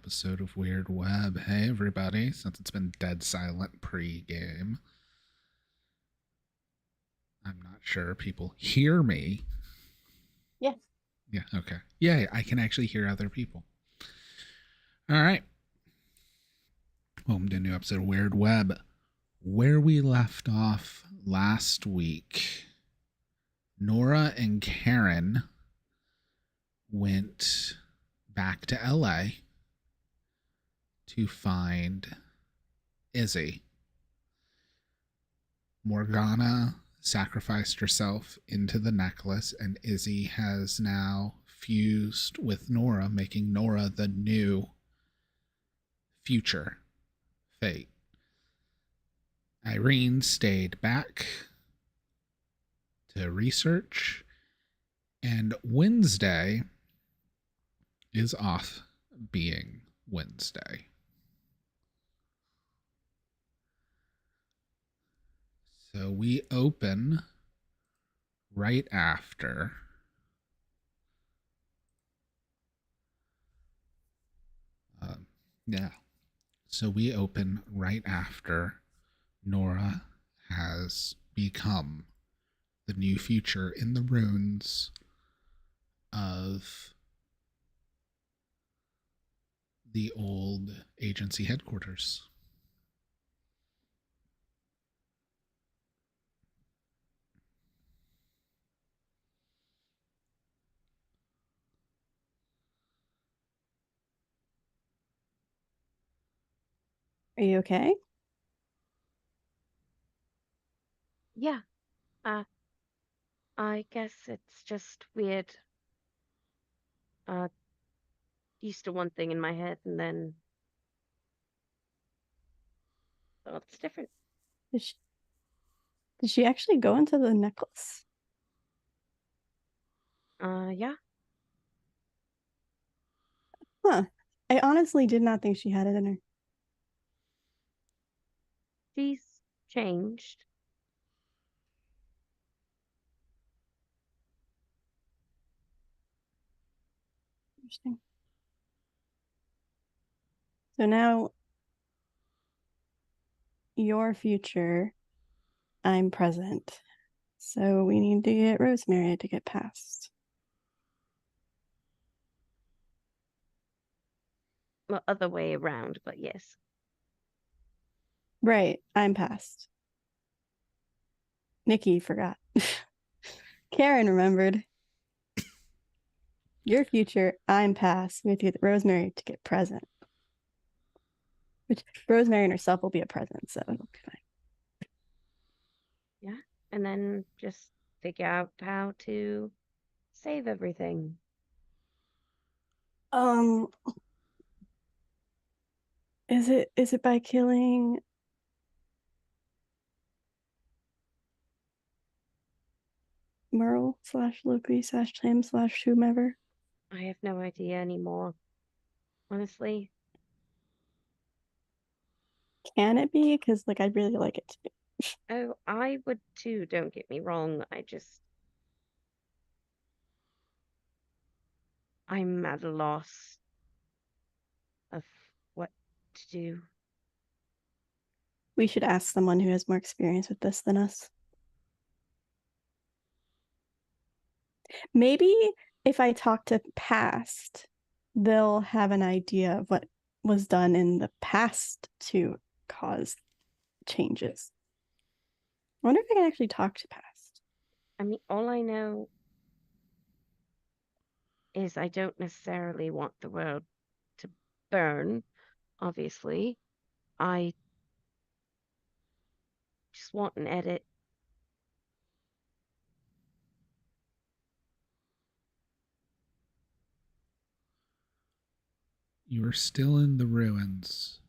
episode of Weird Web. Hey, everybody, since it's been dead silent pre game, I'm not sure people hear me. Yes. Yeah, okay. Yeah, I can actually hear other people. All right. Welcome to a new episode of Weird Web. Where we left off last week, Nora and Karen went back to LA to find Izzy. Morgana sacrificed herself into the necklace, and Izzy has now fused with Nora, making Nora the new future fate. Irene stayed back to research, and Wednesday is off being Wednesday. So we open right after yeah. So we open right after Nora has become the new future in the ruins of the old agency headquarters. Are you okay? Yeah, uh, I guess it's just weird. Uh, Used to one thing in my head and then thought it's different. Did she, did she actually go into the necklace? Yeah, Huh. I honestly did not think she had it in her. she's changed. Interesting. So now your future, I'm present. So we need to get Rosemary to get past. Well, other way around, but yes. Right, I'm past. Nikki forgot. Karen remembered. Your future, I'm past. We have to get Rosemary to get present. Which Rosemary and herself will be a present, so it'll be fine. Yeah, and then just figure out how to save everything. Um, is it by killing Merle / Loki / Tim / whomever? I have no idea anymore, honestly. Can it be? Because I'd really like it to be. Oh, I would too, don't get me wrong. I'm at a loss of what to do. We should ask someone who has more experience with this than us. Maybe if I talk to past, they'll have an idea of what was done in the past to cause changes. I wonder if I can actually talk to past. I mean, all I know is I don't necessarily want the world to burn, obviously. I just want an edit. You are still in the ruins.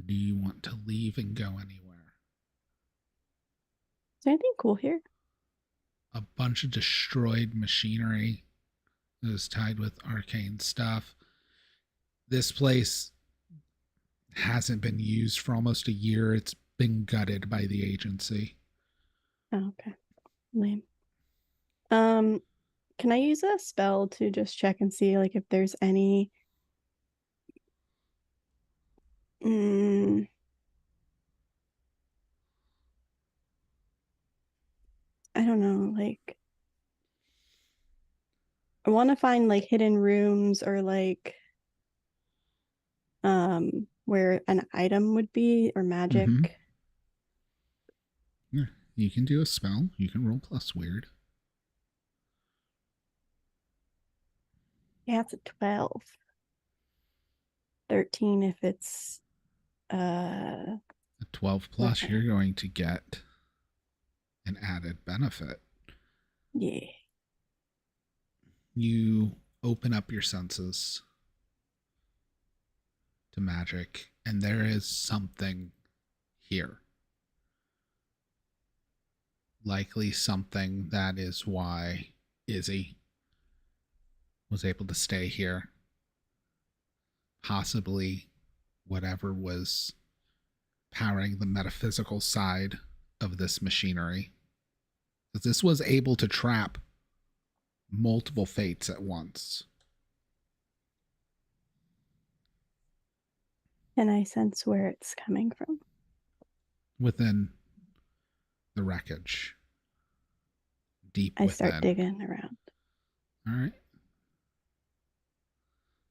Do you want to leave and go anywhere? Is there anything cool here? A bunch of destroyed machinery that is tied with arcane stuff. This place hasn't been used for almost a year. It's been gutted by the agency. Oh, okay. Lame. Can I use a spell to just check and see if there's any Mm, I don't know. Like, I want to find like hidden rooms or like where an item would be or magic. Mm-hmm. Yeah, you can do a spell. You can roll plus weird. Yeah, it's a 12. 13 if it's A 12 plus, okay. you're going to get an added benefit. Yeah. You open up your senses to magic, and there is something here. Likely something that is why Izzy was able to stay here. Possibly whatever was powering the metaphysical side of this machinery. Because this was able to trap multiple fates at once. Can I sense where it's coming from? Within the wreckage. Deep I start within. digging around. All right.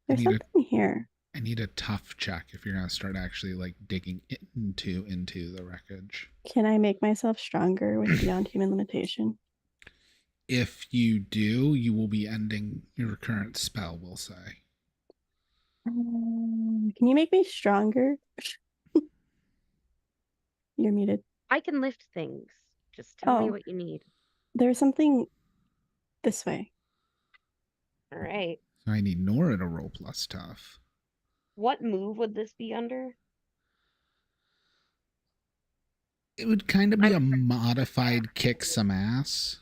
There's something here. I need a tough check if you're gonna start actually like digging into the wreckage. Can I make myself stronger with beyond human limitation? If you do, you will be ending your current spell, we'll say. Can you make me stronger? You're muted. I can lift things. Just tell me Oh, what you need. there's something this way. All right. So I need Nora to roll plus tough. What move would this be under? It would kind of be a I'm modified kick some ass.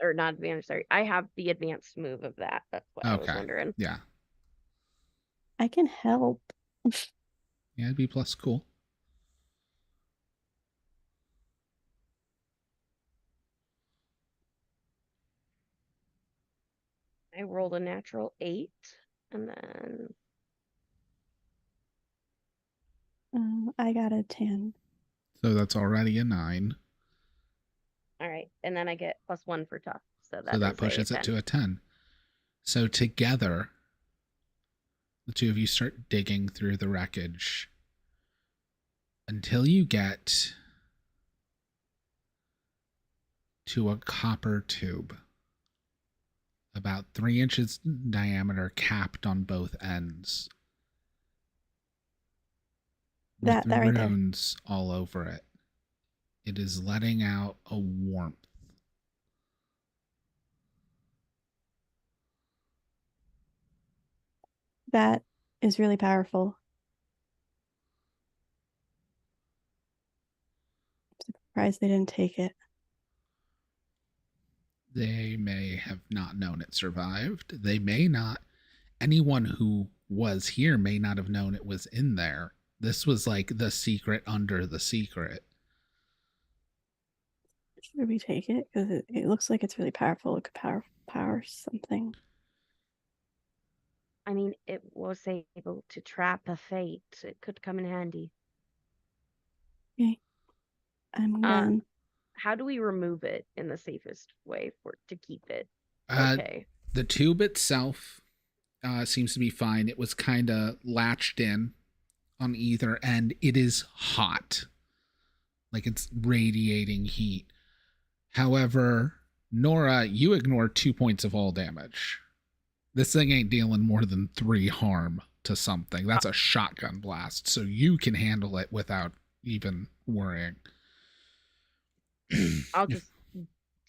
or not advanced. Sorry, I have the advanced move of that. That's what I was Okay. wondering. Yeah. I can help. Yeah, it'd be plus cool. I rolled a natural 8, and then I got a 10. So that's already a 9. all right, and then I get +1 for tough. So So that that is pushes a it 10. to a 10. So together, the two of you start digging through the wreckage until you get to a copper tube about 3 inches diameter, capped on both ends, with That right there. runes all over it. It is letting out a warmth. That is really powerful. I'm surprised they didn't take it. They may have not known it survived. They may not. Anyone who was here may not have known it was in there. This was like the secret under the secret. Should we take it? Because it looks like it's really powerful. It could power something. I mean, it was able to trap a fate. It could come in handy. Okay. I'm Uh, done. How do we remove it in the safest way for to keep it Uh, okay? the tube itself seems to be fine. It was kind of latched in on either end. It is hot, like it's radiating heat. However, Nora, you ignore 2 points of all damage. This thing ain't dealing more than 3 harm to something. That's a shotgun blast, so you can handle it without even worrying. I'll just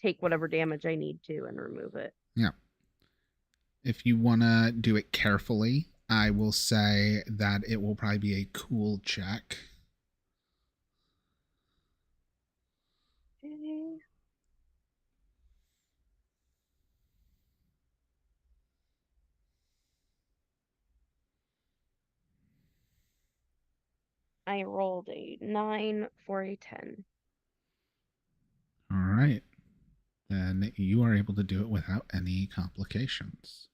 take whatever damage I need to and remove it. Yeah. If you want to do it carefully, I will say that it will probably be a cool check. Okay. I rolled a 9 for a 10. All right. Then you are able to do it without any complications.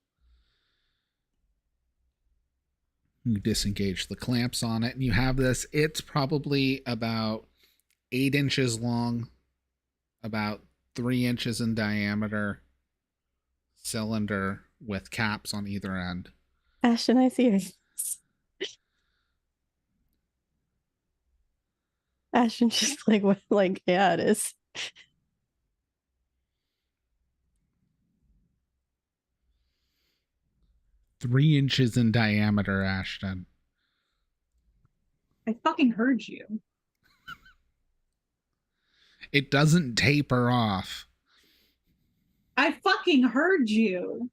You disengage the clamps on it, and you have this. It's probably about 8 inches long, about 3 inches in diameter cylinder with caps on either end. Ashton, I see her. Ashton's just like, what? Like, yeah, it is. 3 inches in diameter, Ashton. I fucking heard you. It doesn't taper off. I fucking heard you.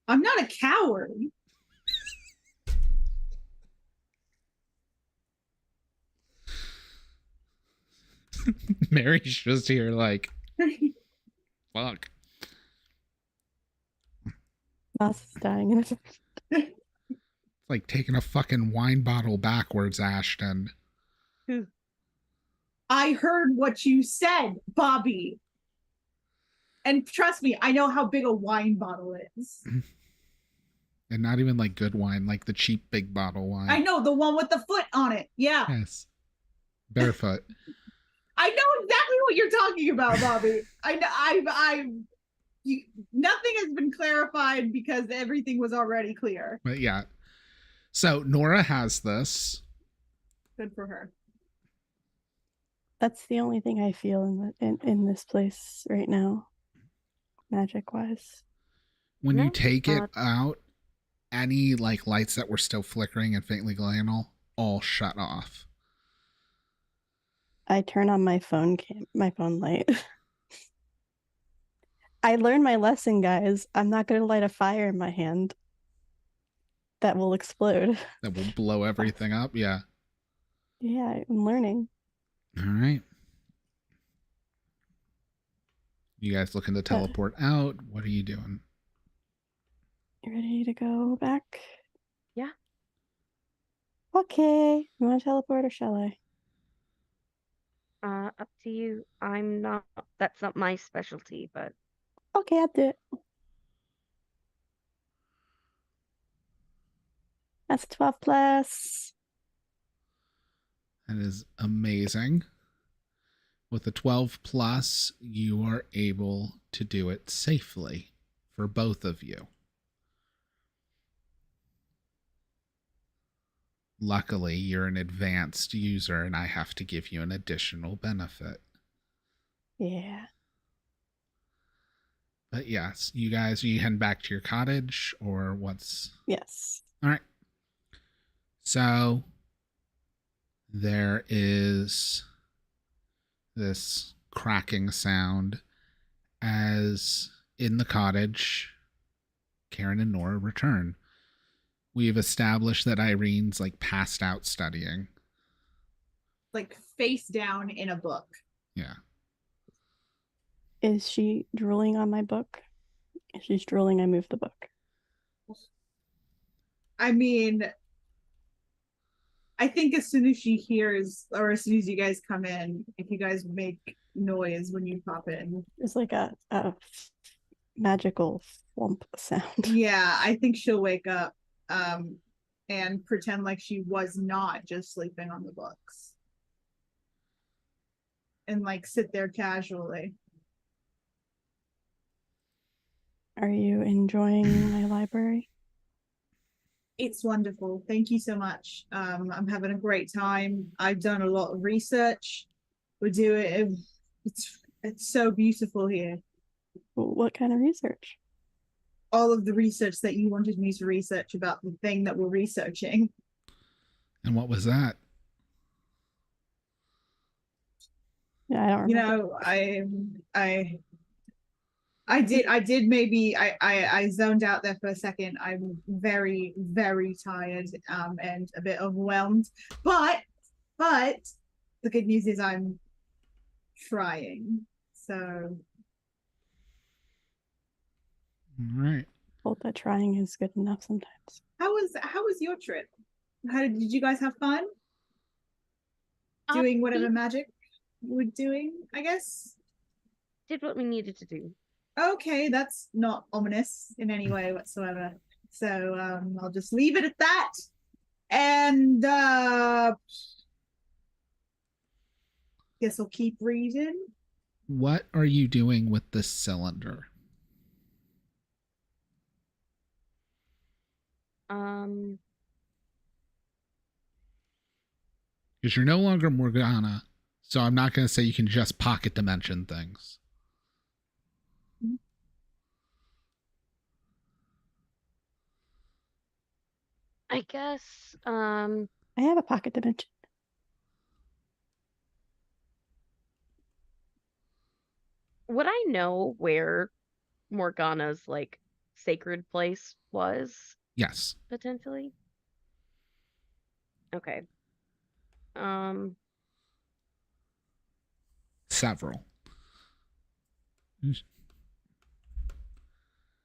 I'm not a coward. Mary's just here like, fuck. Moss is dying in it. It's like taking a fucking wine bottle backwards, Ashton. I heard what you said, Bobby. And trust me, I know how big a wine bottle is. And not even like good wine, like the cheap big bottle wine. I know, the one with the foot on it. Yeah. Yes. Barefoot. I know exactly what you're talking about, Bobby. Nothing has been clarified because everything was already clear. But yeah. So Nora has this. Good for her. That's the only thing I feel in this place right now, magic wise. When you No, take it out, any like lights that were still flickering and faintly glowing all shut off. I turn on my phone light. I learned my lesson, guys. I'm not going to light a fire in my hand that will explode. That will blow everything up. Yeah. Yeah, I'm learning. All right. You guys looking to teleport out? What are you doing? You ready to go back? Yeah. Okay. You want to teleport or shall I? Up to you. That's not my specialty, but Okay, I'll do it. That's 12 plus. That is amazing. With a 12 plus, you are able to do it safely for both of you. Luckily, you're an advanced user and I have to give you an additional benefit. Yeah. But yes, you guys, are you heading back to your cottage or what's... Yes. All right. So there is this cracking sound as in the cottage, Karen and Nora return. We've established that Irene's like passed out studying. Like face down in a book. Yeah. Is she drooling on my book? If she's drooling, I move the book. I mean, I think as soon as she hears, or as soon as you guys come in, if you guys make noise when you pop in. It's like a magical thwomp sound. Yeah, I think she'll wake up and pretend like she was not just sleeping on the books. And like sit there casually. Are you enjoying my library? It's wonderful. Thank you so much. I'm having a great time. I've done a lot of research. We do it. It's so beautiful here. What kind of research? All of the research that you wanted me to research about the thing that we're researching. And what was that? Yeah, I don't remember. I did maybe I zoned out there for a second. I'm very, very tired and a bit overwhelmed. But the good news is I'm trying. So All right. Well, that trying is good enough sometimes. how was your trip? Did you guys have fun? Doing whatever magic you were doing, I guess. did what we needed to do. Okay, that's not ominous in any way whatsoever. So I'll just leave it at that. And guess I'll keep reading. What are you doing with this cylinder? Because you're no longer Morgana, so I'm not going to say you can just pocket dimension things. I guess, I have a pocket dimension. would I know where Morgana's like sacred place was Yes. potentially? Okay. Um, Several.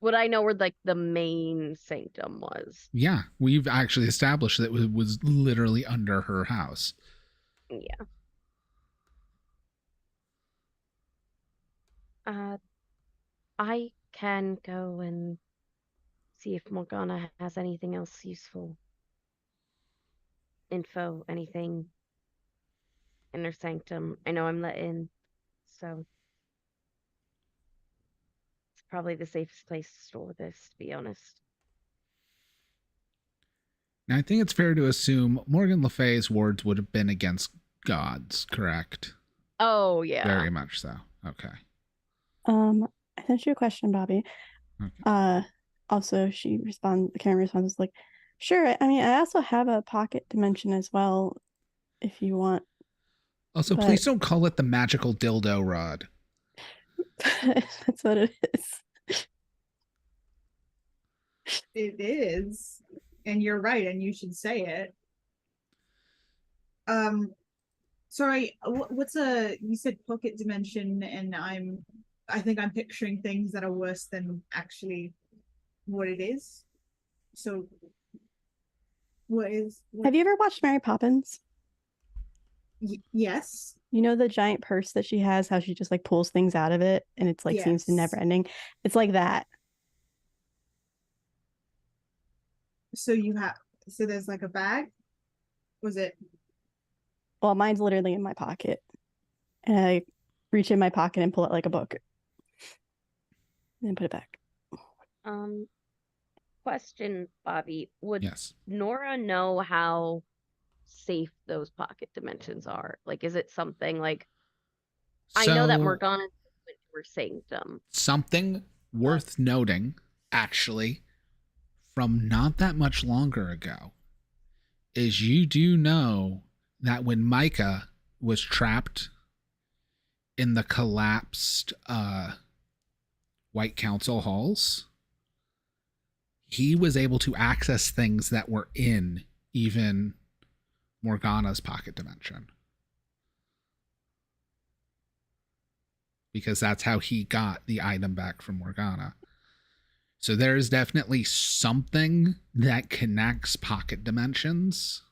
would I know where like the main sanctum was? Yeah, we've actually established that it was literally under her house. Yeah. I can go and see if Morgana has anything else useful. Info, anything in her sanctum. I know I'm let in, so it's probably the safest place to store this, to be honest. Now, I think it's fair to assume Morgan Le Fay's words would have been against gods, correct? Oh yeah. Very much so. Okay. I sent you a question, Bobby. Okay. Also Karen responds like, sure, I mean I also have a pocket dimension as well if you want. Also, but- please don't call it the magical dildo rod. That's what it is. It is, and you're right, and you should say it. Sorry, what's you said pocket dimension, and I think I'm picturing things that are worse than actually what it is. So what Have you ever watched Mary Poppins? Yes. You know the giant purse that she has, how she just like pulls things out of it and it's like seems to Yes. never ending. It's like that. So there's like a bag? Was it? Well, mine's literally in my pocket. And I reach in my pocket and pull it like a book. And then put it back. Question, Bobby. Would Yes. Nora know how safe those pocket dimensions are? Like, is it something like I know that So, Morgana went to her sanctum. something worth noting, actually, from not that much longer ago, is you do know that when Micah was trapped in the collapsed White Council halls, he was able to access things that were in even Morgana's pocket dimension. Because that's how he got the item back from Morgana. So there is definitely something that connects pocket dimensions.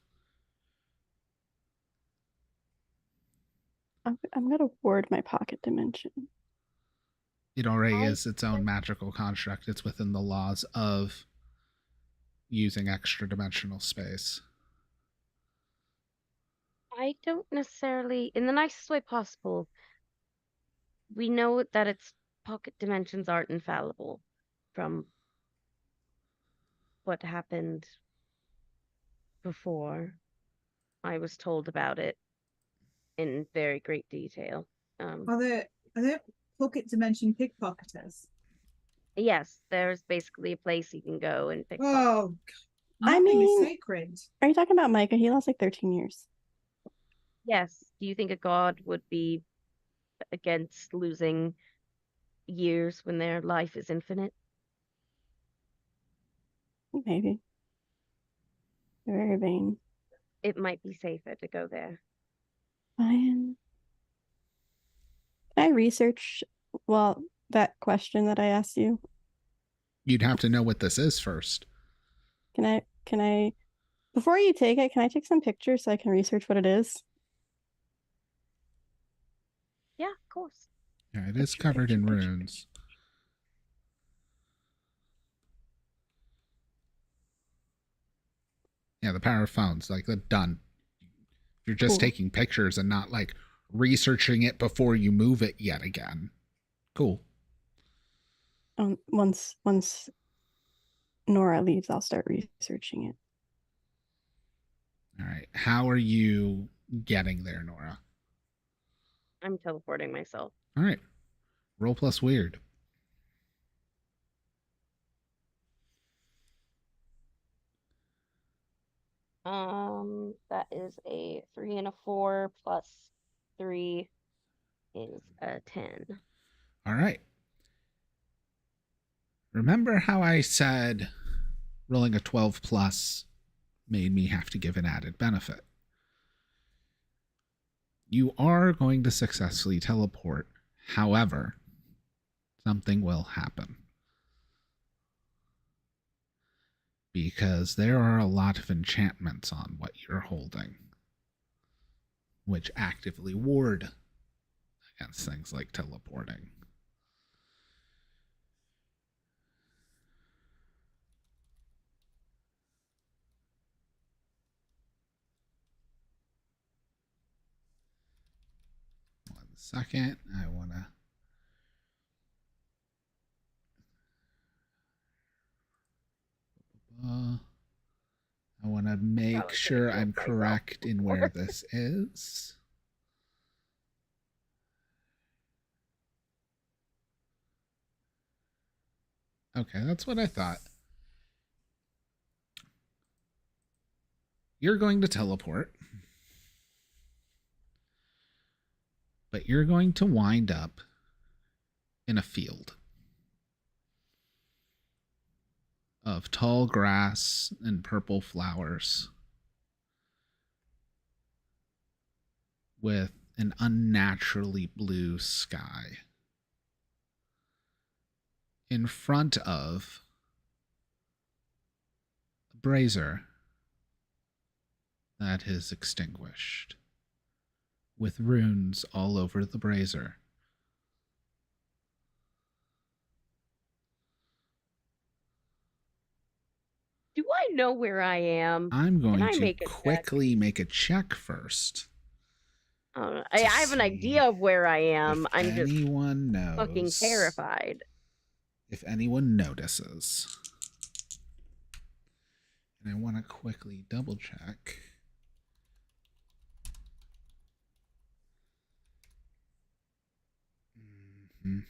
I'm gonna ward my pocket dimension. It already is its own magical construct. It's within the laws of using extra dimensional space. I don't necessarily, in the nicest way possible, we know that its pocket dimensions aren't infallible from what happened before. I was told about it in very great detail. Are there pocket dimension pickpocketers? Yes, there's basically a place you can go and pick. Oh, I nothing is mean- sacred. Are you talking about Micah? He lost like 13 years. Yes. Do you think a god would be against losing years when their life is infinite? Maybe. They're very vain. It might be safer to go there. Can I research that question that I asked you? You'd have to know what this is first. Can I before you take it, can I take some pictures so I can research what it is? Yeah, of course. Yeah, it is Picture, covered in picture, runes. Yeah, the power of phones, like, they're done. You're just Cool. taking pictures and not like researching it before you move it yet again. Cool. Once Nora leaves, I'll start researching it. All right. How are you getting there, Nora? I'm teleporting myself. All right. Roll plus weird. That is a 3 and a 4 plus 3 is a 10. All right. Remember how I said rolling a 12 plus made me have to give an added benefit? You are going to successfully teleport. However, something will happen. Because there are a lot of enchantments on what you're holding, which actively ward against things like teleporting. One second, I want to. I want to make Probably sure should've I'm healed myself correct in where before. this is. Okay, that's what I thought. You're going to teleport, but you're going to wind up in a field of tall grass and purple flowers with an unnaturally blue sky in front of a brazier that is extinguished with runes all over the brazier. Do I know where I am? I'm Can going I to make a check? quickly make a check first. I have an idea of where I am. If I'm just anyone fucking knows, terrified. if anyone notices. And I want to quickly double check. Mm-hmm.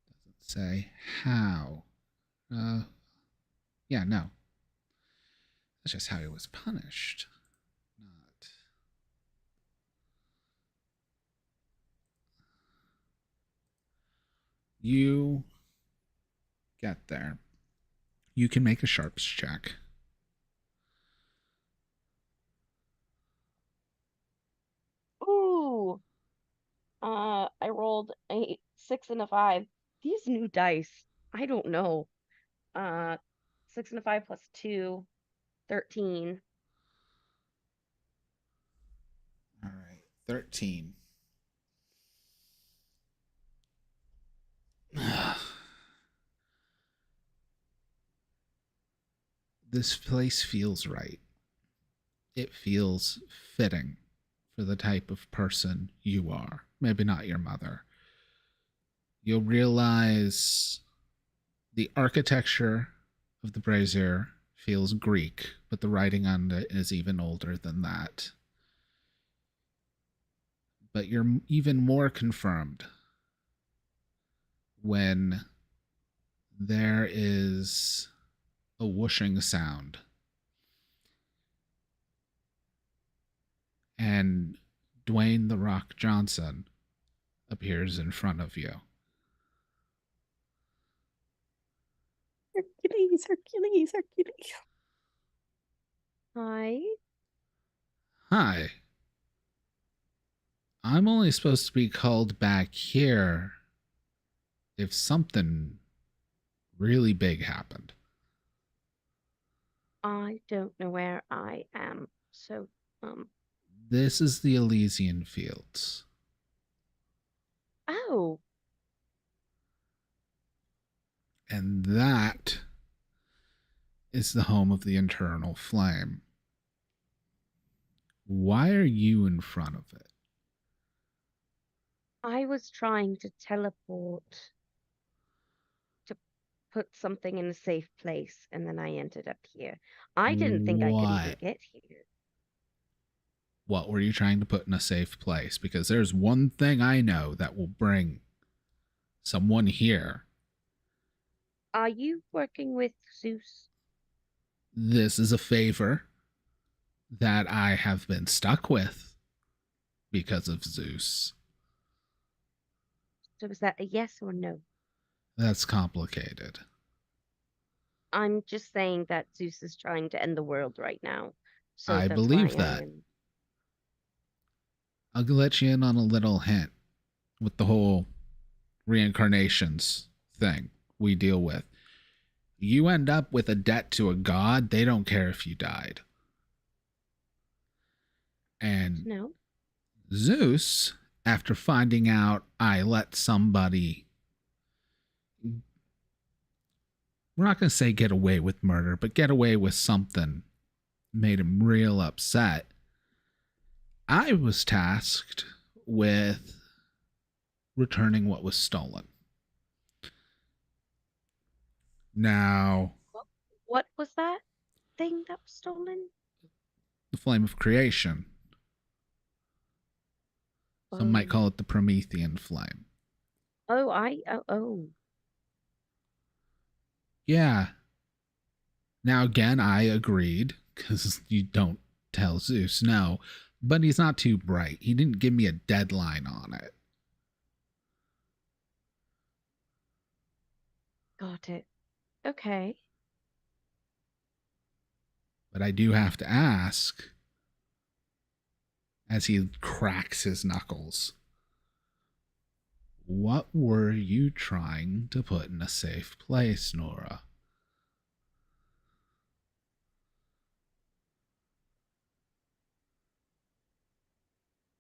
Doesn't say how. Yeah, no. That's just how he was punished. Not. You get there. You can make a sharps check. Ooh. I rolled a 6 and a 5. These new dice, I don't know. 6 and a 5 plus 2, 13. All right. 13. This place feels right. It feels fitting for the type of person you are. Maybe not your mother. You'll realize the architecture of the brazier feels Greek, but the writing on it is even older than that. But you're even more confirmed when there is a whooshing sound and Dwayne the Rock Johnson appears in front of you. Hercules, Hercules, Hercules. Hi. Hi. I'm only supposed to be called back here if something really big happened. I don't know where I am. So, This is the Elysian Fields. Oh, And that is the home of the Eternal Flame. Why are you in front of it? I was trying to teleport to put something in a safe place, and then I ended up here. I didn't think I could even What? get here. What were you trying to put in a safe place? Because there's one thing I know that will bring someone here. Are you working with Zeus? This is a favor that I have been stuck with because of Zeus. So is that a yes or no? That's complicated. I'm just saying that Zeus is trying to end the world right now. So I that's believe why that. I am. I'll let you in on a little hint with the whole reincarnations thing we deal with. You end up with a debt to a god, they don't care if you died. And No. Zeus, after finding out I let somebody, we're not going to say get away with murder, but get away with something, made him real upset. I was tasked with returning what was stolen. Now, What was that thing that was stolen? the flame of creation. Some might call it the Promethean flame. Oh. Yeah. Now, again, I agreed, because you don't tell Zeus no, but he's not too bright. He didn't give me a deadline on it. Got it. Okay. But I do have to ask, as he cracks his knuckles, what were you trying to put in a safe place, Nora?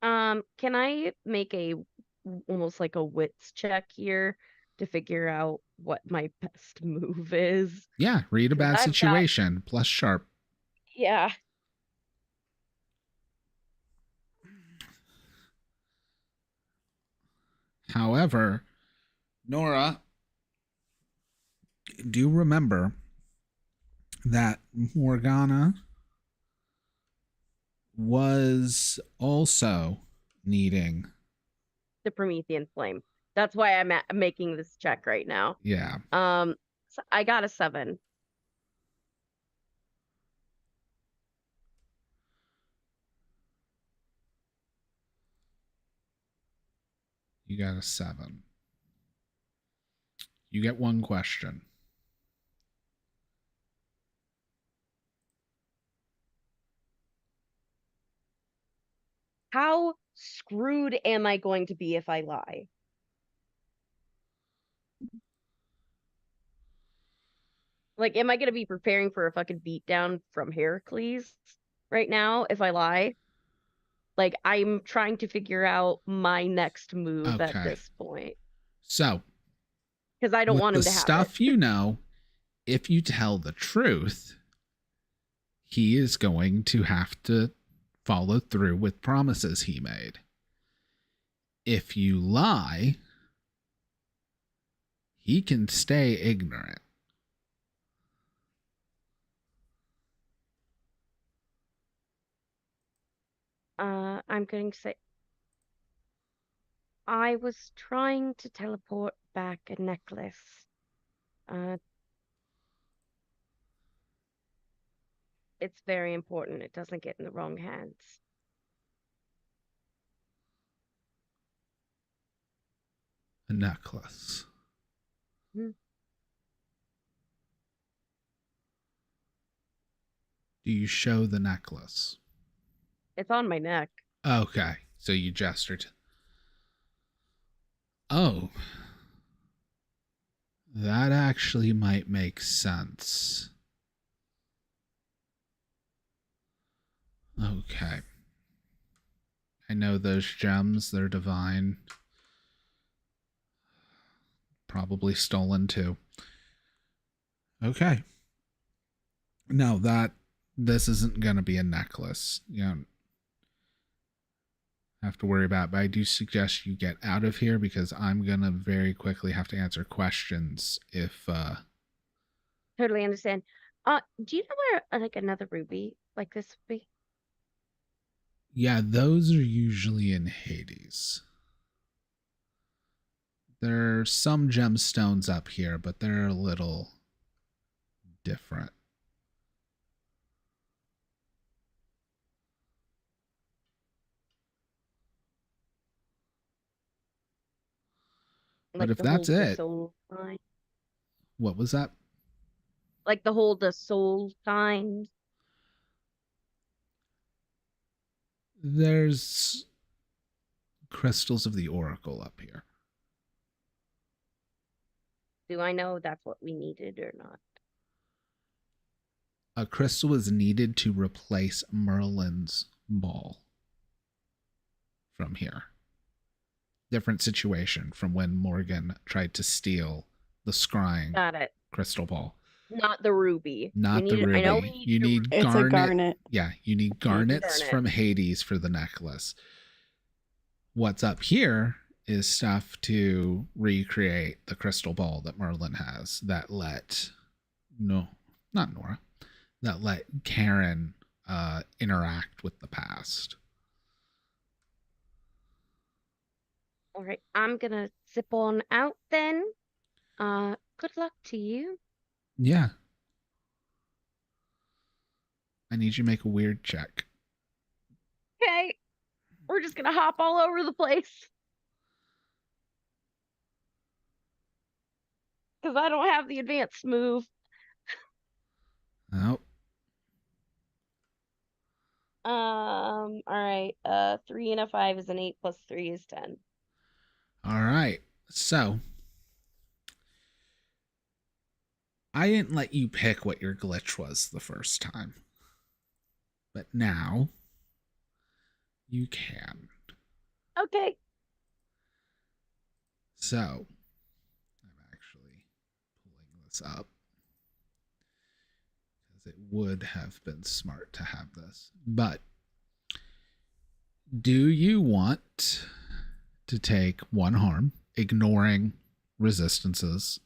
Can I make almost like a wits check here to figure out what my best move is? Yeah, read a 'Cause bad I've got- situation, plus sharp. Yeah. However, Nora, do remember that Morgana was also needing. The Promethean flame. That's why I'm making this check right now. Yeah. So I got a 7. You got a 7. You get one question. How screwed am I going to be if I lie? Like, am I going to be preparing for a fucking beatdown from Heracles right now if I lie? Like, I'm trying to figure out my next move at Okay. this point. So, Because I don't with want the him to have stuff it. you know, if you tell the truth, he is going to have to follow through with promises he made. If you lie, he can stay ignorant. I'm going to say I was trying to teleport back a necklace. It's very important it doesn't get in the wrong hands. A necklace. Hmm. Do you show the necklace? It's on my neck. Okay, so you gestured. Oh, that actually might make sense. Okay. I know those gems, they're divine. Probably stolen too. Okay. No, this isn't going to be a necklace. You don't have to worry about it, but I do suggest you get out of here because I'm going to very quickly have to answer questions if Totally understand. Do you know where like another ruby like this would be? yeah, those are usually in Hades. There's some gemstones up here, but they're a little different. But Like if the that's hold the it, soul kind? what was that? Like the hold the soul kind? There's crystals of the oracle up here. Do I know that's what we needed or not? A crystal is needed to replace Merlin's ball from here. Different situation from when Morgan tried to steal the scrying Got it. crystal ball. Not the ruby. Not the ruby. I know we need You the need ruby. It's garnet. a garnet. Yeah, you need garnets garnet. from Hades for the necklace. What's up here is stuff to recreate the crystal ball that Merlin has that let not Nora, that let Karen interact with the past. All right, I'm gonna zip on out then. Good luck to you. Yeah. I need you to make a weird check. Okay, we're just gonna hop all over the place. Because I don't have the advanced move. Oh, All right. 3 and a 5 is an 8 plus 3 is 10. all right. So I didn't let you pick what your glitch was the first time, but now you can. Okay. So I'm actually pulling this up because it would have been smart to have this. But do you want to take 1 harm, ignoring resistances?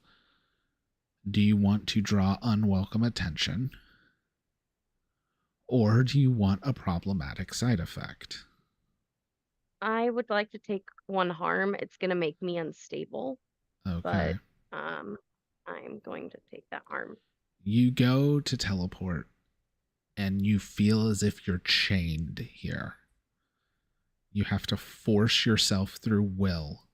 Do you want to draw unwelcome attention? Or do you want a problematic side effect? I would like to take 1 harm. It's gonna make me unstable, Okay. but I'm going to take that harm. You go to teleport and you feel as if you're chained here. You have to force yourself through will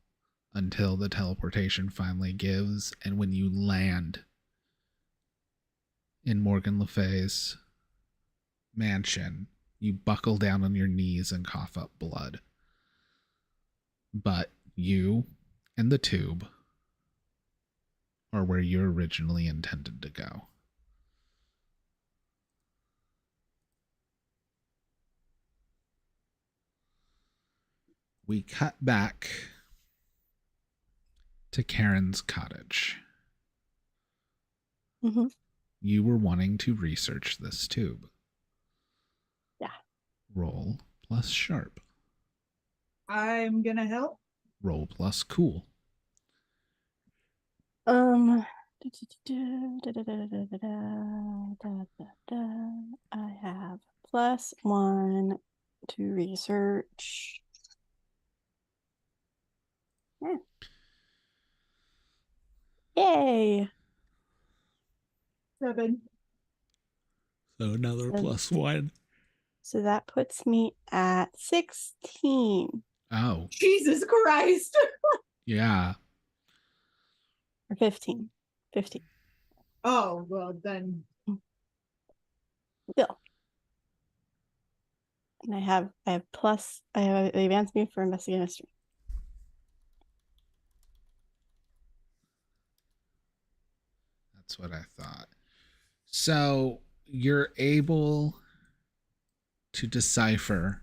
until the teleportation finally gives, and when you land in Morgan Le Fay's mansion, you buckle down on your knees and cough up blood. But you and the tube are where you originally intended to go. We cut back to Karen's cottage. Mm-hmm. You were wanting to research this tube. Yeah. Roll plus sharp. I'm gonna help. Roll plus cool. I have +1 to research. Yeah. Yay! 7. So another So- +1. So that puts me at 16 Oh, Jesus Christ. yeah. or 15. 15. Oh, well then. Still. And I have advanced me for investigating history. That's what I thought. So you're able to decipher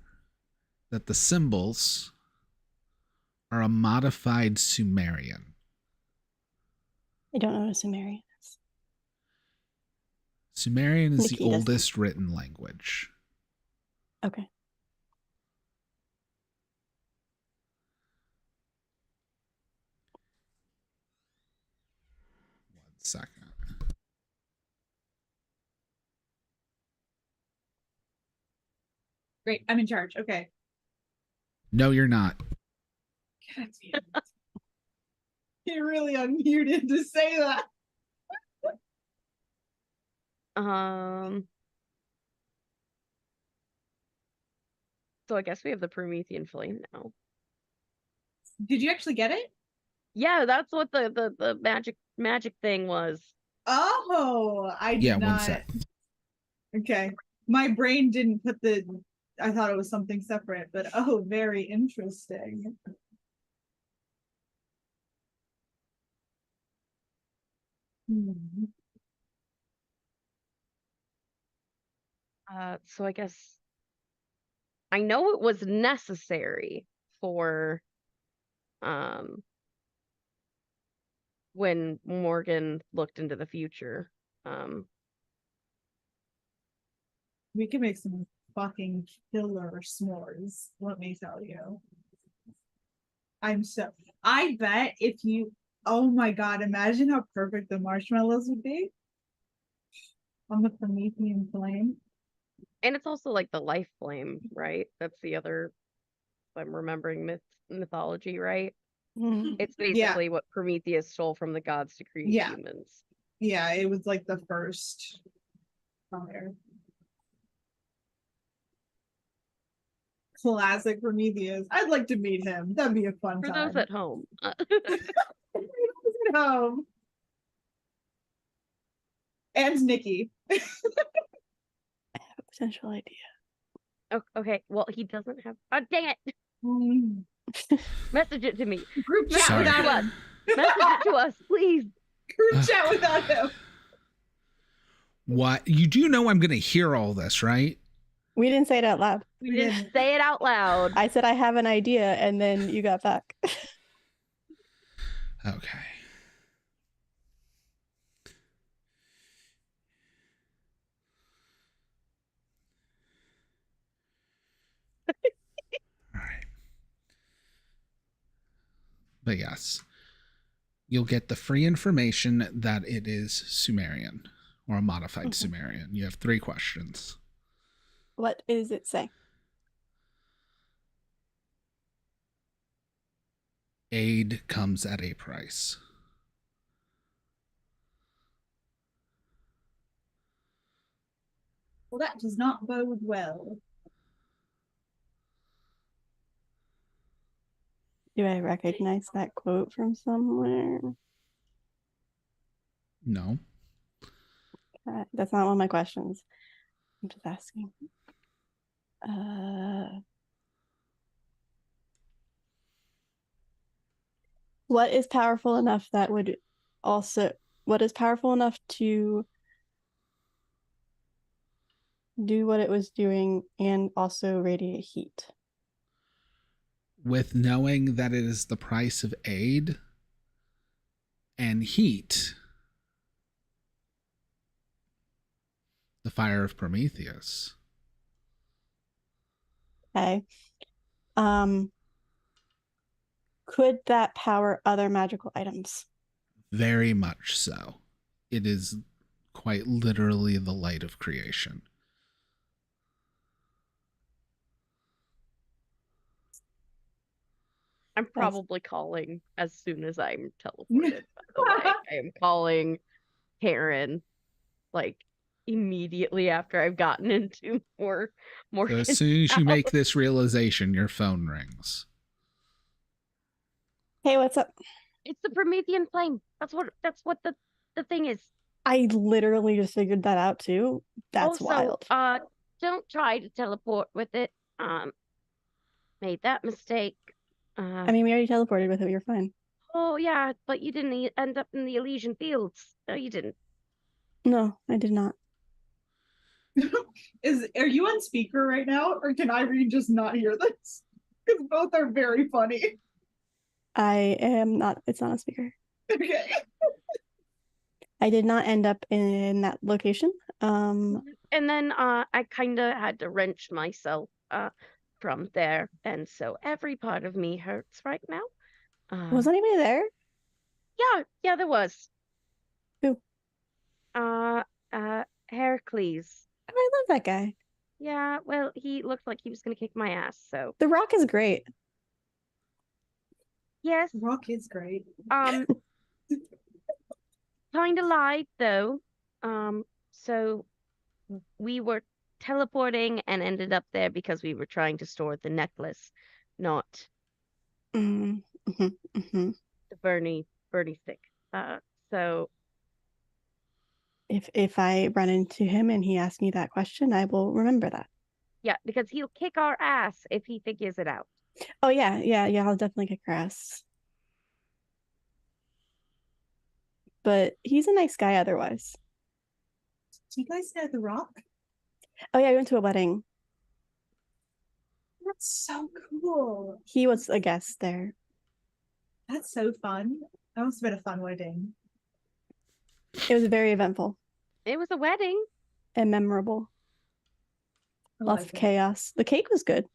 that the symbols are a modified Sumerian. I don't know what a Sumerian is. Sumerian is the Nikki doesn't. oldest written language. Okay. One second. Great. I'm in charge. Okay. No, you're not. God damn it. You're really unmuted to say that. So I guess we have the Promethean flame now. Did you actually get it? Yeah, that's what the magic thing was. Oh, I did Yeah, not. one sec. Okay. My brain didn't put the. I thought it was something separate, but oh, very interesting. Hmm. So I guess I know it was necessary for when Morgan looked into the future. We can make some fucking killer s'mores, let me tell you. I bet if you, oh my god, imagine how perfect the marshmallows would be on the Promethean flame. And it's also like the life flame, right? That's the other, if I'm remembering mythology, right? Mm. It's Yeah. basically what Prometheus stole from the gods to create Yeah. humans. Yeah, it was like the first fire. Classic Prometheus. I'd like to meet him. That'd be a fun For time. those at home. home. And Nikki. I have a potential idea. Okay, well, he doesn't have. Oh, dang it! Mm. Message it to me. Group chat Sorry. without Message him. it to us, please. Group chat without him. What? You do know I'm going to hear all this, right? We didn't say it out loud. We didn't say it out loud. I said I have an idea, and then you got back. Okay. All right. But yes, you'll get the free information that it is Sumerian or a modified Sumerian. You have 3 questions. What does it say? Aid comes at a price. Well, that does not bode well. Do I recognize that quote from somewhere? No. That's not one of my questions. I'm just asking. What is powerful enough that would also, what is powerful enough to do what it was doing and also radiate heat? With knowing that it is the price of aid and heat, the fire of Prometheus. Okay. Could that power other magical items? Very much so. It is quite literally the light of creation. I'm probably calling as soon as I'm teleported, by the way. I am calling Karen like immediately after I've gotten into more So as soon as you make this realization, your phone rings. Hey, what's up? It's the Promethean flame. That's what the thing is. I literally just figured that out too. That's Also, wild. don't try to teleport with it. Made that mistake. I mean, we already teleported with it. You're fine. Oh yeah, but you didn't end up in the Elysian Fields. No, you didn't. No, I did not. Are you on speaker right now, or can Irene just not hear this? Because both are very funny. I am not, it's not a speaker. Okay. I did not end up in that location. And then I kind of had to wrench myself from there, and so every part of me hurts right now. Was anybody there? Yeah, there was. Who? Heracles. Oh, I love that guy. Yeah, well, he looked like he was gonna kick my ass, so The Rock is great. yes. Rock is great. Kind of lied though. So we were teleporting and ended up there because we were trying to store the necklace, not Mm, mhm, mhm. the Bernie stick. So If I run into him and he asks me that question, I will remember that. yeah, because he'll kick our ass if he figures it out. Oh yeah, yeah, yeah. I'll definitely kick her ass. But he's a nice guy otherwise. Do you guys know The Rock? Oh yeah, I went to a wedding. That's so cool. He was a guest there. That's so fun. That must have been a fun wedding. It was very eventful It was a wedding. and memorable. I Lots like of it. chaos. The cake was good.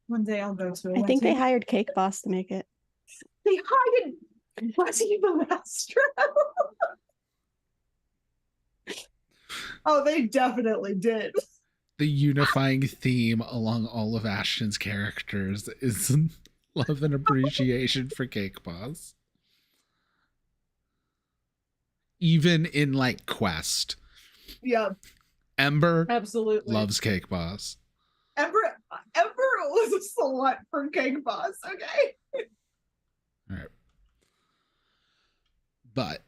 One day I'll go to a I think they wedding. hired Cake Boss to make it. They hired Buddy Balastro. Oh, they definitely did. The unifying theme along all of Ashton's characters is love and appreciation for Cake Boss. Even in like Quest, Yeah, Ember absolutely. loves Cake Boss. Ember was a slut for Cake Boss, okay? All right. But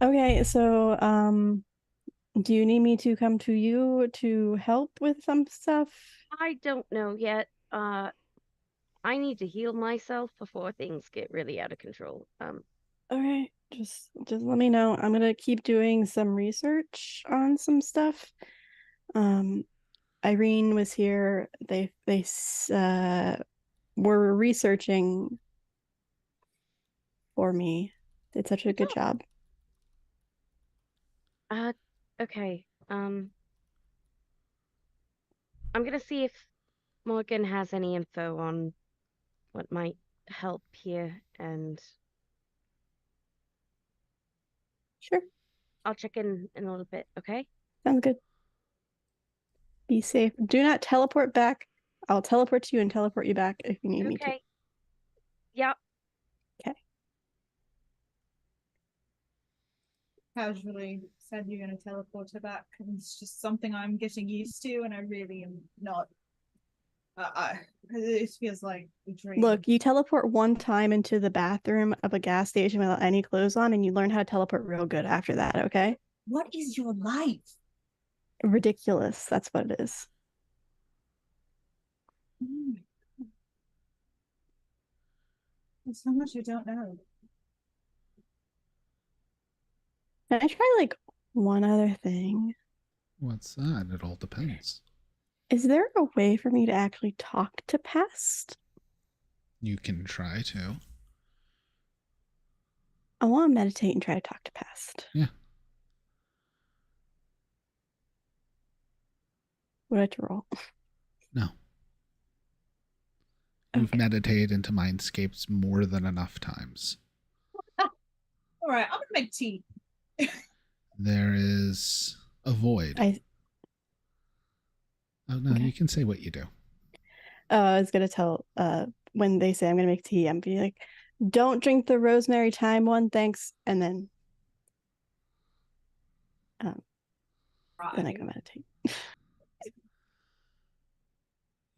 Okay, so do you need me to come to you to help with some stuff? I don't know yet. I need to heal myself before things get really out of control. Okay, just let me know. I'm gonna keep doing some research on some stuff. Irene was here. They were researching for me. Did such a good job. Okay. I'm gonna see if Morgan has any info on what might help here, and Sure, I'll check in a little bit, okay? sounds good. Be safe. Do not teleport back. I'll teleport to you and teleport you back if you need me to. Okay. Yep. Casually said you're going to teleport her back. And it's just something I'm getting used to, and I really am not. It feels like a dream. Look, you teleport one time into the bathroom of a gas station without any clothes on, and you learn how to teleport real good after that, okay? What is your life? Ridiculous. That's what it is. There's so much you don't know. Can I try like one other thing? what's that? It all depends. Is there a way for me to actually talk to past? You can try to. I want to meditate and try to talk to past. Yeah. Would I have to roll? No. You've Okay. meditated into mindscapes more than enough times. All right, I'm gonna make tea. There is a void. Oh no, Okay. you can say what you do. I was gonna tell when they say I'm gonna make tea, I'm be like, don't drink the rosemary thyme one, thanks, and then I go meditate.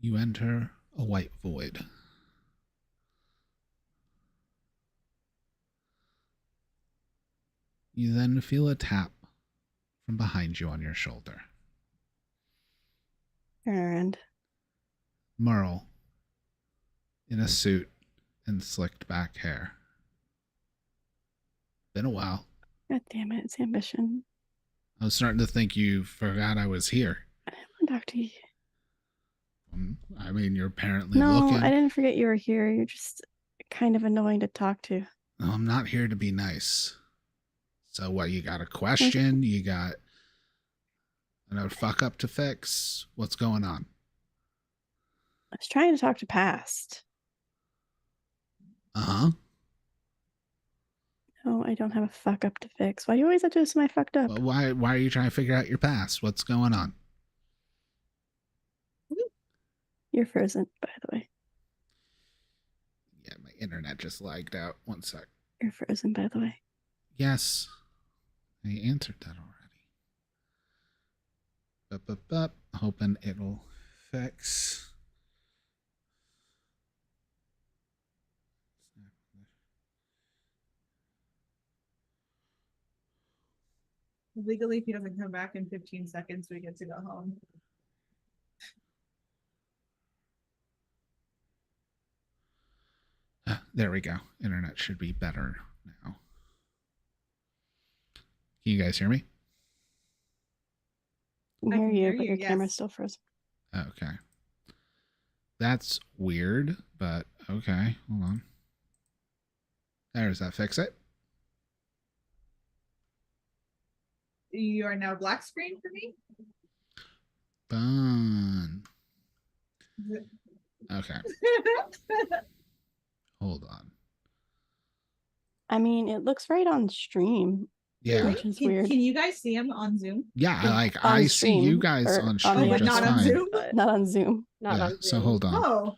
You enter a white void. You then feel a tap from behind you on your shoulder. Turn around. Merle, in a suit, and slicked back hair. Been a while. God damn it, it's ambition. I was starting to think you forgot I was here. I didn't want to talk to you. I mean, you're apparently No, looking. I didn't forget you were here. You're just kind of annoying to talk to. No, I'm not here to be nice. So what, you got a question? You got another fuck up to fix? What's going on? I was trying to talk to Past. Uh-huh. No, I don't have a fuck up to fix. Why do you always have to assume I fucked up? Well, why are you trying to figure out your past? What's going on? You're frozen, by the way. Yeah, my internet just lagged out. One sec. You're frozen, by the way. Yes. I answered that already. Bup. Hoping it'll fix. Legally, if he doesn't come back in 15 seconds, we get to go home. There we go. Internet should be better now. Can you guys hear me? I I can can hear hear you, but you, your yes. camera's still frozen. Okay. That's weird, but okay. Hold on. Does that fix it? You are now black screen for me. Fun. Okay. Hold on. I mean, it looks right on stream. Yeah. Which is Can weird. you guys see him on Zoom? Yeah, Yeah, like on I see you stream, guys or on on stream the just not on fine. Zoom? Not on Zoom. Not Yeah, on so Zoom. hold on. Oh,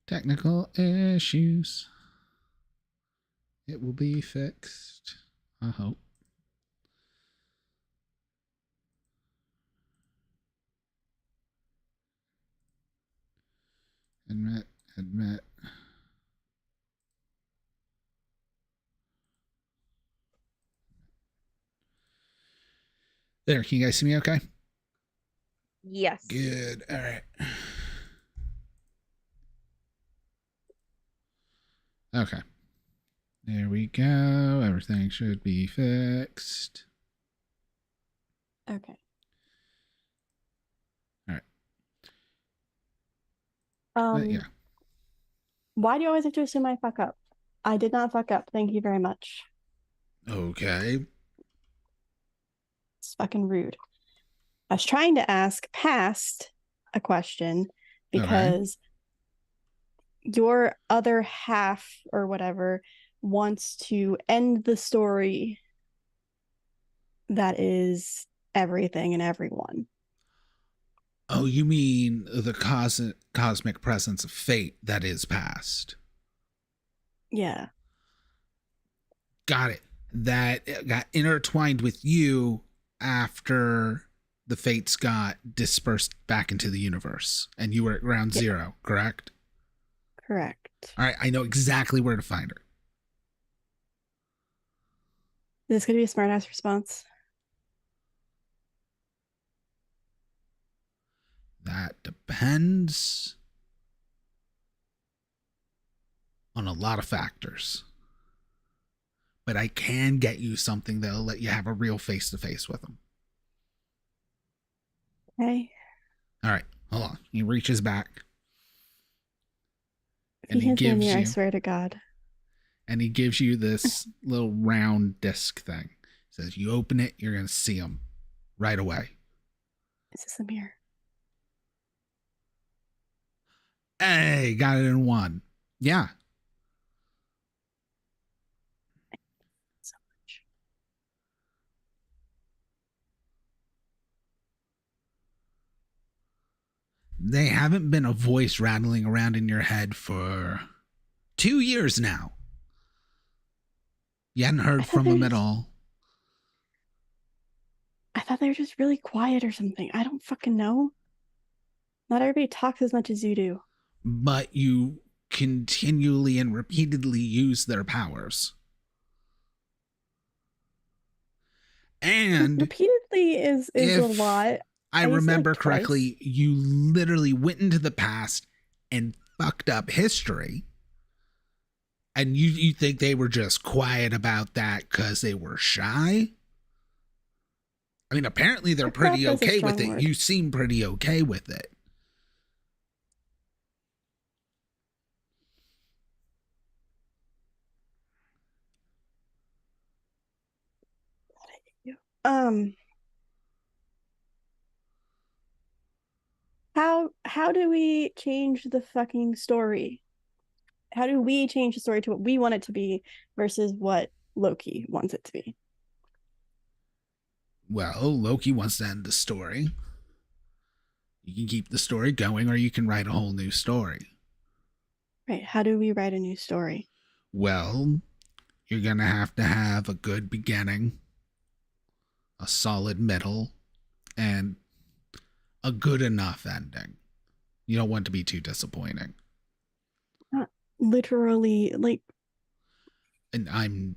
Technical issues. It will be fixed. I hope. Admit. There, can you guys see me okay? Yes. Good. All right. Okay. There we go. Everything should be fixed. Okay. All right. Yeah. Why do you always have to assume I fuck up? I did not fuck up. Thank you very much. Okay. It's fucking rude. I was trying to ask Past a question because your other half or whatever wants to end the story that is everything and everyone. Oh, you mean the cosmic presence of fate that is past? Yeah. Got it. That got intertwined with you after the fates got dispersed back into the universe and you were at ground zero, correct? Correct. All right, I know exactly where to find her. This could be a smartass response. That depends on a lot of factors. But I can get you something that'll let you have a real face-to-face with him. Okay. All right, hold on. He reaches back. If And he he hands me a gives mirror, I you- swear to God. And he gives you this little round disc thing. He says, you open it, you're going to see him right away. Is this a mirror? Hey, got it in one. Yeah. So much. They haven't been a voice rattling around in your head for 2 years now. You hadn't heard I thought from they him were at just- all. I thought thought they were just really quiet or something. I don't fucking know. Not everybody talks as much as you do. But you continually and repeatedly use their powers. And Repeatedly is a if lot. I used it, like, remember twice. correctly, you literally went into the past and fucked up history. And you think they were just quiet about that because they were shy? I mean, apparently they're pretty Fucked up is a okay with strong it. word. You seem pretty okay with it. Um, how do we change the fucking story? How do we change the story to what we want it to be versus what Loki wants it to be? Well, Loki wants to end the story. You can keep the story going, or you can write a whole new story. Right? How do we write a new story? Well, you're going to have a good beginning, a solid middle, and a good enough ending. You don't want to be too disappointing. Not literally, like, And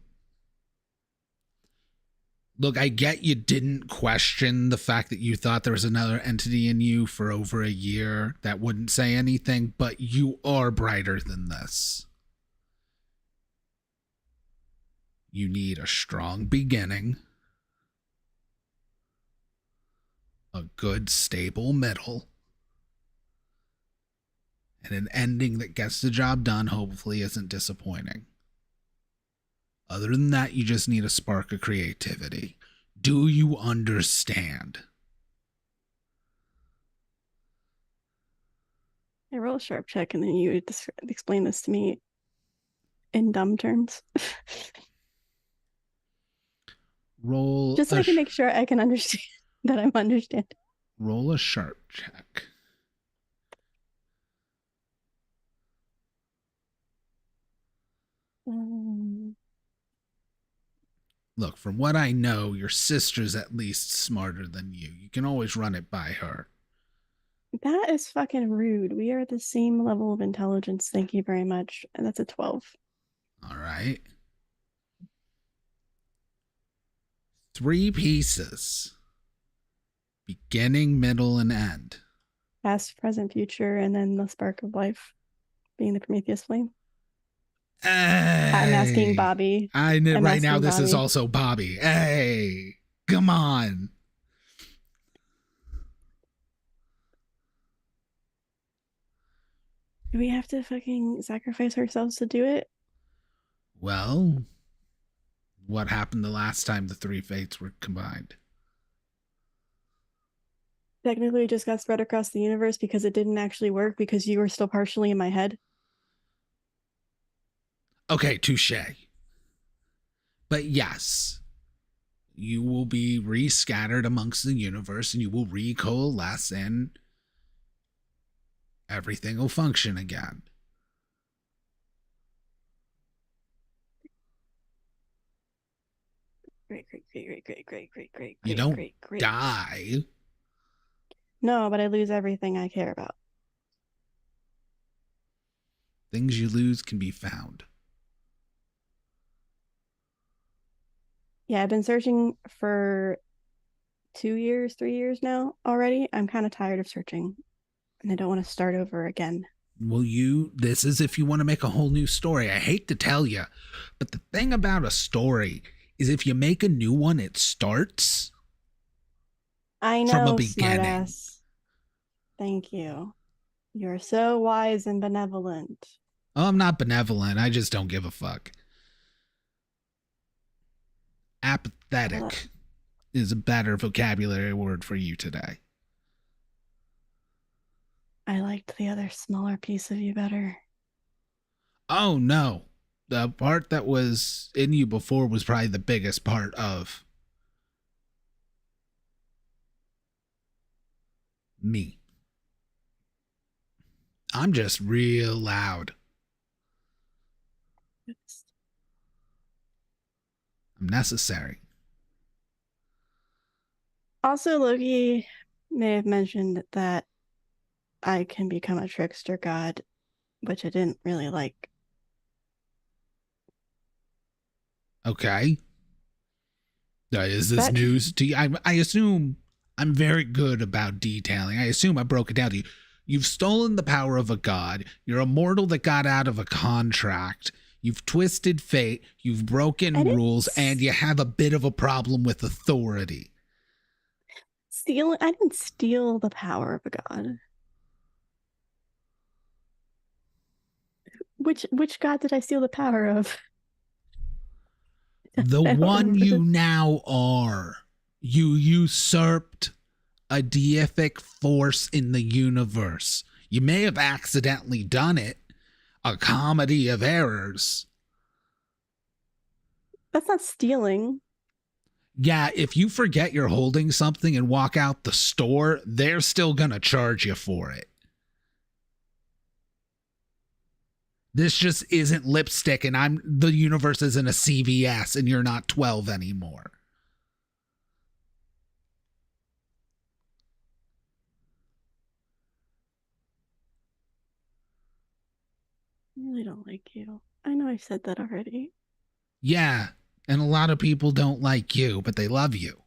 look, I get you didn't question the fact that you thought there was another entity in you for over a year that wouldn't say anything, but you are brighter than this. You need a strong beginning, a good, stable middle, and an ending that gets the job done, hopefully isn't disappointing. Other than that, you just need a spark of creativity. Do you understand? I roll a sharp check and then you explain this to me in dumb terms. Roll Just so I can make sure I can understand that I'm understanding. Roll a sharp check. Look, from what I know, your sister's at least smarter than you. You can always run it by her. That is fucking rude. We are at the same level of intelligence. Thank you very much. And that's a 12. All right. 3 pieces. Beginning, middle, and end. Past, present, future, and then the spark of life being the Prometheus flame. Hey, I'm asking Bobby. I know I'm right now asking this is Bobby. also Bobby. Hey, come on. Do we have to fucking sacrifice ourselves to do it? Well, what happened the last time the 3 fates were combined? Technically, it just got spread across the universe because it didn't actually work because you were still partially in my head. Okay, touche. But yes, you will be rescattered amongst the universe and you will recoalesce and everything will function again. Great. You don't great. die. No, but I lose everything I care about. Things you lose can be found. Yeah, I've been searching for 2 years, 3 years now already. I'm kind of tired of searching and I don't want to start over again. Well, this is if you want to make a whole new story. I hate to tell you, but the thing about a story is if you make a new one, it starts I know, from a beginning. smartass. Thank you. You're so wise and benevolent. Oh, I'm not benevolent. I just don't give a fuck. Apathetic is a better vocabulary word for you today. I liked the other smaller piece of you better. Oh, no. The part that was in you before was probably the biggest part of me. I'm just real loud. I'm necessary. Also, Loki may have mentioned that I can become a trickster god, which I didn't really like. Okay. Is this That- news to you? I assume I'm very good about detailing. I assume I broke it down to you. You've stolen the power of a god. You're a mortal that got out of a contract. You've twisted fate. You've broken I didn't rules, and you have a bit of a problem with authority. I didn't steal the power of a god. Which god did I steal the power of? The I don't one remember you this. now are. You usurped a deific force in the universe. You may have accidentally done it. A comedy of errors. That's not stealing. Yeah, if you forget you're holding something and walk out the store, they're still gonna charge you for it. This just isn't lipstick, and the universe isn't a CVS and you're not 12 anymore. I really don't like you. I know I said that already. Yeah, and a lot of people don't like you, but they love you.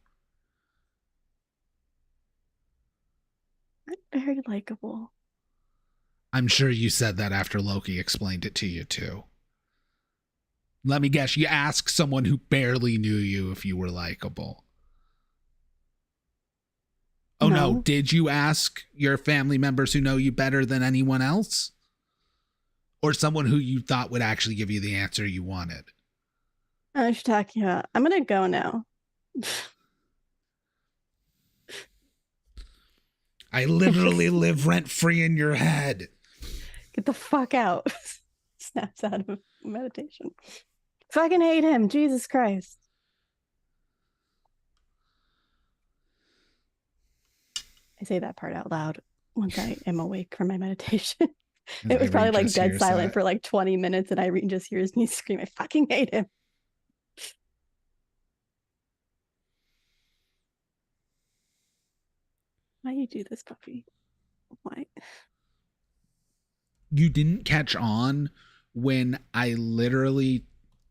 I'm very likable. I'm sure you said that after Loki explained it to you, too. Let me guess, you asked someone who barely knew you if you were likable. Oh no, No. did you ask your family members who know you better than anyone else? Or someone who you thought would actually give you the answer you wanted? I know what you're talking about. I'm gonna go now. I literally live rent free in your head. Get the fuck out. Snaps out of meditation. Fucking hate him. Jesus Christ. I say that part out loud once I am awake from my meditation. It was probably like dead silent for like 20 minutes, and Irene just hears me scream, I fucking hate him. Why you do this, puppy? Why? You didn't catch on when I literally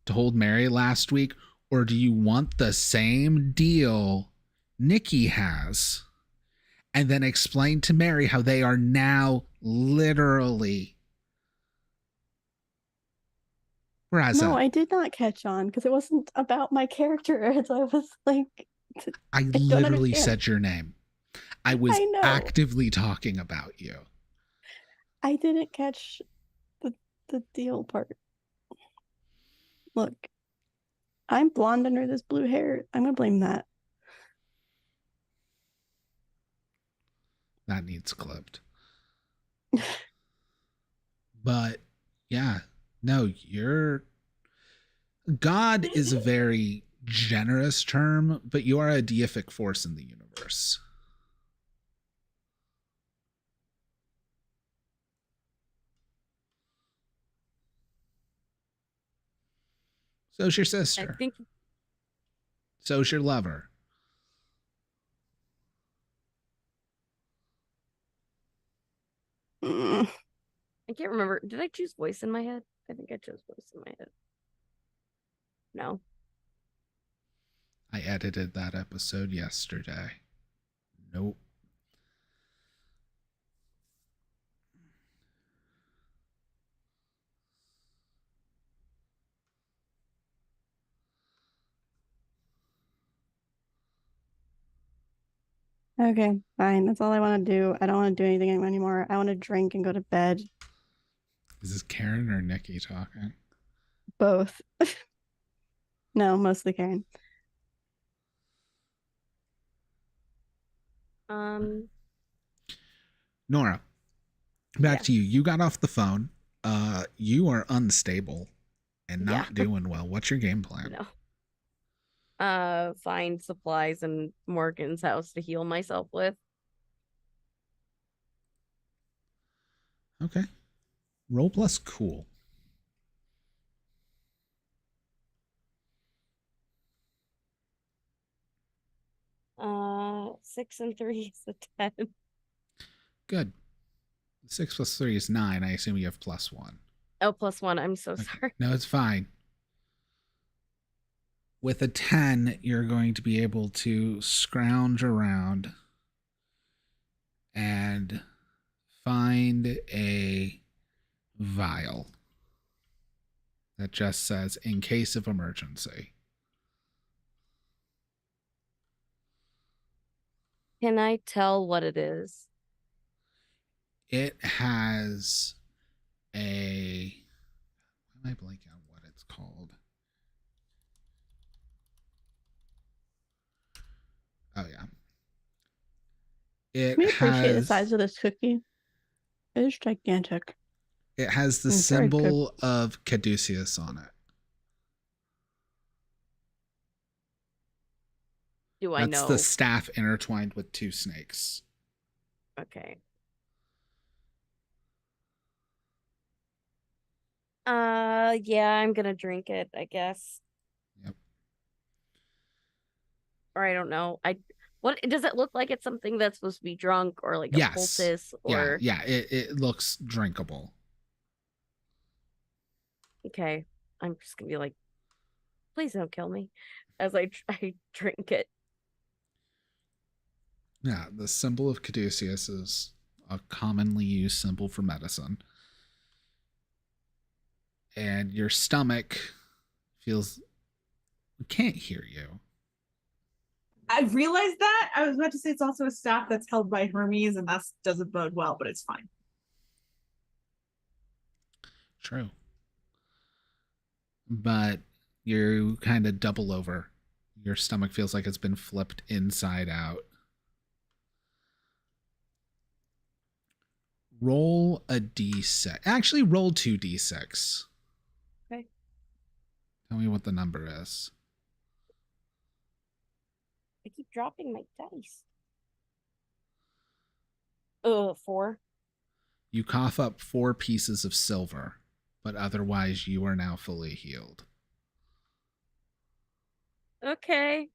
told Mary last week, or do you want the same deal Nikki has? And then explain to Mary how they are now literally. No, I did not catch on because it wasn't about my character. So I was like, I don't literally understand. said your name. I was I know. actively talking about you. I didn't catch the deal part. Look, I'm blonde under this blue hair. I'm gonna blame that. That needs clipped. But yeah, no, God is a very generous term, but you are a deific force in the universe. So's your sister. I think So's your lover. Mm. I can't remember. Did I choose voice in my head? I think I chose voice in my head. No. I edited that episode yesterday. Nope. Okay, fine. That's all I want to do. I don't want to do anything anymore. I want to drink and go to bed. Is this Karen or Nikki talking? Both. No, mostly Karen. Nora, back Yeah. to you. You got off the phone. You are unstable and not Yeah. doing well. What's your game plan? No. Find supplies in Morgan's house to heal myself with. Okay. Roll plus cool. 6 and 3 is a 10. Good. 6 plus 3 is 9. I assume you have +1. Oh, +1. I'm so Okay. sorry. No, it's fine. With a 10, you're going to be able to scrounge around and find a vial that just says in case of emergency. Can I tell what it is? It has a. Why am I blanking on what it's called? Oh, yeah. It We appreciate the has, size of this cookie. It is gigantic. it has the It's very good. symbol of Caduceus on it. Do I That's know? the staff intertwined with 2 snakes. Okay. Yeah, I'm gonna drink it, I guess. Yep. Or I don't know. What does it look like? It's something that's supposed to be drunk or like a Yes. poultice or Yeah. It looks drinkable. okay. I'm just gonna be like, please don't kill me as I drink it. Yeah, the symbol of Caduceus is a commonly used symbol for medicine. And your stomach feels can't hear you. I realized that. I was about to say it's also a staff that's held by Hermes, and that doesn't bode well, but it's fine. True. But you kind of double over. Your stomach feels like it's been flipped inside out. Roll a d6. Actually, roll 2d6. Okay. Tell me what the number is. I keep dropping my dice. 4. You cough up 4 pieces of silver, but otherwise you are now fully healed. Okay.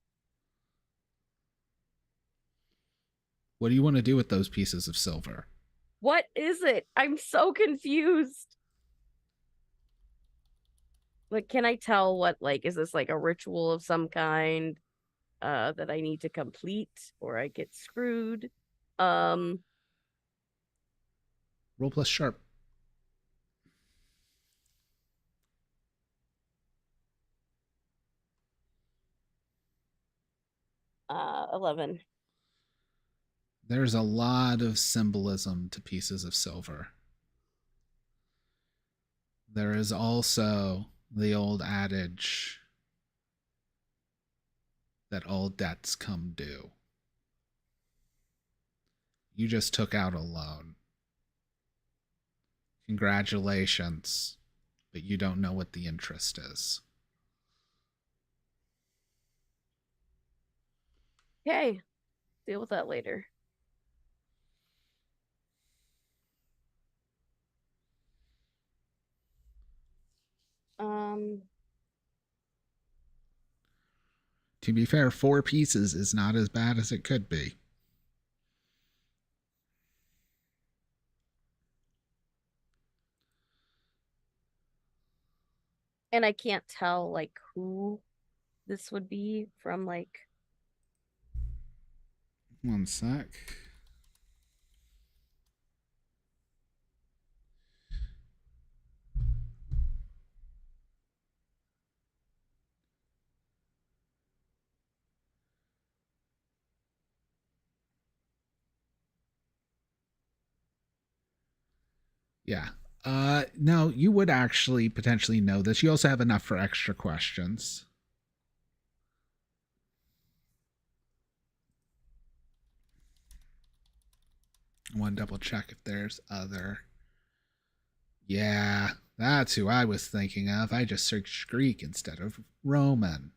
What do you want to do with those pieces of silver? What is it? I'm so confused. Like, can I tell what, like, is this like a ritual of some kind that I need to complete or I get screwed? Roll plus sharp. Uh, 11. There's a lot of symbolism to pieces of silver. There is also the old adage that all debts come due. You just took out a loan. Congratulations, but you don't know what the interest is. Okay. Deal with that later. To be fair, 4 pieces is not as bad as it could be. And I can't tell like who this would be from, like, One sec. Yeah. No, you would actually potentially know this. You also have enough for extra questions. I want to double check if there's other. Yeah, that's who I was thinking of. I just searched Greek instead of Roman.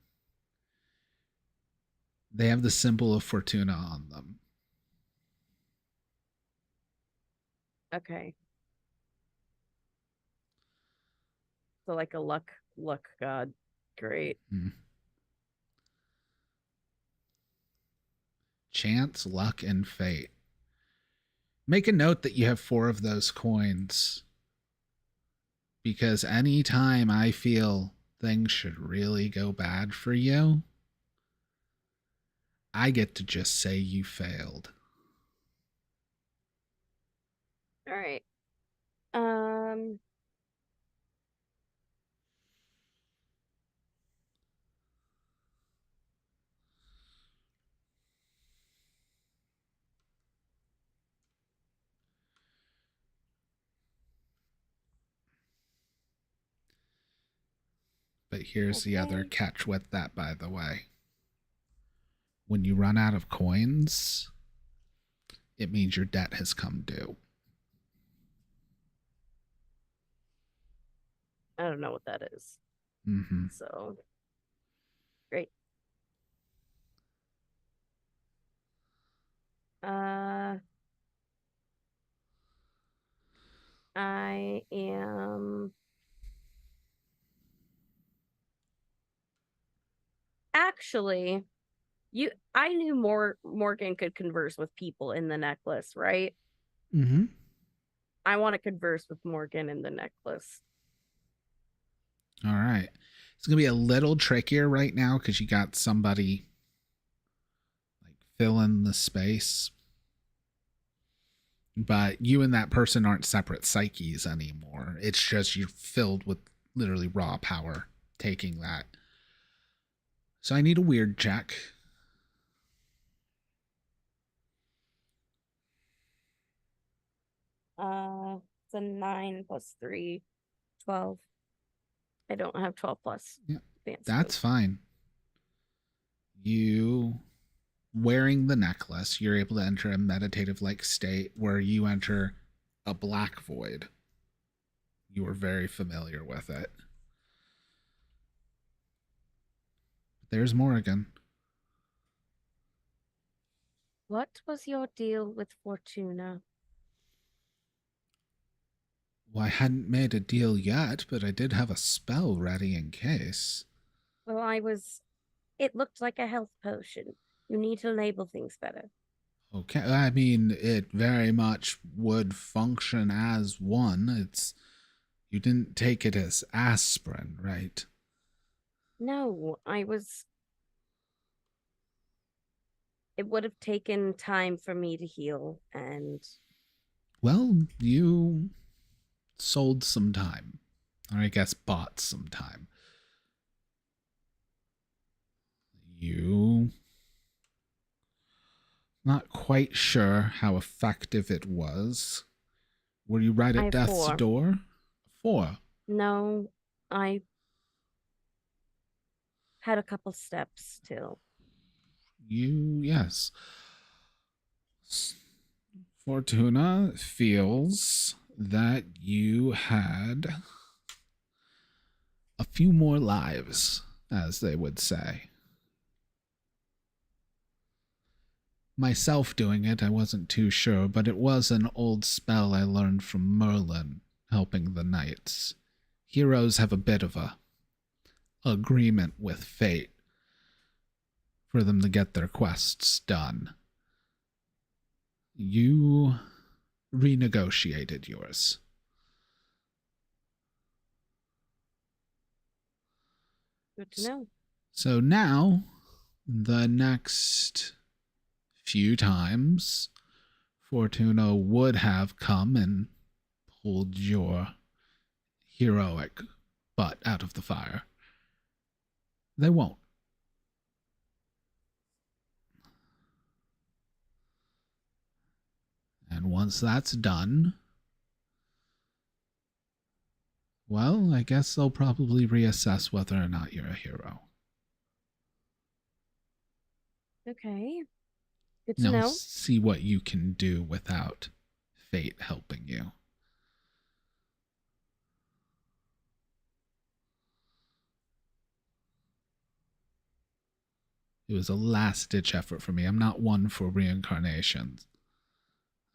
They have the symbol of Fortuna on them. okay. So like a luck god. Great. chance, luck, and fate. Make a note that you have 4 of those coins, because anytime I feel things should really go bad for you, I get to just say you failed. All right. But here's the other Okay. catch with that, by the way. When you run out of coins, it means your debt has come due. I don't know what that is. Mm-hmm. So great. I am actually I knew Morgan could converse with people in the necklace, right? Mm-hmm. I want to converse with Morgan in the necklace. All right. It's going to be a little trickier right now because you got somebody like filling the space. But you and that person aren't separate psyches anymore. It's just you're filled with literally raw power taking that. So I need a weird check. It's a 9 plus 3, 12. I don't have 12 plus. Yeah, advanced that's move. fine. You wearing the necklace, you're able to enter a meditative like state where you enter a black void. You are very familiar with it. There's Morrigan. What was your deal with Fortuna? Well, I hadn't made a deal yet, but I did have a spell ready in case. Well, it looked like a health potion. You need to label things better. Okay, I mean, it very much would function as one. You didn't take it as aspirin, right? No, it would have taken time for me to heal, and Well, you sold some time, or I guess bought some time. You not quite sure how effective it was. Were you right I at have death's 4. door? 4. No, I had a couple steps still. Yes. Fortuna feels that you had a few more lives, as they would say. Myself doing it, I wasn't too sure, but it was an old spell I learned from Merlin, helping the knights. Heroes have a bit of a agreement with fate for them to get their quests done. You renegotiated yours. Good to know. So now, the next few times, Fortuna would have come and pulled your heroic butt out of the fire. They won't. And once that's done, well, I guess they'll probably reassess whether or not you're a hero. Okay. Good to Now know. see what you can do without fate helping you. It was a last-ditch effort for me. I'm not one for reincarnations.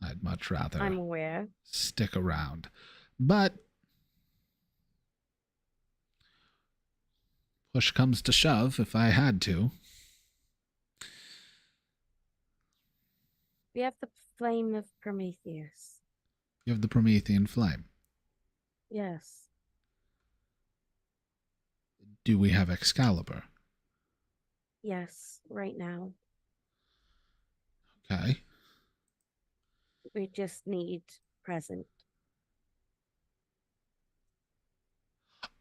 I'd much rather I'm aware. stick around. But push comes to shove, if I had to. We have the flame of Prometheus. You have the Promethean flame. Yes. Do we have Excalibur? Yes, right now. Okay. We just need present.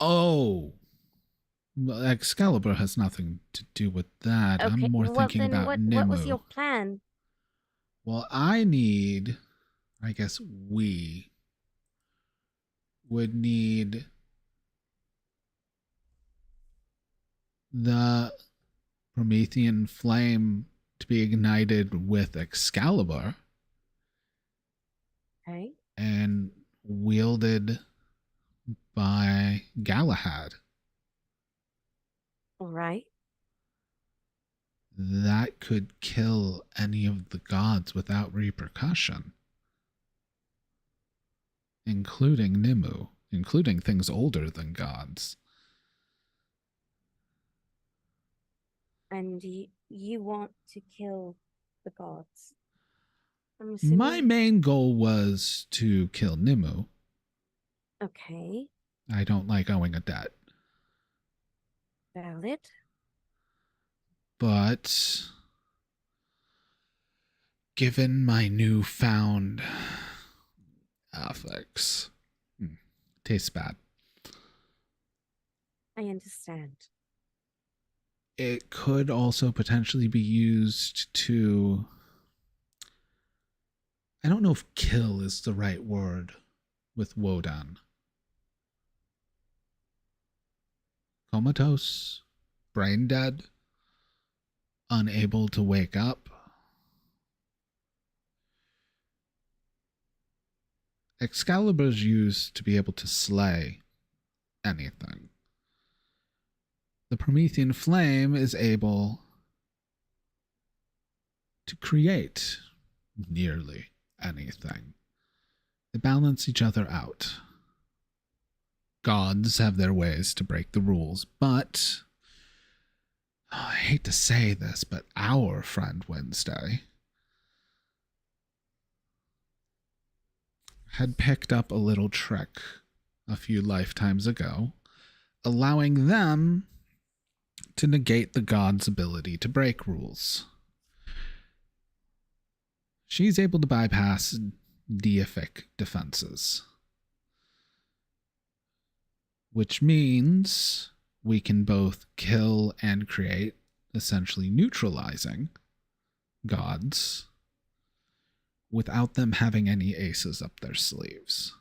Oh. Well, Excalibur has nothing to do with that. Okay, I'm more well thinking then about what was Nimue. your plan? Well, I guess we would need the Promethean flame to be ignited with Excalibur Okay. and wielded by Galahad. All right. That could kill any of the gods without repercussion, including Nimue, including things older than gods. And you want to kill the gods. I'm My assuming. main goal was to kill Nimue. Okay. I don't like owing a debt. Valid. But given my newfound affects, tastes bad. I understand. It could also potentially be used to, I don't know if kill is the right word with Wodan. Comatose, brain dead, unable to wake up. Excalibur's used to be able to slay anything. The Promethean flame is able to create nearly anything. They balance each other out. Gods have their ways to break the rules, but I hate to say this, but our friend Wednesday had picked up a little trick a few lifetimes ago, allowing them to negate the gods' ability to break rules. She's able to bypass deific defenses, which means we can both kill and create, essentially neutralizing gods without them having any aces up their sleeves.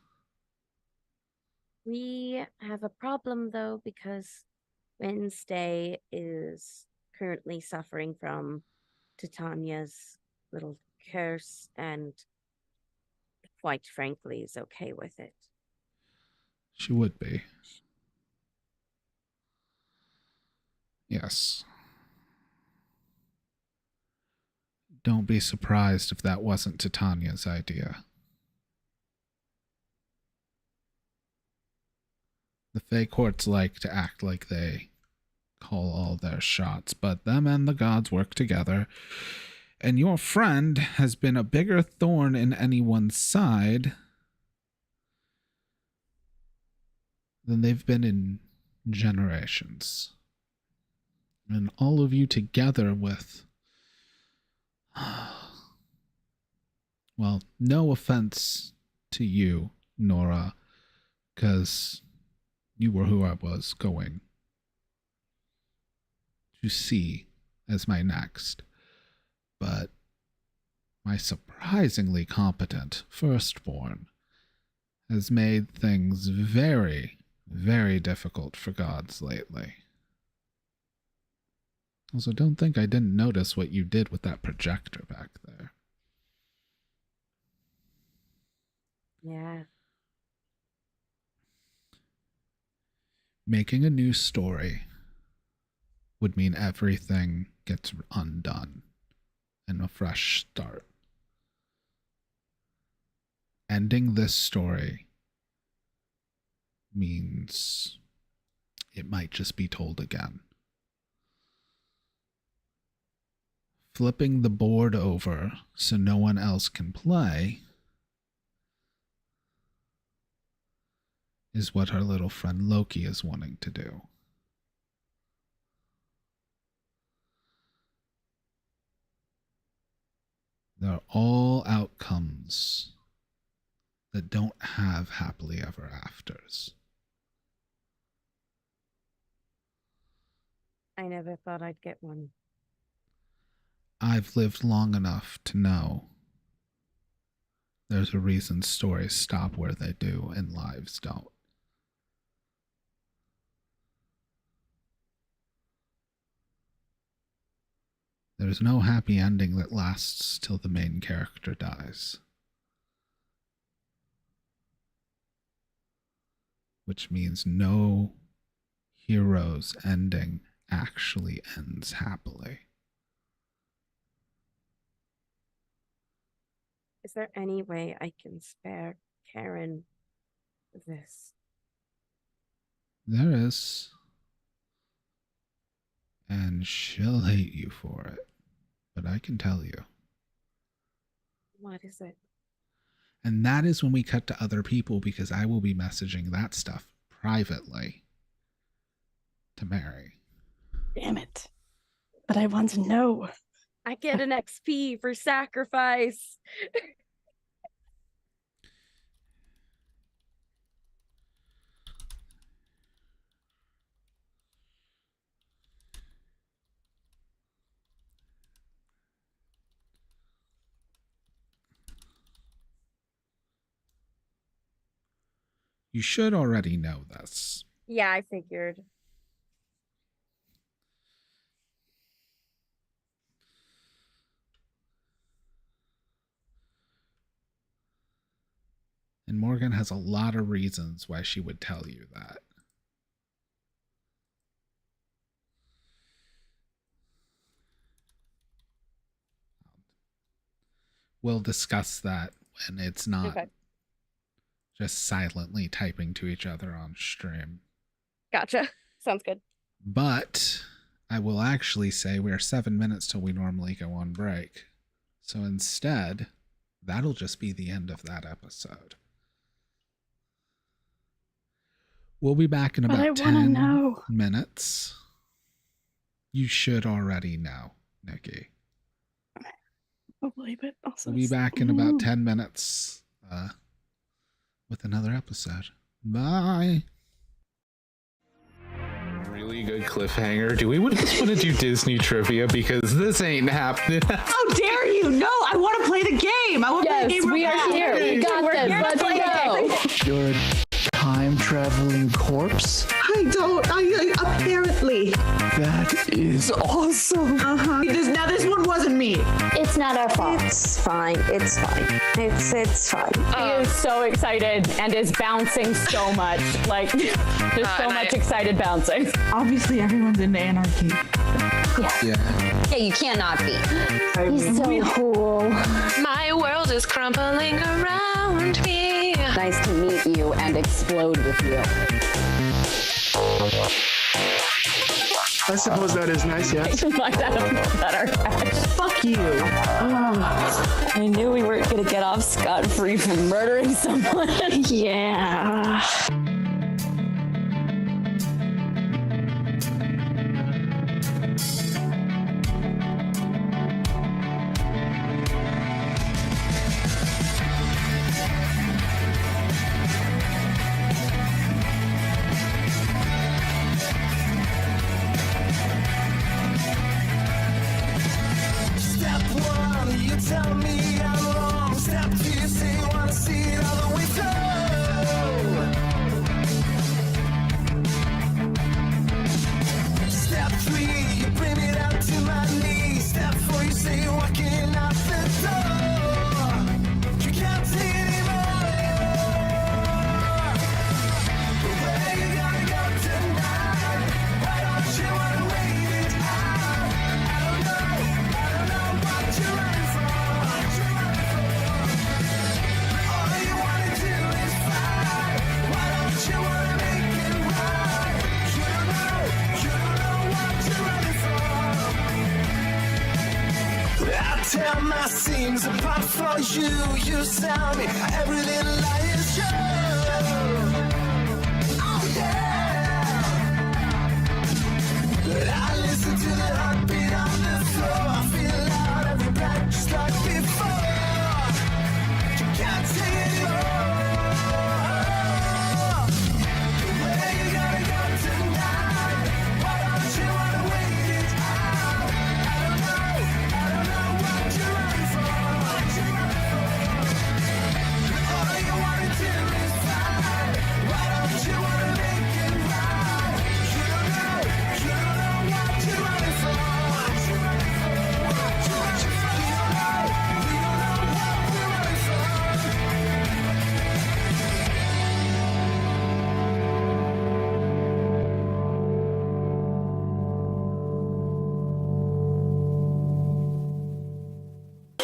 We have a problem though because Wednesday is currently suffering from Titania's little curse and quite frankly is okay with it. She would be. Yes. Don't be surprised if that wasn't Titania's idea. The Fae courts like to act like they call all their shots, but them and the gods work together. And your friend has been a bigger thorn in anyone's side than they've been in generations. And all of you together with, well, no offense to you, Nora, because you were who I was going to see as my next. But my surprisingly competent firstborn has made things very, very difficult for gods lately. Also, don't think I didn't notice what you did with that projector back there. Yeah. Making a new story would mean everything gets undone and a fresh start. Ending this story means it might just be told again. flipping the board over so no one else can play is what our little friend Loki is wanting to do. They're all outcomes that don't have happily ever afters. I never thought I'd get one. I've lived long enough to know there's a reason stories stop where they do and lives don't. There's no happy ending that lasts till the main character dies. Which means no hero's ending actually ends happily. Is there any way I can spare Karen this? There is. And she'll hate you for it. But I can tell you. What is it? And that is when we cut to other people, because I will be messaging that stuff privately to Mary. Damn it. But I want to know. I get an XP for sacrifice. You should already know this. Yeah, I figured. And Morgan has a lot of reasons why she would tell you that. We'll discuss that when it's not Okay. just silently typing to each other on stream. Gotcha. Sounds good. But I will actually say we are 7 minutes till we normally go on break. So instead, that'll just be the end of that episode. We'll be back in But I about wanna 10 know. minutes. You should already know, Nikki. Probably, but also. We'll be back in about 10 minutes with another episode. Bye. Really good cliffhanger. Do we just want to do Disney trivia? Because this ain't happening. How dare you? No, I want to play the game. I want to play the Yes, game. we are here. We got this. Let's go. You're a time traveling corpse? I don't. I apparently. That is awesome. Now this one wasn't me. It's not our fault. It's fine. It's fine. It's fine. He is so excited and is bouncing so much. Like, there's so much excited bouncing. Obviously, everyone's into anarchy. Yeah, you cannot be. He's so cool. My world is crumbling around me. Nice to meet you and explode with you. I suppose that is nice, yes. Like that. Fuck you. I knew we weren't going to get off scot-free from murdering someone. Yeah. Step one, you tell me I'm wrong. Step two, you say you wanna see it all the way through. Step three, you bring it out to my knees. Step four, you say you're walking out the door. You can't see anymore. But where you gonna go tonight? Why don't you wanna wait it out? I don't know what you're running from. tear my seams apart for you. You sell me every little lie is true. Oh yeah. But I listen to the heartbeat on the floor. I feel loud every breath just like before. You can't take it anymore. Where you gotta go tonight? Why don't you wanna wait it out? I don't know what you're running for. All you wanna do is fight. Why don't you wanna make it right? You don't know what you're running for. You don't know what we're running for.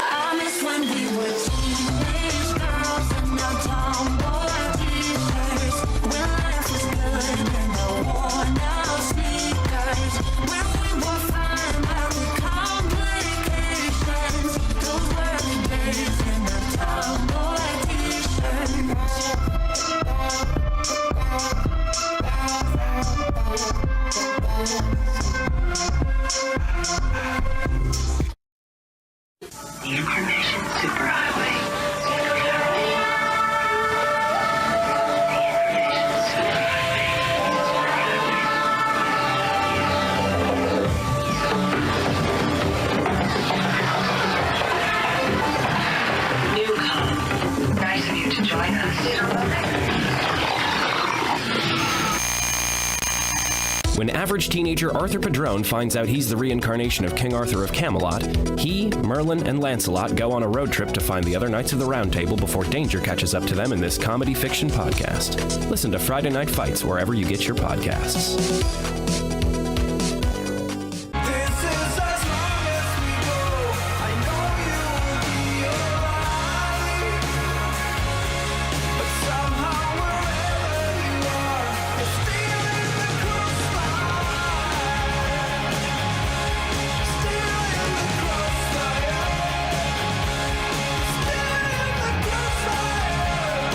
I miss when we were teenage girls and now tomboy teachers. When life was good and the worn out sneakers. When we were fine but the complications. Those were the days in the tomboy The Information Superhighway. Newcom. Nice of you to join us. When average teenager Arthur Padrone finds out he's the reincarnation of King Arthur of Camelot, he, Merlin, and Lancelot go on a road trip to find the other Knights of the Round Table before danger catches up to them in this comedy fiction podcast. Listen to Friday Night Fights wherever you get your podcasts. This is as long as we go. I know you will be alright. But somehow wherever you are, you're still in the crossfire. Still in the crossfire. Still in the crossfire.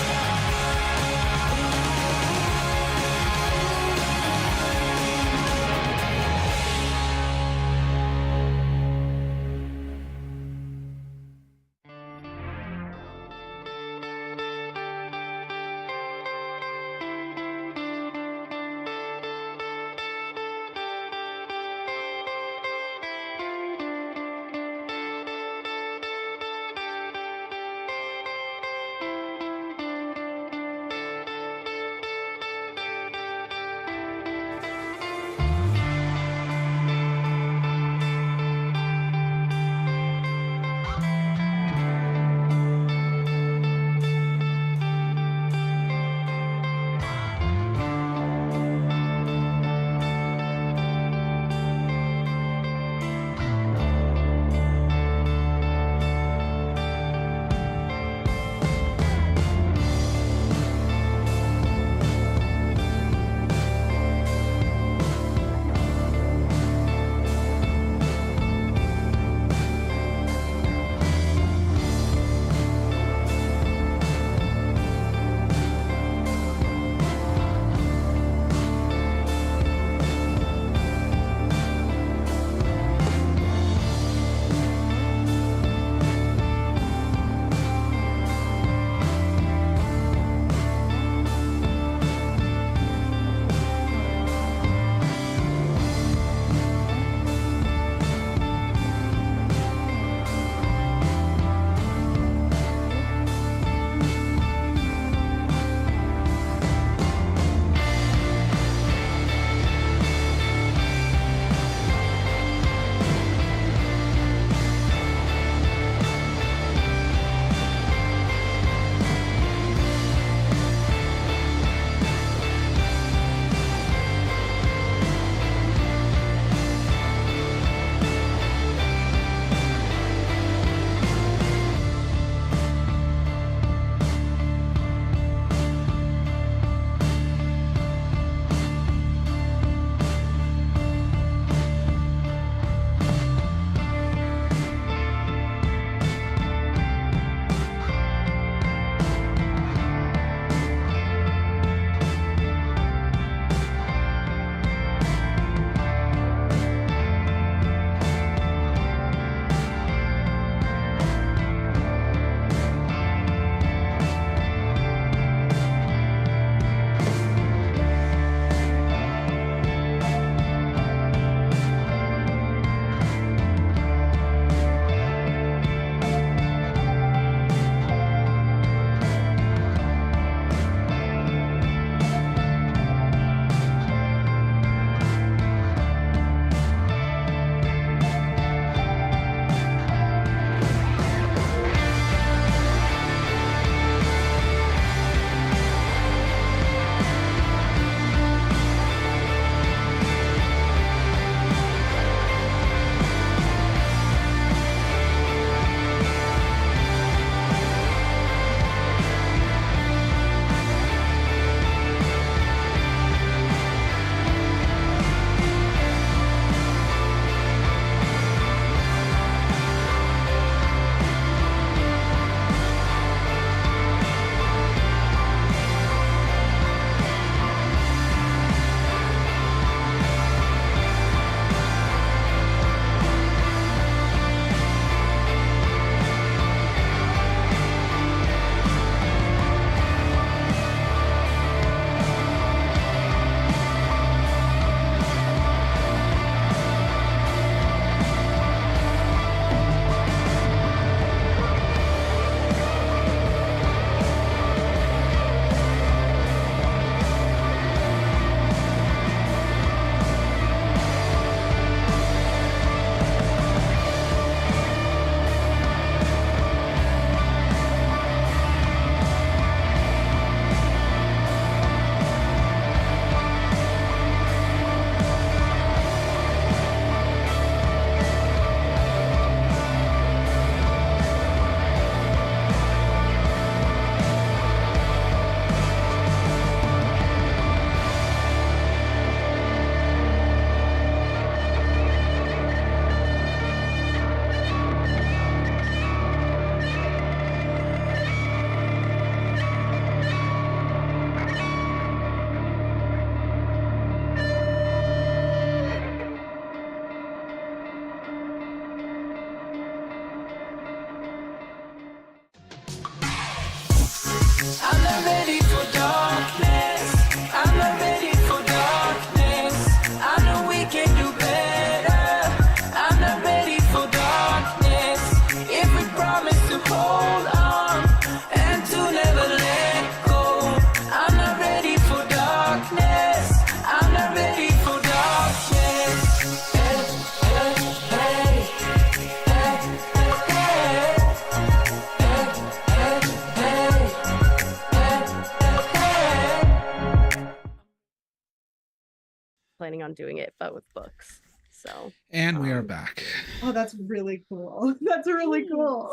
planning on doing it, but with books. So. And we are back. Oh, that's really cool. That's really cool.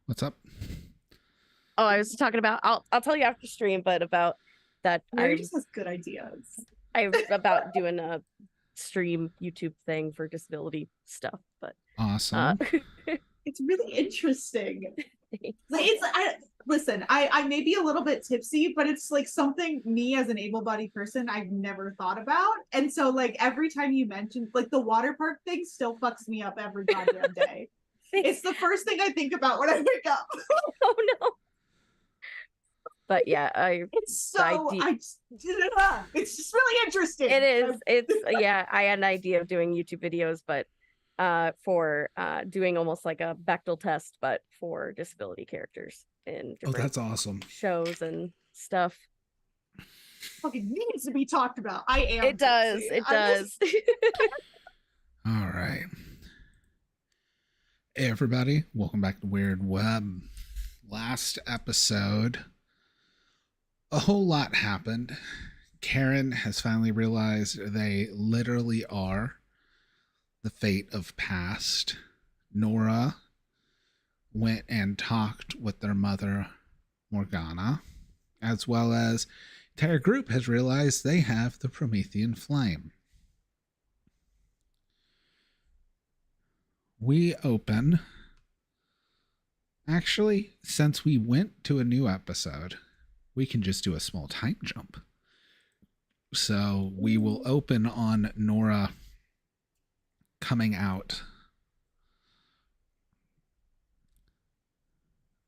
What's up? Oh, I was talking about. I'll tell you after stream, but about that. Mary just has good ideas. I about doing a stream YouTube thing for disability stuff, but Awesome. It's really interesting. Like listen, I may be a little bit tipsy, but it's like something me as an able-bodied person I've never thought about. And so like every time you mention like the water park thing still fucks me up every goddamn day. It's the first thing I think about when I wake up. Oh no. But yeah, it's just really interesting. It is. It's yeah, I had an idea of doing YouTube videos, but for doing almost like a Bechdel test, but for disability characters in Oh, that's awesome. shows and stuff. Fucking needs to be talked about. I am. It does. tipsy. It I'm does. All right. Hey, everybody. Welcome back to Weird Web. Last episode, a whole lot happened. Karen has finally realized they literally are the fate of past. Nora went and talked with their mother, Morgana, as well as the entire group has realized they have the Promethean Flame. We open. Actually, since we went to a new episode, we can just do a small time jump. So we will open on Nora coming out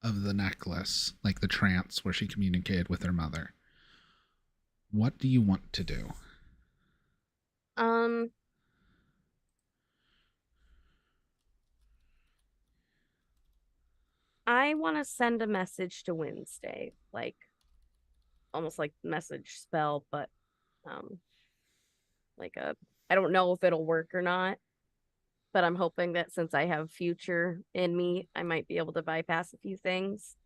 of the necklace, like the trance where she communicated with her mother. What do you want to do? I want to send a message to Wednesday, like almost like message spell, but like I don't know if it'll work or not, but I'm hoping that since I have future in me, I might be able to bypass a few things.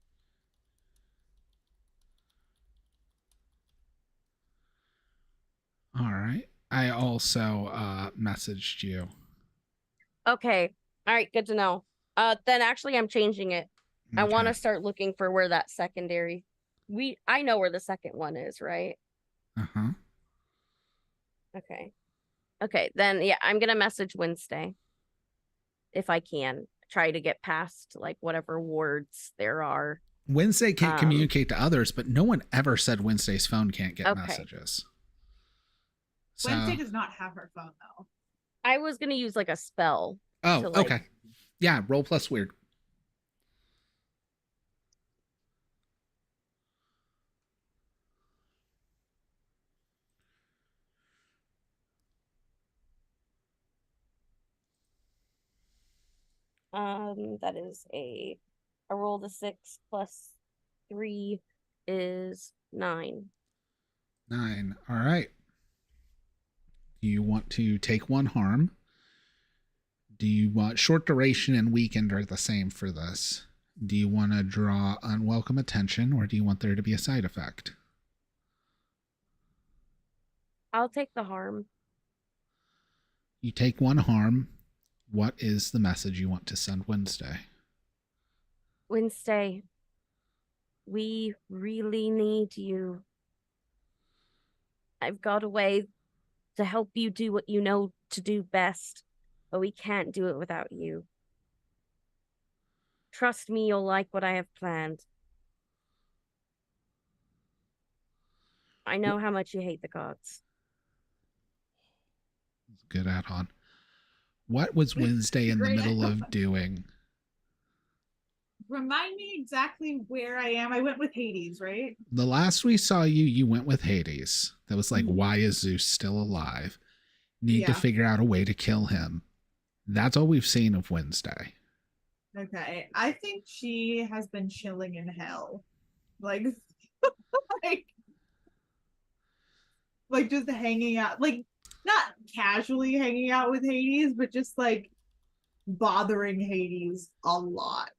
All right. I also messaged you. Okay. All right, good to know. Then actually I'm changing it. I want to start looking for where that secondary I know where the second one is, right? Uh-huh. Okay, then yeah, I'm gonna message Wednesday if I can try to get past like whatever wards there are. Wednesday can't communicate to others, but no one ever said Wednesday's phone can't get Okay. messages. So, Wednesday does not have her phone though. I was gonna use like a spell. oh, to, like- okay. Yeah, roll plus weird. That is I rolled a 6 plus 3 is 9. 9. All right. Do you want to take one harm? Do you want short duration and weakened are the same for this? Do you want to draw unwelcome attention or do you want there to be a side effect? I'll take the harm. You take one harm. What is the message you want to send Wednesday? Wednesday, we really need you. I've got a way to help you do what you know to do best, but we can't do it without you. Trust me, you'll like what I have planned. I know how much you hate the gods. Good add-on. What was Wednesday in the Great middle add-on. of doing? Remind me exactly where I am. I went with Hades, right? The last we saw you, you went with Hades. That was like, why is Zeus still alive? Need to Yeah. figure out a way to kill him. That's all we've seen of Wednesday. Okay. I think she has been chilling in hell. Like like just hanging out, like not casually hanging out with Hades, but just like bothering Hades a lot.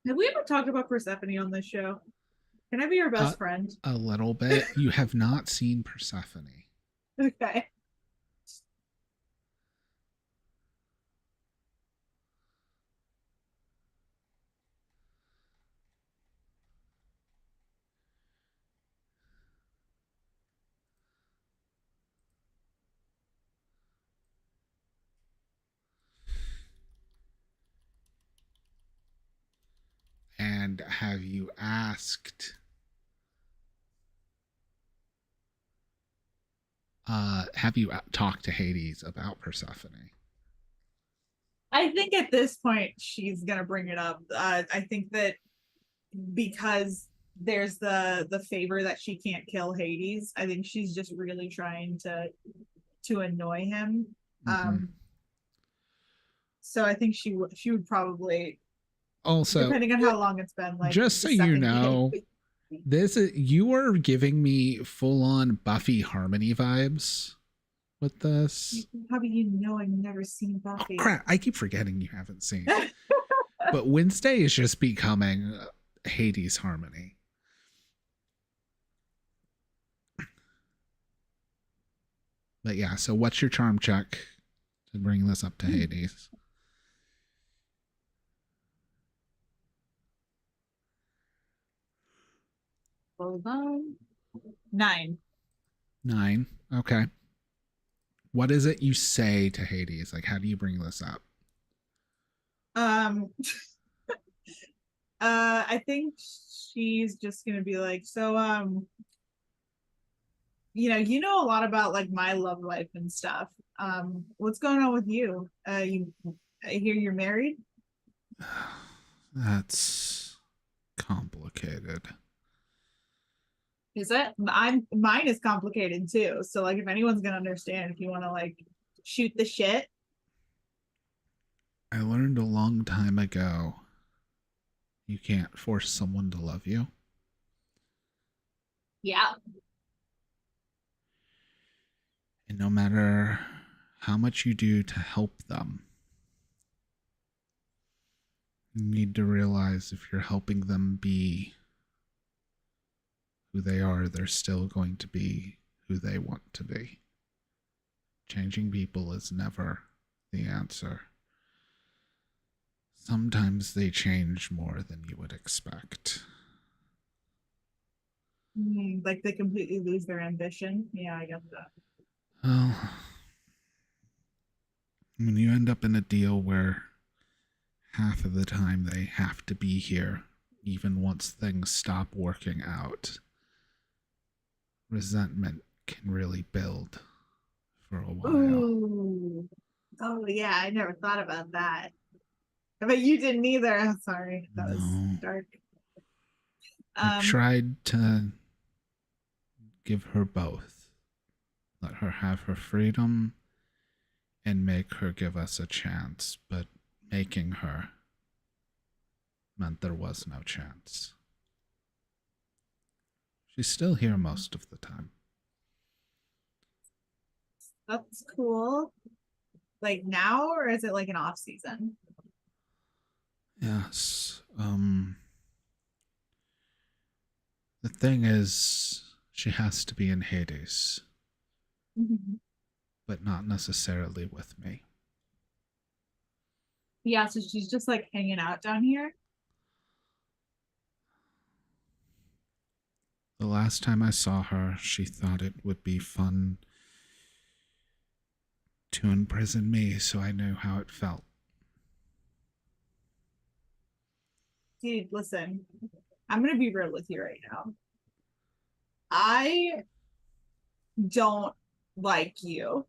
Have we ever talked about Persephone on this show? Can I be your best friend? A little bit. You have not seen Persephone. Okay. And have you asked talked to Hades about Persephone? I think at this point she's gonna bring it up. I think that because there's the favor that she can't kill Hades, I think she's just really trying to annoy him. So I think she would probably, Also, depending on how long it's been, like, just so the you second know, day. you are giving me full on Buffy Harmony vibes with this. How do you know I've never seen Buffy? Crap, I keep forgetting you haven't seen. But Wednesday is just becoming Hades Harmony. But yeah, so what's your charm check to bring this up to Hades? Hold on. 9. 9. Okay. What is it you say to Hades? Like, how do you bring this up? I think she's just gonna be like, so you know a lot about like my love life and stuff. What's going on with you? I hear you're married. That's complicated. Is it? Mine is complicated too. So like, if anyone's gonna understand, if you want to like shoot the shit. I learned a long time ago you can't force someone to love you. Yeah. And no matter how much you do to help them, you need to realize if you're helping them be who they are, they're still going to be who they want to be. Changing people is never the answer. Sometimes they change more than you would expect. Like they completely lose their ambition. Yeah, I get that. Well, when you end up in a deal where half of the time they have to be here, even once things stop working out, resentment can really build for a while. Ooh. Oh yeah, I never thought about that. I bet you didn't either. I'm sorry. That was dark. I tried to give her both. Let her have her freedom and make her give us a chance, but making her meant there was no chance. She's still here most of the time. That's cool. Like now, or is it like an off season? Yes. The thing is, she has to be in Hades, but not necessarily with me. Yeah, so she's just like hanging out down here. The last time I saw her, she thought it would be fun to imprison me, so I knew how it felt. Dude, listen, I'm gonna be real with you right now. I don't like you.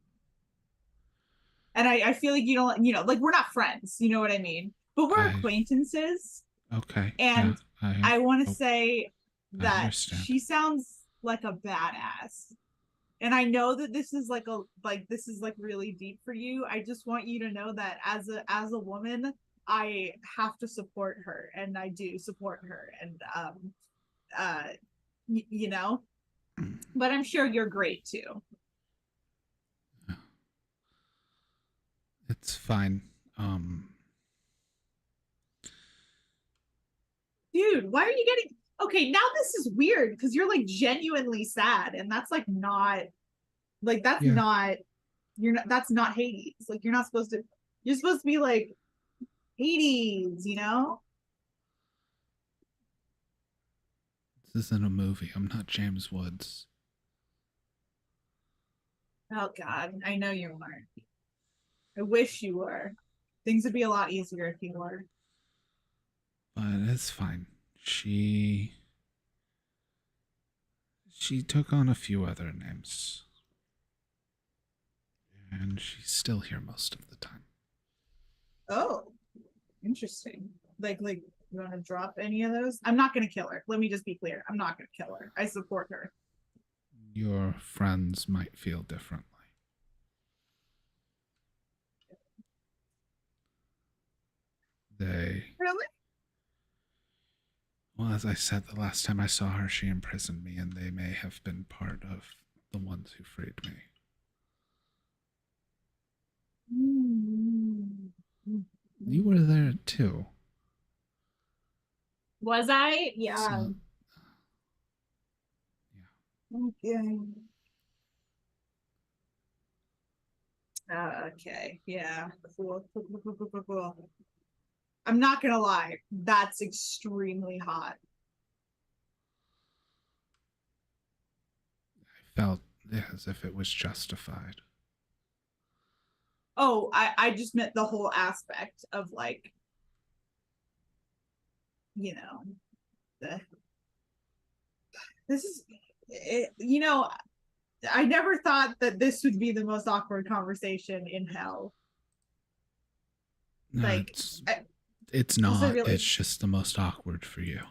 And I feel like you don't, like we're not friends, you know what I mean? But we're acquaintances. Okay. And yeah, I want to say I that understand. she sounds like a badass. And I know that this is like this is like really deep for you. I just want you to know that as a woman, I have to support her, and I do support her, and you know, but I'm sure you're great too. It's fine. dude, why are you getting okay? Now this is weird because you're like genuinely sad, and that's like not like that's Yeah. not you're not that's not Hades. Like you're not supposed to. You're supposed to be like Hades, you know? This isn't a movie. I'm not James Woods. Oh God, I know you weren't. I wish you were. Things would be a lot easier if you were. But it's fine. She took on a few other names. And she's still here most of the time. Oh, interesting. Like you want to drop any of those? I'm not gonna kill her. Let me just be clear. I'm not gonna kill her. I support her. Your friends might feel differently. They, Really? well, as I said, the last time I saw her, she imprisoned me, and they may have been part of the ones who freed me. You were there too. Was I? Yeah. So, Okay. Okay. Yeah. Cool. Cool. I'm not gonna lie. That's extremely hot. I felt as if it was justified. Oh, I just meant the whole aspect of like, you know, this is, you know, I never thought that this would be the most awkward conversation in hell. No, Like, it's not. really- It's just the most awkward for you.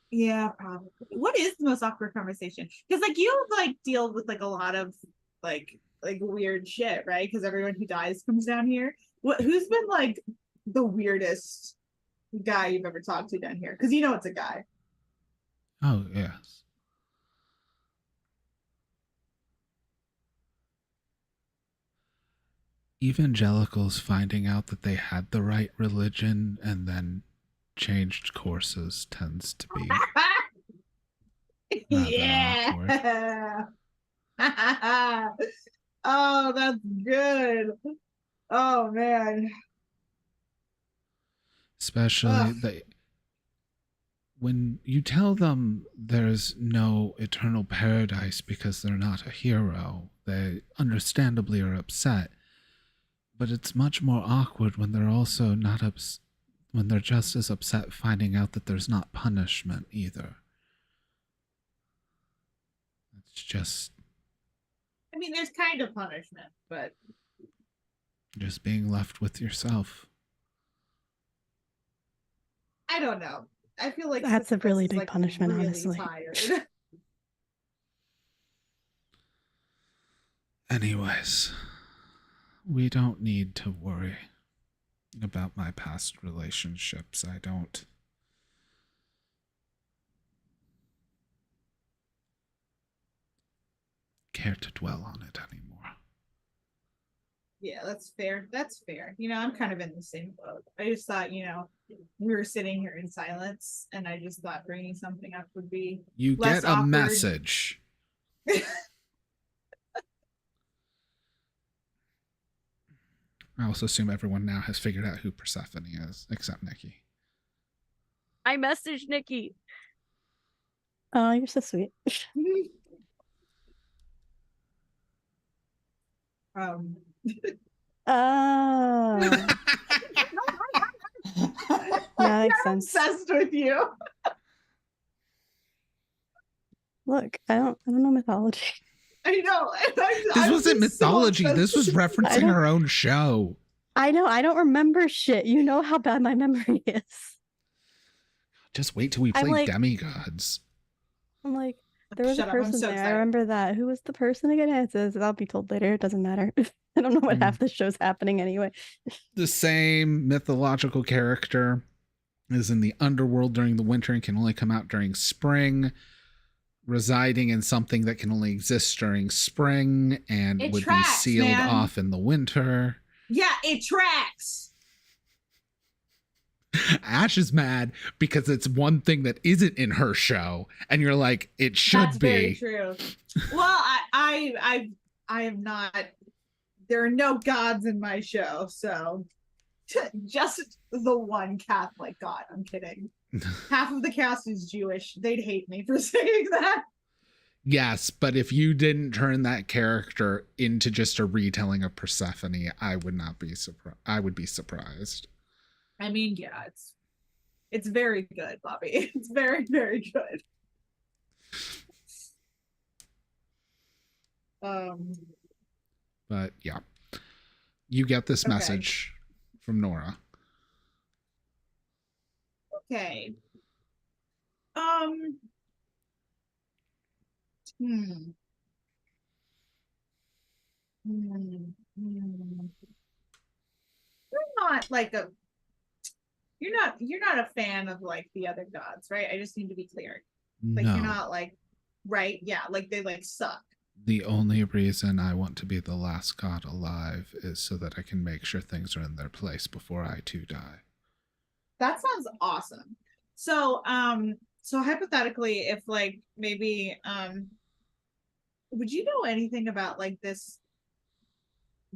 Yeah, probably. What is the most awkward conversation? Because like you like deal with like a lot of like weird shit, right? Because everyone who dies comes down here. Who's been like the weirdest guy you've ever talked to down here? Because you know it's a guy. Oh, yes. Evangelicals finding out that they had the right religion and then changed courses tends to be Yeah. Oh, that's good. Oh man. especially when you tell them there's no eternal paradise because they're not a hero, they understandably are upset. But it's much more awkward when they're also not when they're just as upset finding out that there's not punishment either. It's just I mean, there's kind of punishment, but just being left with yourself. I don't know. I feel like That's a Sisyphus really is, big like, punishment, really honestly. tired. Anyways, we don't need to worry about my past relationships. I don't care to dwell on it anymore. Yeah, that's fair. That's fair. You know, I'm kind of in the same boat. I just thought, you know, we were sitting here in silence, and I just thought bringing something up would be You less get a awkward. message. I also assume everyone now has figured out who Persephone is, except Nikki. I messaged Nikki. Oh, you're so sweet. Um, Oh, that makes I'm sense. obsessed with you. Look, I don't know mythology. I know. And This I'm wasn't just so mythology. This was obsessed. referencing know. our own show. I know, I don't remember shit. You know how bad my memory is. Just wait till we I'm play like- Demigods. I'm like, there was Shut a up, I'm person so there. I excited. remember that. Who was the person again? It says I'll be told later. It doesn't matter. I don't know what half the show's happening anyway. The same mythological character is in the underworld during the winter and can only come out during spring, residing in something that can only exist during spring and It would tracks, be sealed man. off in the winter. Yeah, it tracks. Ash is mad because it's one thing that isn't in her show, and you're like, it should That's very be. true. Well, I am not. There are no gods in my show, so just the one Catholic god. I'm kidding. Half of the cast is Jewish. They'd hate me for saying that. Yes, but if you didn't turn that character into just a retelling of Persephone, I would not be surprised. I would be surprised. I mean, yeah, it's very good, Bobby. It's very, very good. But yeah, you get this Okay. message from Nora. Okay. You're not like a you're not a fan of like the other gods, right? I just need to be clear. Like No, you're not like right, yeah, like they like suck. the only reason I want to be the last god alive is so that I can make sure things are in their place before I too die. That sounds awesome. So so hypothetically, if like maybe would you know anything about like this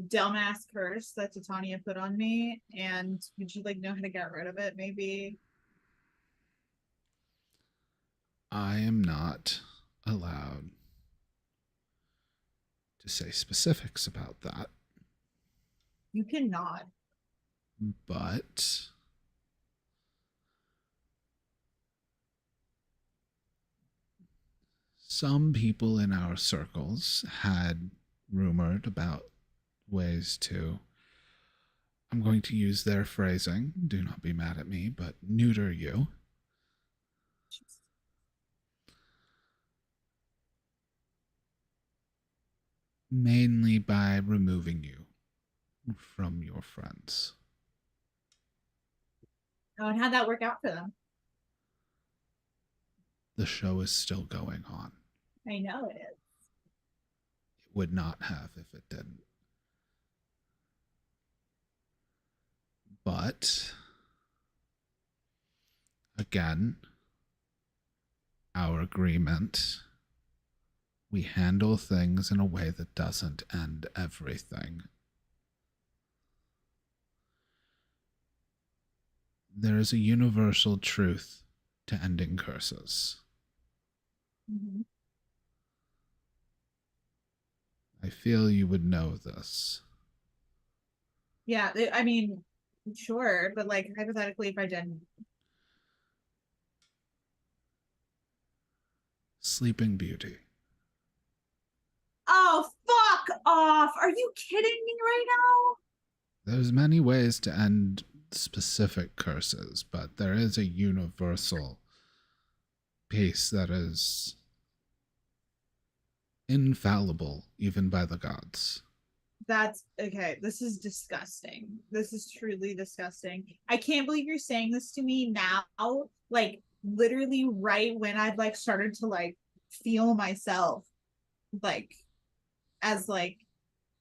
dumbass curse that Titania put on me? And would you like know how to get rid of it, maybe? I am not allowed to say specifics about that, You cannot. but some people in our circles had rumored about ways to, I'm going to use their phrasing, do not be mad at me, but neuter you. Mainly by removing you from your friends. Oh, and how'd that work out for them? The show is still going on. I know it is. It would not have if it didn't. But again, our agreement, we handle things in a way that doesn't end everything. There is a universal truth to ending curses. Mm-hmm. I feel you would know this. Yeah, I mean, sure, but like hypothetically, if I didn't, Sleeping Beauty. oh fuck off! Are you kidding me right now? There's many ways to end specific curses, but there is a universal piece that is infallible even by the gods. That's okay. This is disgusting. This is truly disgusting. I can't believe you're saying this to me now. Like literally right when I've like started to like feel myself like as like,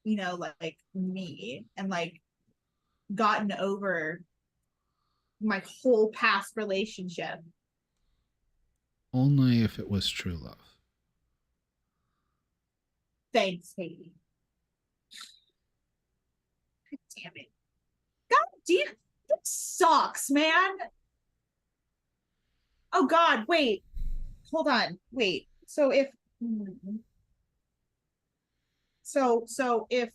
you know, like me and like gotten over my whole past relationship. Only if it was true love. Thanks, Katie. God damn it. God damn, that sucks, man. Oh God, wait. Hold on. Wait. So if so if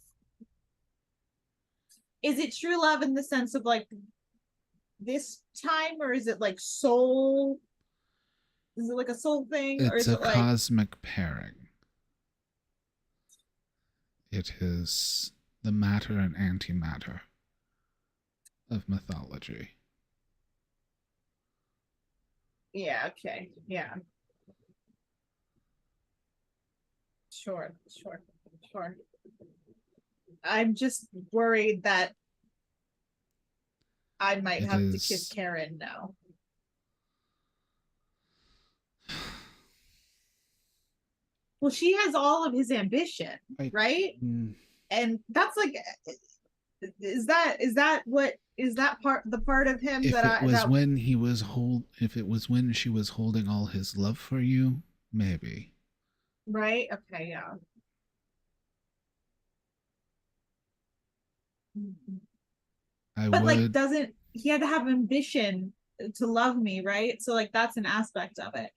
is it true love in the sense of like this time, or is it like soul? Is it like a soul thing? Or It's is a it like cosmic pairing. It is the matter and antimatter of mythology. yeah, okay. Yeah. Sure. I'm just worried that I might It have to is- kiss Karen now. Well, she has all of his ambition, right? Mm, And that's like Is that the part of him If that it was that when he was if it was when she was holding all his love for you, maybe. right? Okay, yeah. I But like, would. doesn't he had to have ambition to love me, right? So like, that's an aspect of it.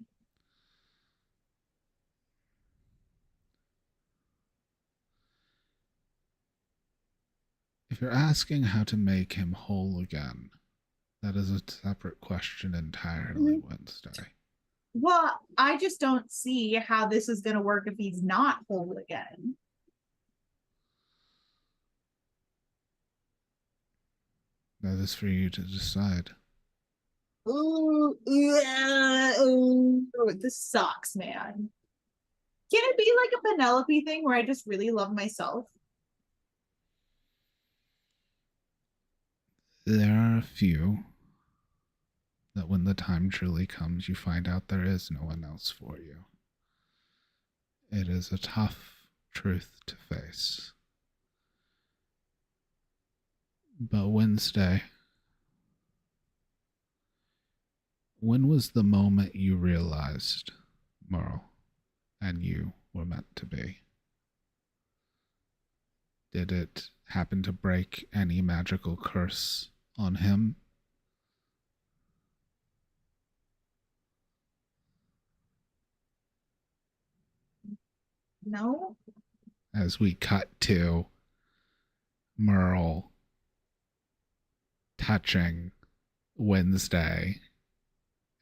If you're asking how to make him whole again, that is a separate question entirely, Wednesday. Well, I just don't see how this is going to work if he's not whole again. That is for you to decide. Ooh, ooh, this sucks, man. Can it be like a Penelope thing where I just really love myself? There are a few that when the time truly comes, you find out there is no one else for you. It is a tough truth to face. But Wednesday, when was the moment you realized Merle and you were meant to be? Did it happen to break any magical curse on him? No. As we cut to Merle touching Wednesday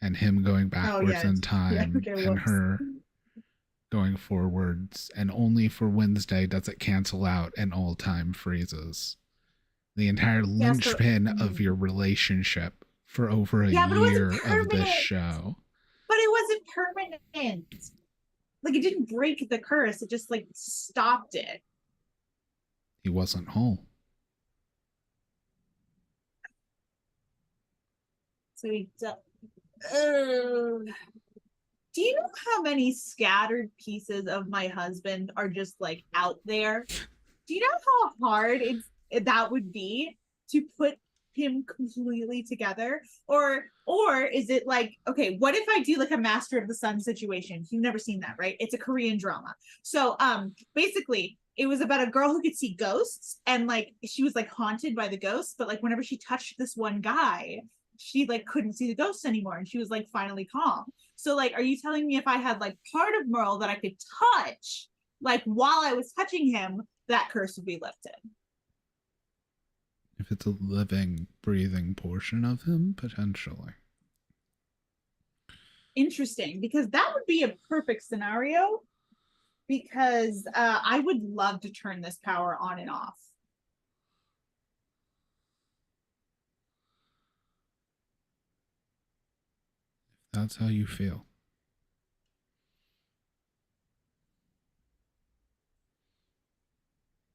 and him going backwards in time okay, and whoops. her going forwards, and only for Wednesday does it cancel out and all time freezes. The entire Yeah, so- linchpin of your relationship for over a Yeah, but it wasn't year of this permanent. show. But it wasn't permanent. Like, it didn't break the curse, it just like stopped it. He wasn't whole. So he do you know how many scattered pieces of my husband are just like out there? Do you know how hard that would be to put him completely together? Or is it like, okay, what if I do like a Master of the Sun situation? You've never seen that, right? It's a Korean drama. So basically it was about a girl who could see ghosts, and like she was like haunted by the ghosts, but like whenever she touched this one guy, she like couldn't see the ghosts anymore, and she was like finally calm. So like, are you telling me if I had like part of Merle that I could touch, like while I was touching him, that curse would be lifted? If it's a living, breathing portion of him, potentially. Interesting, because that would be a perfect scenario, because I would love to turn this power on and off. That's how you feel.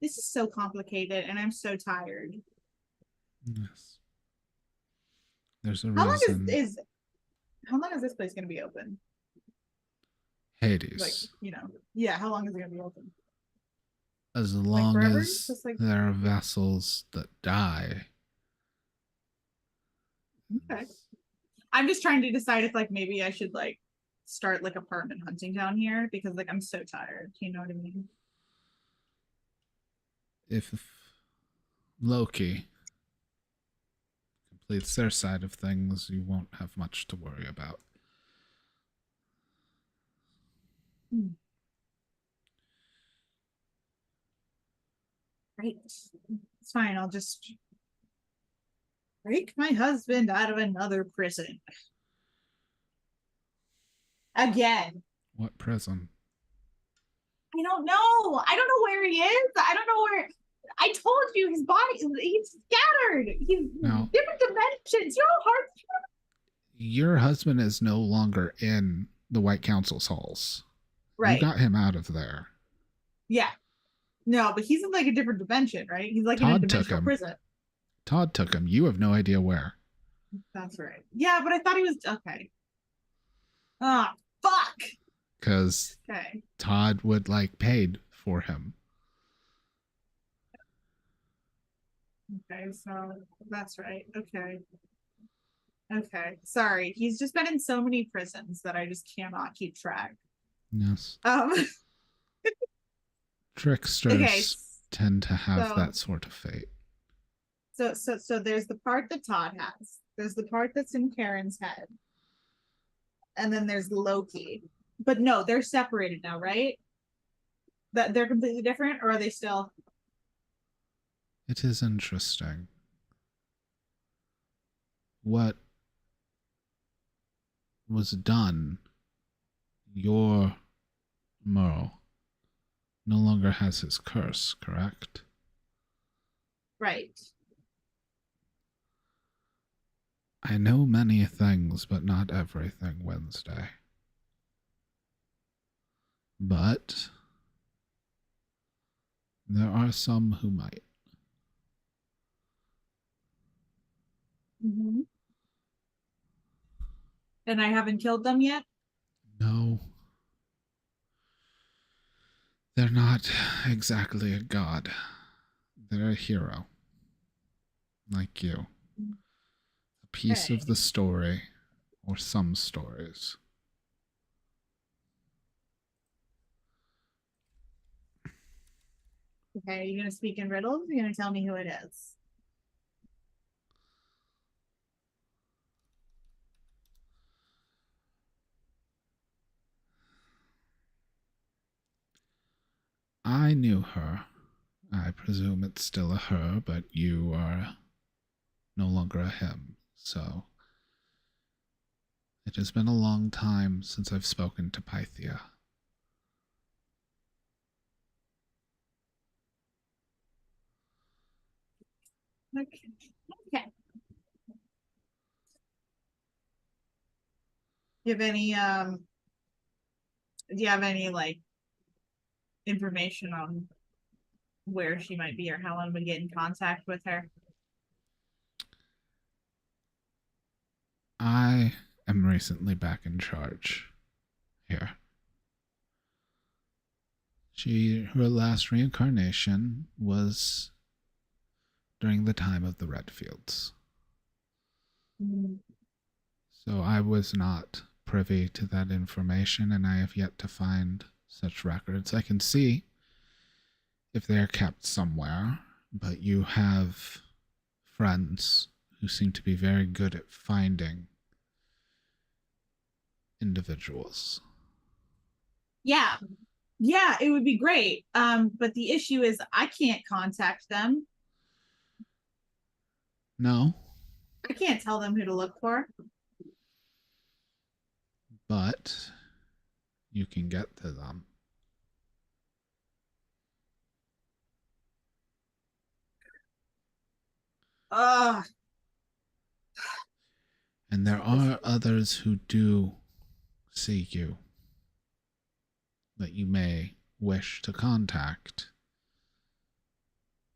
This is so complicated and I'm so tired. Yes. There's a How reason. long is this place going to be open? Hades. Like, yeah, how long is it going to be open? As long forever? as Just like- there are vessels that die. Okay. I'm just trying to decide if like maybe I should like start like apartment hunting down here, because like I'm so tired. You know what I mean? If Loki completes their side of things, you won't have much to worry about. Right. It's fine. I'll just break my husband out of another prison. Again. What prison? I don't know. I don't know where he is. I don't know where. I told you his body, he's scattered. He's No. different dimensions. You know how hard. Your husband is no longer in the White Council's halls. Right. You got him out of there. Yeah. No, but he's in like a different dimension, right? He's like in a Todd took dimensional him. prison. Todd took him. You have no idea where. That's right. Yeah, but I thought he was okay. Ah, fuck. Because Okay. Todd would like paid for him. Okay, so that's right. Okay. Okay. Sorry. He's just been in so many prisons that I just cannot keep track. Yes. Okay, Tricksters tend to have so- that sort of fate. so there's the part that Todd has. There's the part that's in Karen's head. And then there's Loki. But no, they're separated now, right? That they're completely different, or are they still? It is interesting. What was done, your Merle no longer has his curse, correct? Right. I know many things, but not everything, Wednesday. But there are some who might. Mm-hmm. And I haven't killed them yet? No. They're not exactly a god. They're a hero. Like you. A piece of the story, or some stories. Okay, are you gonna speak in riddles? Or are you gonna tell me who it is? I knew her. I presume it's still a her, but you are no longer a him, so it has been a long time since I've spoken to Pythia. Okay. Okay. Do you have any like information on where she might be or how one would get in contact with her? I am recently back in charge here. Her last reincarnation was during the time of the Redfields. So I was not privy to that information, and I have yet to find such records. I can see if they are kept somewhere, but you have friends who seem to be very good at finding individuals. Yeah. Yeah, it would be great. But the issue is I can't contact them. No, I can't tell them who to look for. but you can get to them. Ugh. And there are others who do see you that you may wish to contact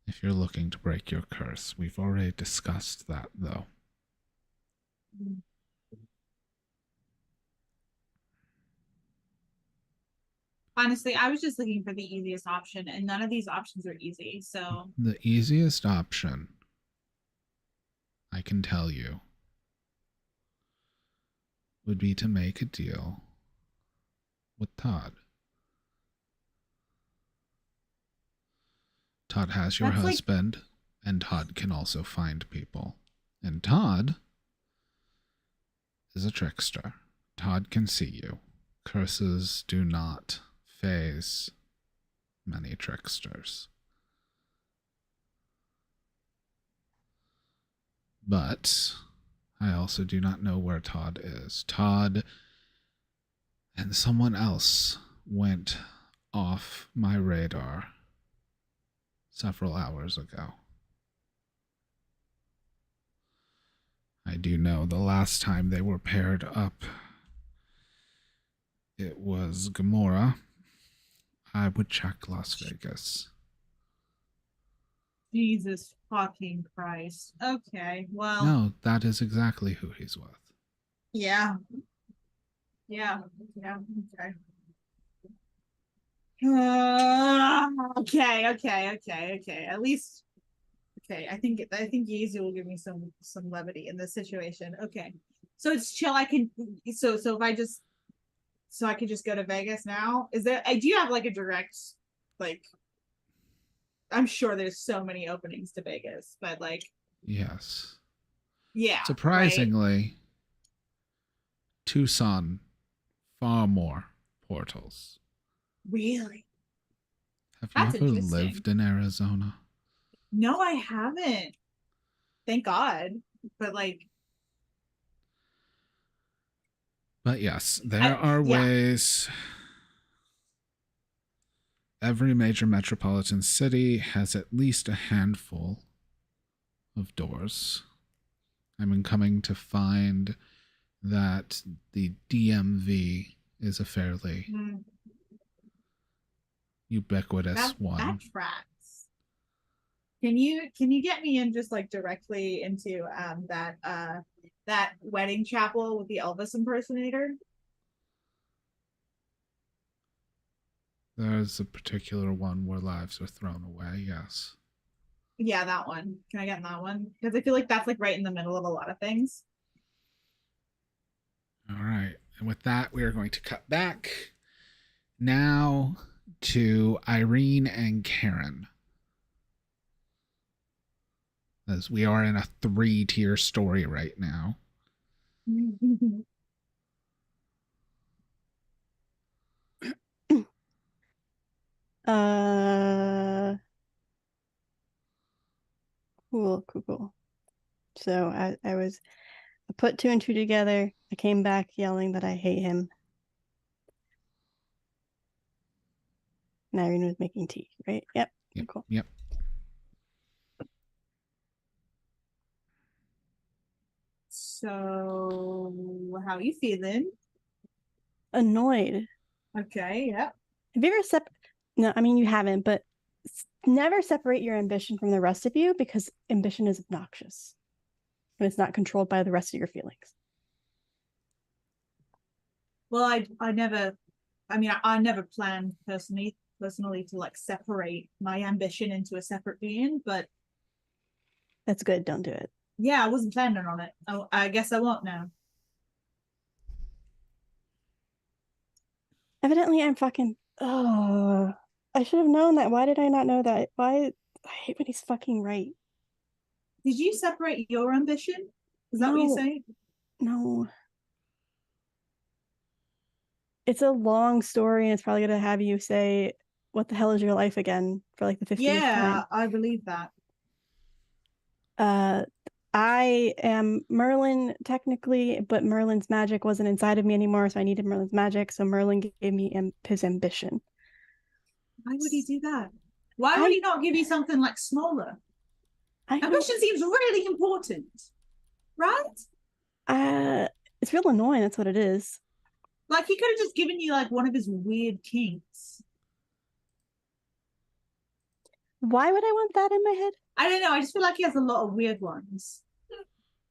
if you're looking to break your curse. We've already discussed that, though. Honestly, I was just looking for the easiest option, and none of these options are easy. So The easiest option, I can tell you, would be to make a deal with Todd. Todd has your That's like- husband, and Todd can also find people. And Todd is a trickster. Todd can see you. Curses do not phase many tricksters. But I also do not know where Todd is. Todd and someone else went off my radar several hours ago. I do know the last time they were paired up, it was Gamora. I would check Las Vegas. Jesus fucking Christ. Okay, well. No, that is exactly who he's with. Yeah. Yeah. Yeah. Okay. Okay. Okay. At least. Okay, I think Yeezy will give me some levity in this situation. Okay, so it's chill. I can so if I just I could just go to Vegas now. Is there? Do you have like a direct like? I'm sure there's so many openings to Vegas, but like, Yes. yeah. Right? Surprisingly, Tucson, far more portals. Really? Have That's you ever interesting. lived in Arizona? No, I haven't. Thank God. But like, But yes, there are yeah. ways. Every major metropolitan city has at least a handful of doors. I'm coming to find that the DMV is a fairly ubiquitous one. That tracks. Can you get me in just like directly into that wedding chapel with the Elvis impersonator? There's a particular one where lives are thrown away, yes. Yeah, that one. Can I get in that one? Because I feel like that's like right in the middle of a lot of things. All right. And with that, we are going to cut back now to Irene and Karen. As we are in a 3-tier story right now. Cool. So I put 2 and 2 together. I came back yelling that I hate him. And Irene was making tea, right? Yep. Cool. Yep. So, how are you feeling? Annoyed. Okay, yeah. Have you ever No, I mean you haven't, but never separate your ambition from the rest of you because ambition is obnoxious and it's not controlled by the rest of your feelings. Well, I never planned personally to like separate my ambition into a separate being, but that's good. Don't do it. Yeah, I wasn't planning on it. I guess I won't now. Evidently, I'm fucking. Oh, I should have known that. Why did I not know that? Why? I hate when he's fucking right. Did you separate your ambition? Is that what you're saying? No. It's a long story, and it's probably gonna have you say, "What the hell is your life again?" for like the 50th time. Yeah, I believe that. I am Merlin technically, but Merlin's magic wasn't inside of me anymore, so I needed Merlin's magic. So Merlin gave me his ambition. Why would he do that? Why would he not give you something like smaller? Ambition seems really important, right? It's real annoying. That's what it is. Like he could have just given you like one of his weird kinks. Why would I want that in my head? I don't know. I just feel like he has a lot of weird ones.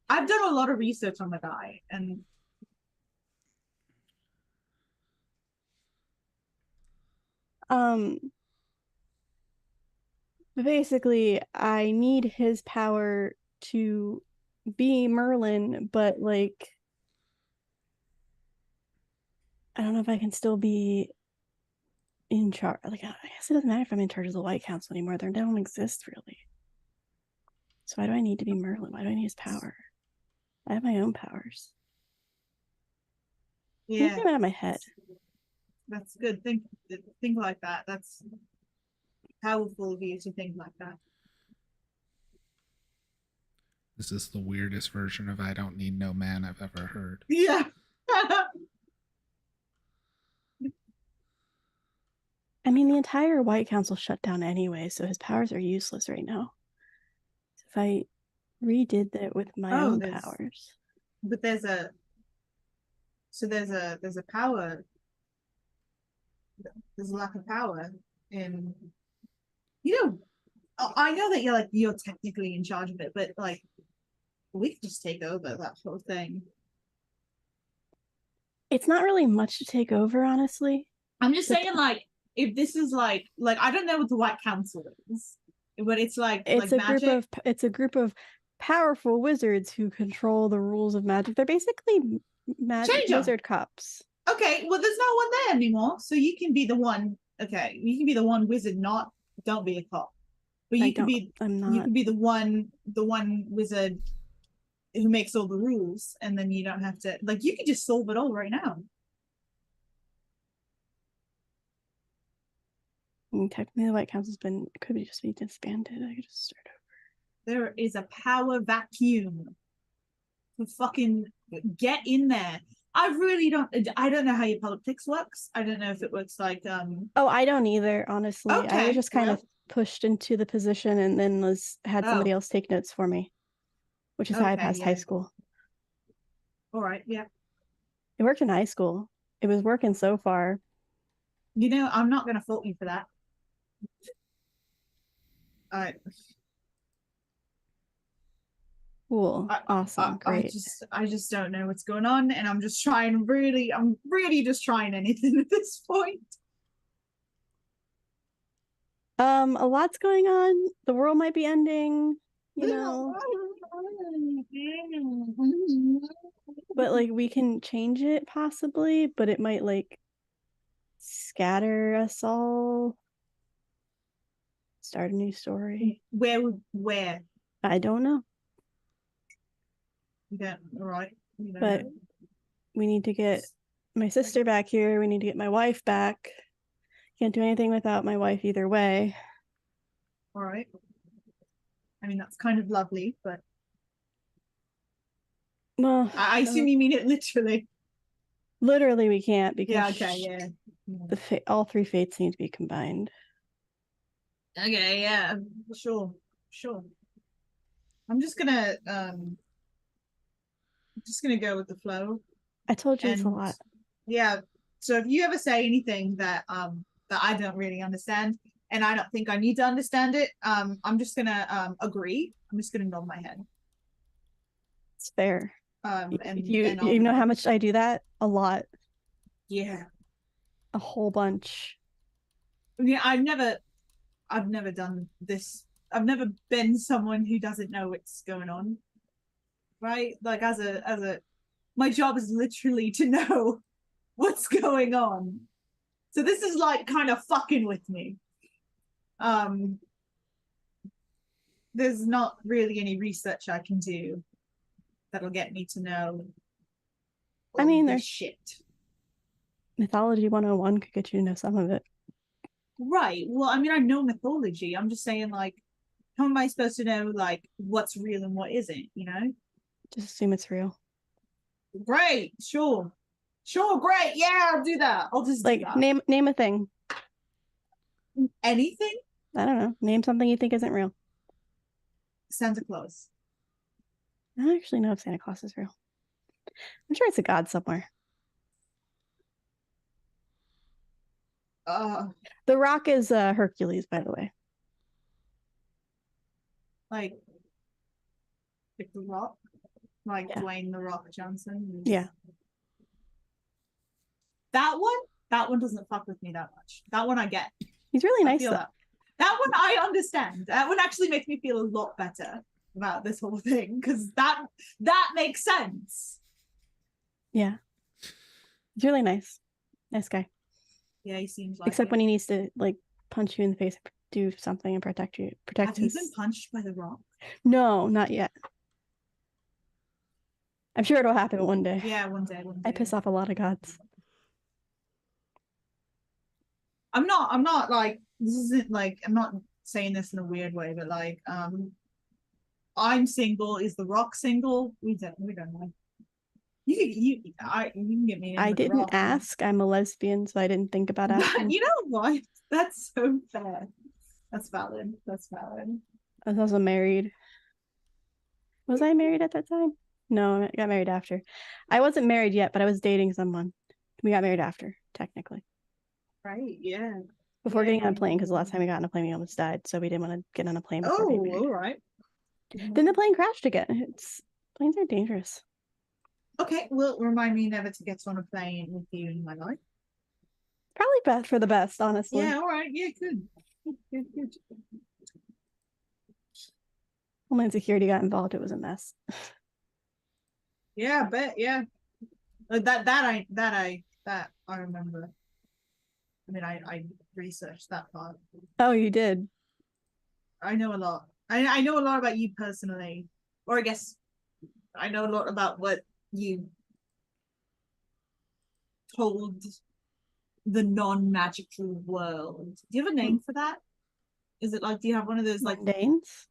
I've done a lot of research on the guy, and basically, I need his power to be Merlin, but like, I don't know if I can still be in charge. Like, I guess it doesn't matter if I'm in charge of the White Council anymore. They don't exist really. So why do I need to be Merlin? Why do I need his power? I have my own powers. yeah, Get out of my head. That's good. Think like that. That's powerful of you to think like that. This is the weirdest version of I don't need no man I've ever heard. Yeah. I mean, the entire White Council shut down anyway, so his powers are useless right now. So if I redid that with my own powers. But there's a power. There's a lack of power in, I know that you're technically in charge of it, but like we could just take over that whole thing. It's not really much to take over, honestly. I'm just saying, like, if this is like I don't know what the White Council is. But it's like It's like a group magic. of it's a group of powerful wizards who control the rules of magic. They're basically Change 'em. wizard cops. Okay, well, there's no one there anymore, so you can be the one. Okay, you can be the one wizard. Don't be a cop, but you can be. I'm You not. can be the one wizard who makes all the rules, and then you don't have to. Like, you can just solve it all right now. Technically, the White Council's could be just be disbanded. I could just start over. There is a power vacuum. To fucking get in there. I don't know how your politics works. I don't know if it works like Oh, I don't either, honestly. I Okay, was just kind well- of pushed into the position and then had somebody Oh. else take notes for me, which is how I Okay, passed high yeah. school. all right, yeah. It worked in high school. It was working so far. You know, I'm not gonna fault you for that. Cool. Awesome. Great. I just don't know what's going on, and I'm really just trying anything at this point. A lot's going on. The world might be ending, you know, but like we can change it possibly, but it might like scatter us all. Start a new story. Where? I don't know, You don't, all right. You don't but know. we need to get my sister back here. We need to get my wife back. Can't do anything without my wife either way. All right. I mean, that's kind of lovely, but Well, I assume you mean it literally. literally we can't because Yeah, okay, yeah. all three fates need to be combined. Okay, yeah, sure. I'm just gonna go with the flow. I told you it's a And lot. yeah, so if you ever say anything that I don't really understand and I don't think I need to understand it, I'm just gonna agree. I'm just gonna nod my head. It's fair. And You I'll- know how much I do that? A lot. Yeah. A whole bunch. Yeah, I've never done this. I've never been someone who doesn't know what's going on. Right? Like my job is literally to know what's going on. So this is like kind of fucking with me. There's not really any research I can do that'll get me to know. I mean, all this there's shit. Mythology 101 could get you to know some of it. Right. Well, I mean, I know mythology. I'm just saying, like, how am I supposed to know, like, what's real and what isn't, you know? Just assume it's real. Great. Sure. Great. Yeah, I'll do that. I'll just do Like that. name a thing. Anything? I don't know. Name something you think isn't real. Santa Claus. I don't actually know if Santa Claus is real. I'm sure it's a god somewhere. The Rock is Hercules, by the way. Like The Rock? Like Yeah. Dwayne The Rock Johnson? Yeah. That one doesn't fuck with me that much. That one I get. He's really I nice feel though. that one I understand. That one actually makes me feel a lot better about this whole thing because that makes sense. Yeah. He's really nice. Nice guy. Yeah, he seems like Except it. when he needs to like punch you in the face, do something and protect Have you his. been punched by The Rock? No, not yet. I'm sure it'll happen one day. Yeah, one day. I piss off a lot of gods. I'm not like this isn't like I'm not saying this in a weird way, but like I'm single. Is The Rock single? We don't know. You can get me in I with The didn't Rock. ask. I'm a lesbian, so I didn't think about asking. You know what? That's so fair. That's valid. I was also married. Was I married at that time? No, I got married after. I wasn't married yet, but I was dating someone. We got married after, technically. Right, yeah. Before getting on a plane, because the last time we got on a plane, we almost died, so we didn't want to get on a plane before Oh, getting married. all right. Then the plane crashed again. Planes are dangerous. Okay, well, remind me never to get on a plane with you in my life. Probably for the best, honestly. Yeah, all right. Yeah, good. Good. Homeland Security got involved, it was a mess. Yeah, but yeah, that I remember. I mean, I researched that part. Oh, you did? I know a lot. I know a lot about you personally, or I guess I know a lot about what you told the non-magical world. Do you have a name for that? Is it like, do you have one of those like Mundanes?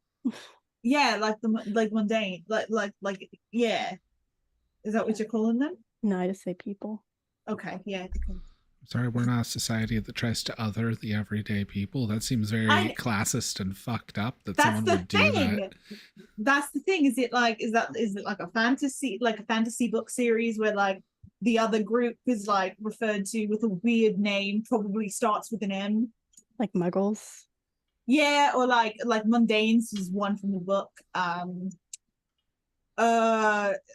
yeah, like the like mundane, like yeah? Is that what you're calling them? No, I just say people. Okay, yeah. Sorry, we're not a society that tries to other the everyday people. That seems very classist and fucked up that That's someone the would do thing. that. That's the thing. Is it like a fantasy book series where like the other group is like referred to with a weird name, probably starts with an M, like Muggles? Yeah, or like Mundanes is one from the book.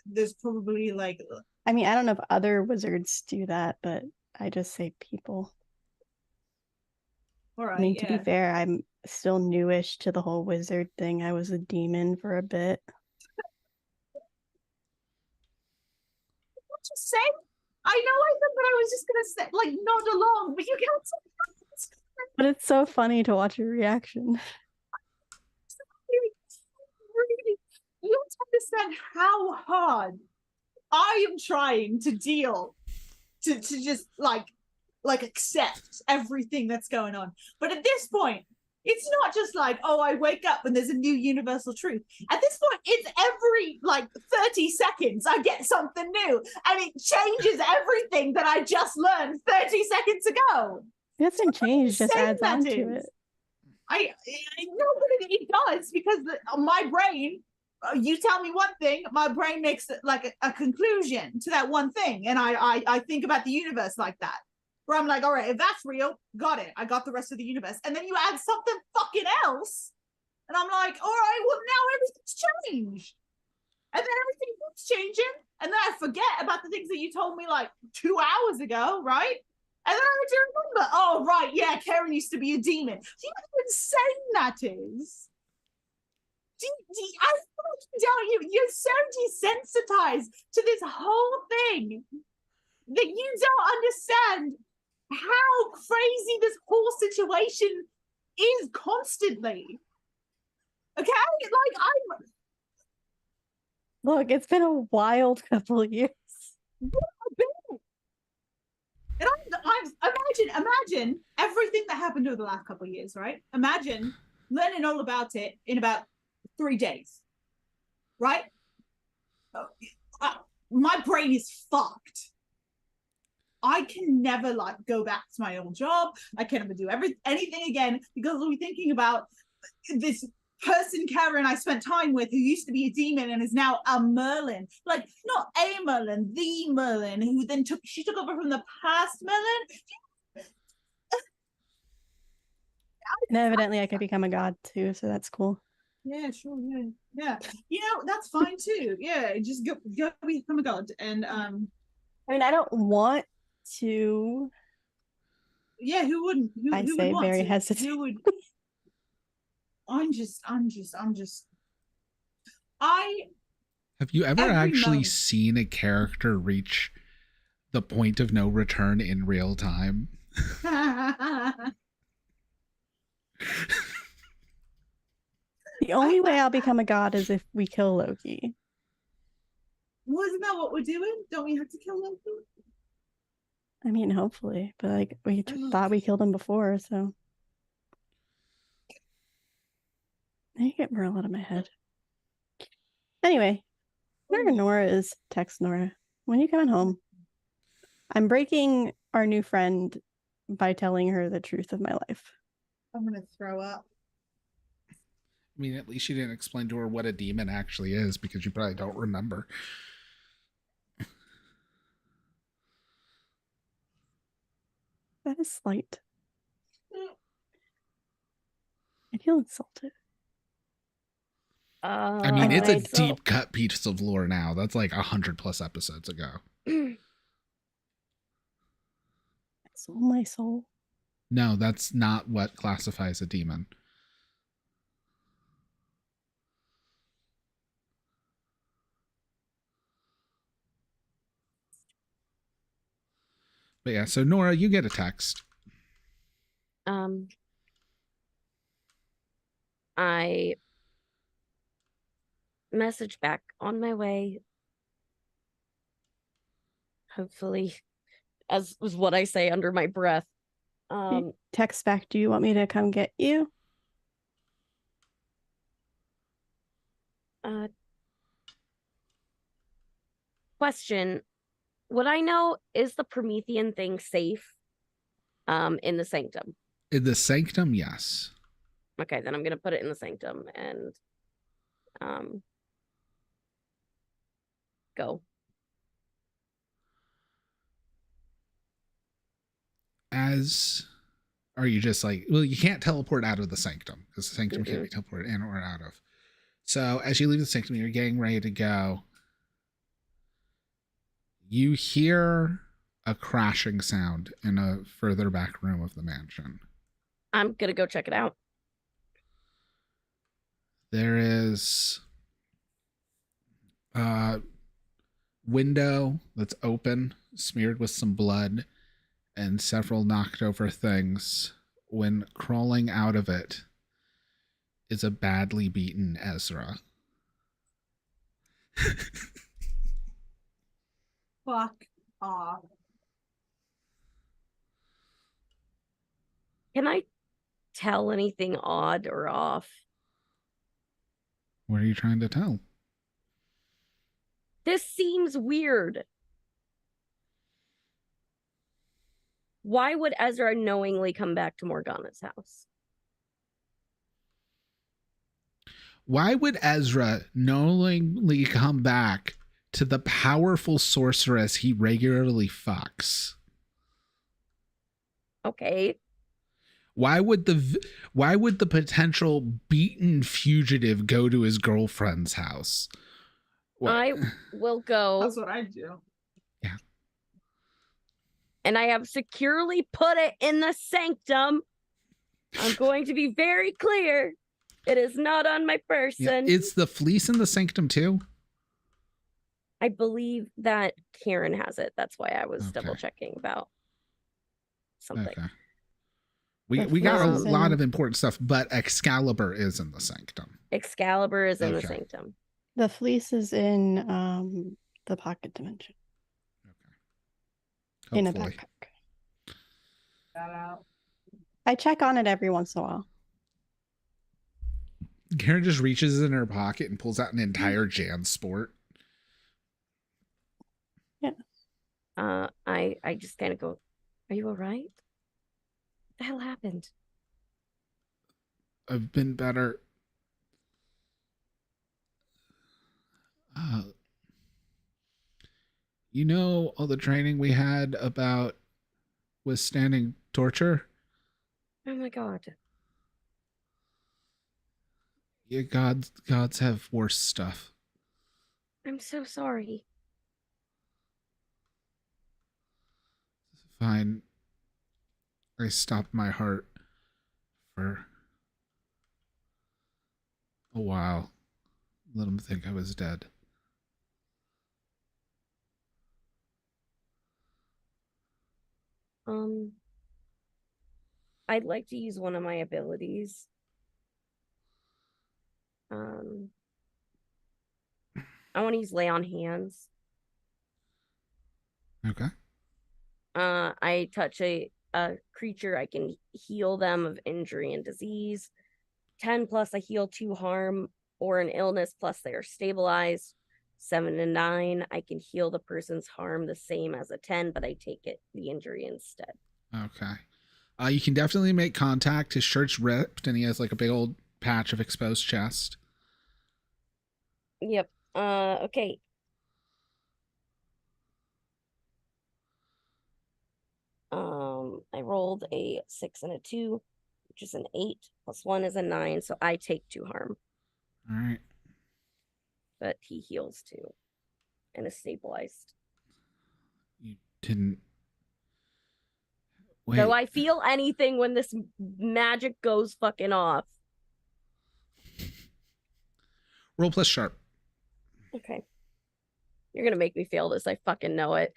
There's probably like, I mean, I don't know if other wizards do that, but I just say people. All right. I mean, to be fair, I'm still newish to the whole wizard thing. I was a demon for a bit. What you say? I know I said, but I was just gonna say like nod along, but you can't say. But it's so funny to watch your reaction. You don't understand how hard I am trying to deal to just like accept everything that's going on. But at this point, it's not just like, oh, I wake up and there's a new universal truth. At this point, it's every like 30 seconds I get something new and it changes everything that I just learned 30 seconds ago. It doesn't change, just adds on to it. I know, but it does because my brain, you tell me one thing, my brain makes like a conclusion to that one thing, and I think about the universe like that, where I'm like, all right, if that's real, got it, I got the rest of the universe, and then you add something fucking else, and I'm like, all right, well now everything's changed, and then everything keeps changing, and then I forget about the things that you told me like 2 hours ago, right? And then I do remember, oh, right, yeah, Karen used to be a demon. Do you know how insane that is? I tell you, you're so desensitized to this whole thing that you don't understand how crazy this whole situation is constantly. Okay? Like, Look, it's been a wild couple of years. And imagine everything that happened over the last couple of years, right? Imagine learning all about it in about 3 days, right? My brain is fucked. I can never like go back to my old job. I can never do anything again because I'll be thinking about this person Karen I spent time with who used to be a demon and is now a Merlin. Like not a Merlin, the Merlin who then took over from the past Merlin. And evidently I could become a god too, so that's cool. Yeah, sure, yeah. You know, that's fine too. Yeah, just go become a god. And I mean, I don't want to. Yeah, who wouldn't? Who say would want very to? hesitant. Who would? Have you ever every actually moment- seen a character reach the point of no return in real time? The only way I'll become a god is if we kill Loki. Wasn't that what we're doing? Don't we have to kill Loki? I mean, hopefully, but like we thought we killed him before, so. I need to get Merle out of my head. Anyway, Nora is text Nora. When you coming home? I'm breaking our new friend by telling her the truth of my life. I'm gonna throw up. I mean, at least you didn't explain to her what a demon actually is because you probably don't remember. That is slight. I feel insulted. I mean, it's a Alright, so- deep cut piece of lore now. That's like 100+ episodes ago. Soul my soul. No, that's not what classifies a demon. But yeah, so Nora, you get a text. I message back on my way. Hopefully, as was what I say under my breath. Text back, do you want me to come get you? Question. Would I know, is the Promethean thing safe in the sanctum? In the sanctum, yes. Okay, then I'm gonna put it in the sanctum and go. Are you just like, well, you can't teleport out of the sanctum because the sanctum can't be teleported in or out of. So as you leave the sanctum, you're getting ready to go. You hear a crashing sound in a further back room of the mansion. I'm gonna go check it out. There is a window that's open, smeared with some blood, and several knocked over things. When crawling out of it is a badly beaten Ezra. Fuck off. Can I tell anything odd or off? What are you trying to tell? This seems weird. Why would Ezra knowingly come back to Morgana's house? Why would Ezra knowingly come back to the powerful sorceress he regularly fucks? Okay. Why would the potential beaten fugitive go to his girlfriend's house? I will go. That's what I do. Yeah. And I have securely put it in the sanctum. I'm going to be very clear. It is not on my person. Yeah, it's the fleece in the sanctum too. I believe that Karen has it. That's why I was Okay. double checking about something. Okay. We got a lot of important stuff, but Excalibur is in the sanctum. Excalibur is in the Okay. sanctum. The fleece is in the pocket dimension. In a Hopefully. backpack. Shout out. I check on it every once in a while. Karen just reaches in her pocket and pulls out an entire JanSport. I just kind of go, are you all right? What the hell happened? I've been better. You know all the training we had about withstanding torture? Oh my god. Yeah, gods have worse stuff. I'm so sorry. Fine. I stopped my heart for a while. Let him think I was dead. I'd like to use one of my abilities. I want to use lay on hands. Okay. I touch a creature, I can heal them of injury and disease. 10 plus I heal 2 harm or an illness plus they are stabilized. 7 and 9 I can heal the person's harm the same as a 10, but I take the injury instead. Okay. You can definitely make contact. His shirt's ripped and he has like a big old patch of exposed chest. Yep. Okay. I rolled a 6 and a 2, which is an 8, plus 1 is a 9, so I take 2 harm. All right. But he heals 2 and is stabilized. You didn't. Wait. So I feel anything when this magic goes fucking off. Roll plus sharp. Okay. You're gonna make me fail this. I fucking know it.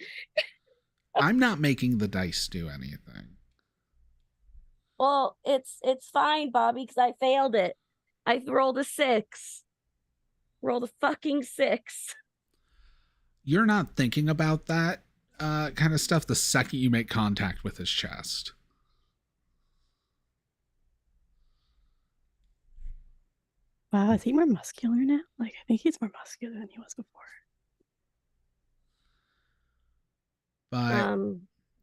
I'm not making the dice do anything. Well, it's fine, Bobby, because I failed it. I rolled a 6. Rolled a fucking 6. You're not thinking about that kind of stuff the second you make contact with his chest. Wow, is he more muscular now? Like, I think he's more muscular than he was before. But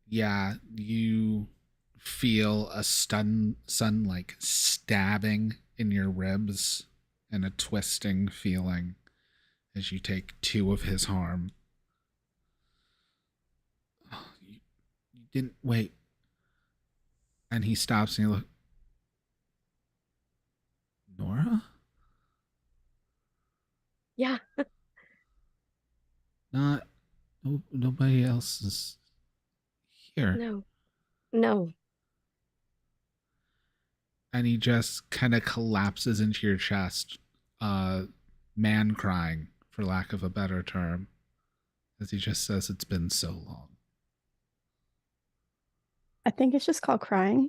yeah, you feel a sun like stabbing in your ribs and a twisting feeling as you take 2 of his harm. Oh, you didn't wait. And he stops and he looks. Nora? Yeah. Nobody else is here. No. And he just kind of collapses into your chest, man crying, for lack of a better term, as he just says, "It's been so long." I think it's just called crying.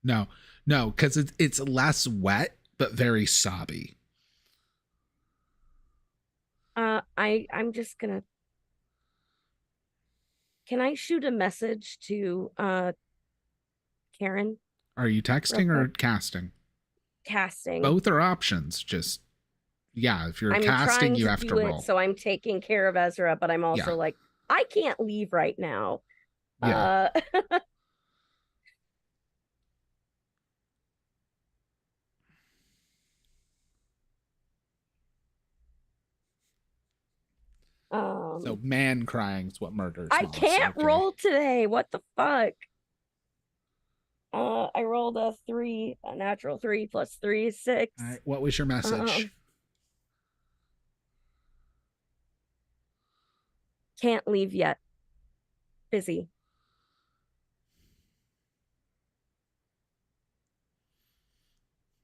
No, because it's less wet but very sobby. I'm just gonna. Can I shoot a message to Karen? Are you texting or casting? Casting. Both are options. Just if you're I'm casting, trying you have do to it, roll. so I'm taking care of Ezra, but I'm also like, I can't leave right now. Yeah. So man crying is what murders. I Moss, can't okay. roll today. What the fuck? I rolled a 3, a natural 3 plus 3 is 6. All right, what was your message? Can't leave yet. Busy.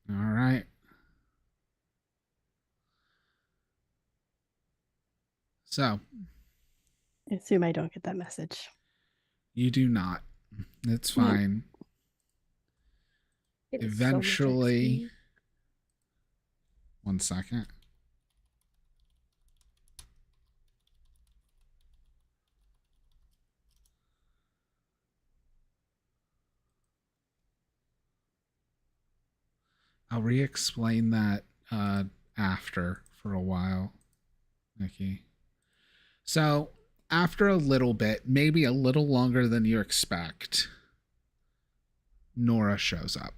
All right. So, I assume I don't get that message. you do not. It's fine. It is so much Eventually, XP. 1 second. I'll re-explain that after for a while, Nikki. So after a little bit, maybe a little longer than you expect, Nora shows up.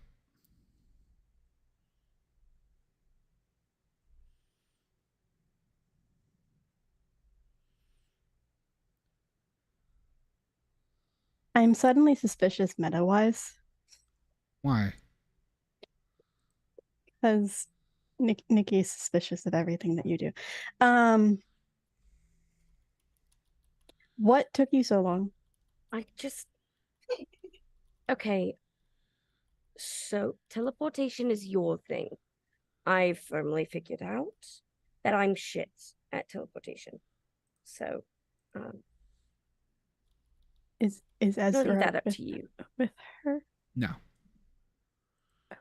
I'm suddenly suspicious meta-wise. Why? Because Nikki's suspicious of everything that you do. What took you so long? I just. Okay. So, teleportation is your thing. I firmly figured out that I'm shit at teleportation. So, Is I'll Ezra leave that up with, to you. with her? No. Okay.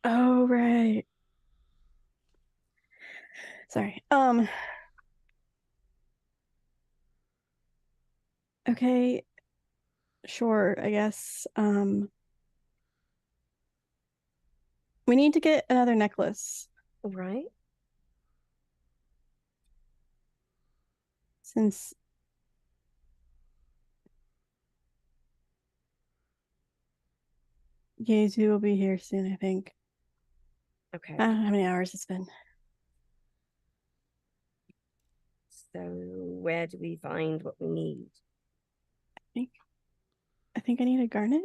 Oh, right. Sorry. Okay. Sure, I guess. We need to get another necklace Right? since Yezu will be here soon, I think. Okay. I don't know how many hours it's been. So, where do we find what we need? I think I need a garnet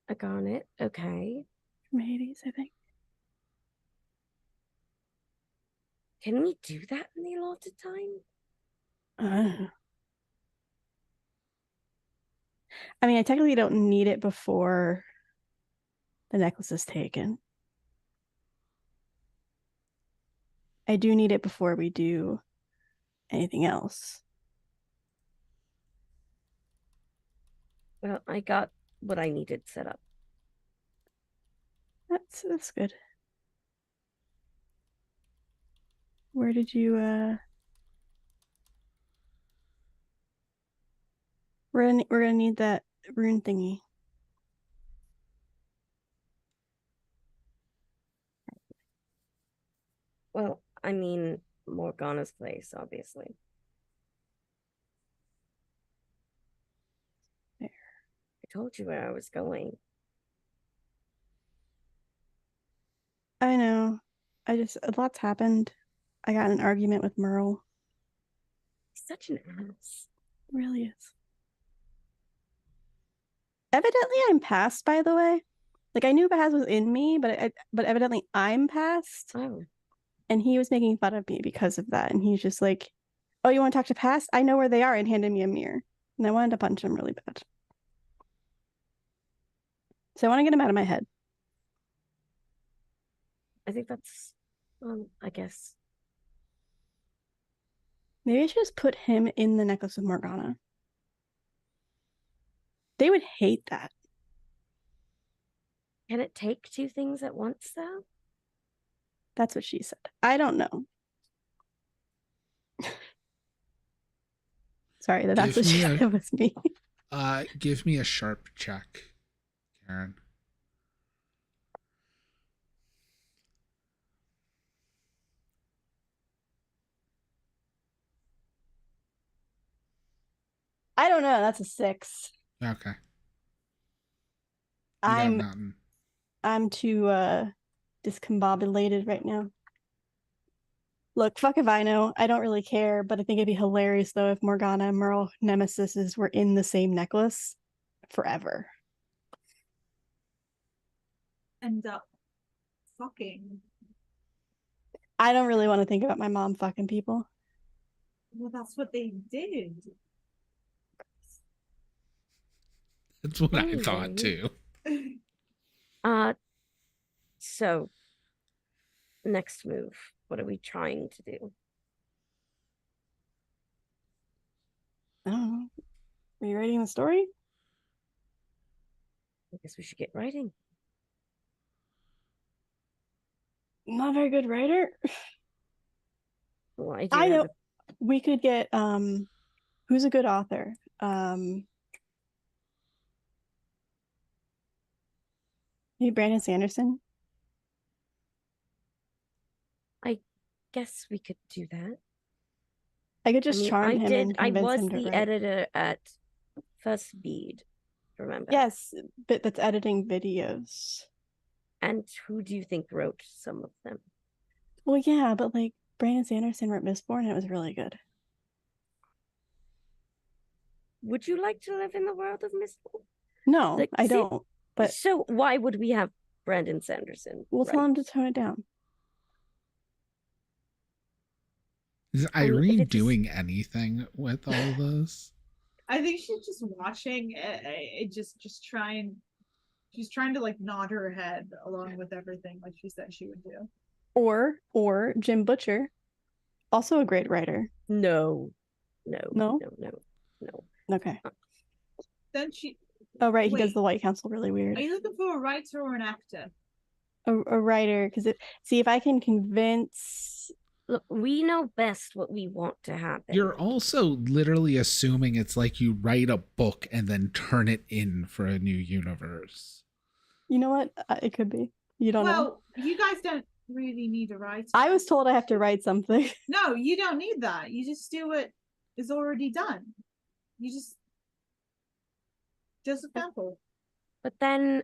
A garnet. Okay. from Hades, I think. Can we do that in the allotted time? I mean, I technically don't need it before the necklace is taken. I do need it before we do anything else. Well, I got what I needed set up. That's good. Where did you we're gonna need that rune thingy. Well, I mean, Morgana's place, obviously. There. I told you where I was going. I know. A lot's happened. I got in an argument with Merle. He's such an ass. Really is. Evidently, I'm past. By the way, like I knew Bahaz was in me, but evidently I'm past. Oh, And he was making fun of me because of that. And he's just like, "Oh, you want to talk to past? I know where they are," and handed me a mirror. And I wanted to punch him really bad. So I want to get him out of my head. I think that's, I guess. Maybe I should just put him in the necklace of Morgana. They would hate that. Can it take two things at once, though? That's what she said. I don't know. Sorry, that's what she said was me. Give me a sharp check, Karen. I don't know. That's a 6. Okay. You got I'm nothing. I'm too discombobulated right now. Look, fuck if I know. I don't really care, but I think it'd be hilarious though if Morgana and Merle Nemesises were in the same necklace forever. End up fucking. I don't really want to think about my mom fucking people. Well, that's what they did. That's what I thought too. So next move. What are we trying to do? I don't know. Are you writing the story? I guess we should get writing. Not a very good writer. Well, I have know. We could get who's a good author? Maybe Brandon Sanderson. I guess we could do that. I could just charm him and I convince was him to the write. editor at First Bead, remember? Yes, but that's editing videos. And who do you think wrote some of them? Well, yeah, but like Brandon Sanderson wrote Mistborn, and it was really good. Would you like to live in the world of Mistborn? No, Like, I see- don't. But So why would we have Brandon Sanderson? we'll tell write? him to tone it down. Is mean, if Irene it's a s- doing anything with all this? I think she's just watching it, just trying. She's trying to like nod her head along with everything, like she said she would do. Or Jim Butcher, also a great writer. No. No? No. Okay. Then she. Oh, right, he does Wait. the White Council really weird. Are you looking for a writer or an actor? A writer, because see if I can convince. Look, we know best what we want to happen. You're also literally assuming it's like you write a book and then turn it in for a new universe. You know what? It could be. You don't know. Well, you guys don't really need a writer. I was told I have to write something. No, you don't need that. You just do what is already done. You just Joseph Campbell. But then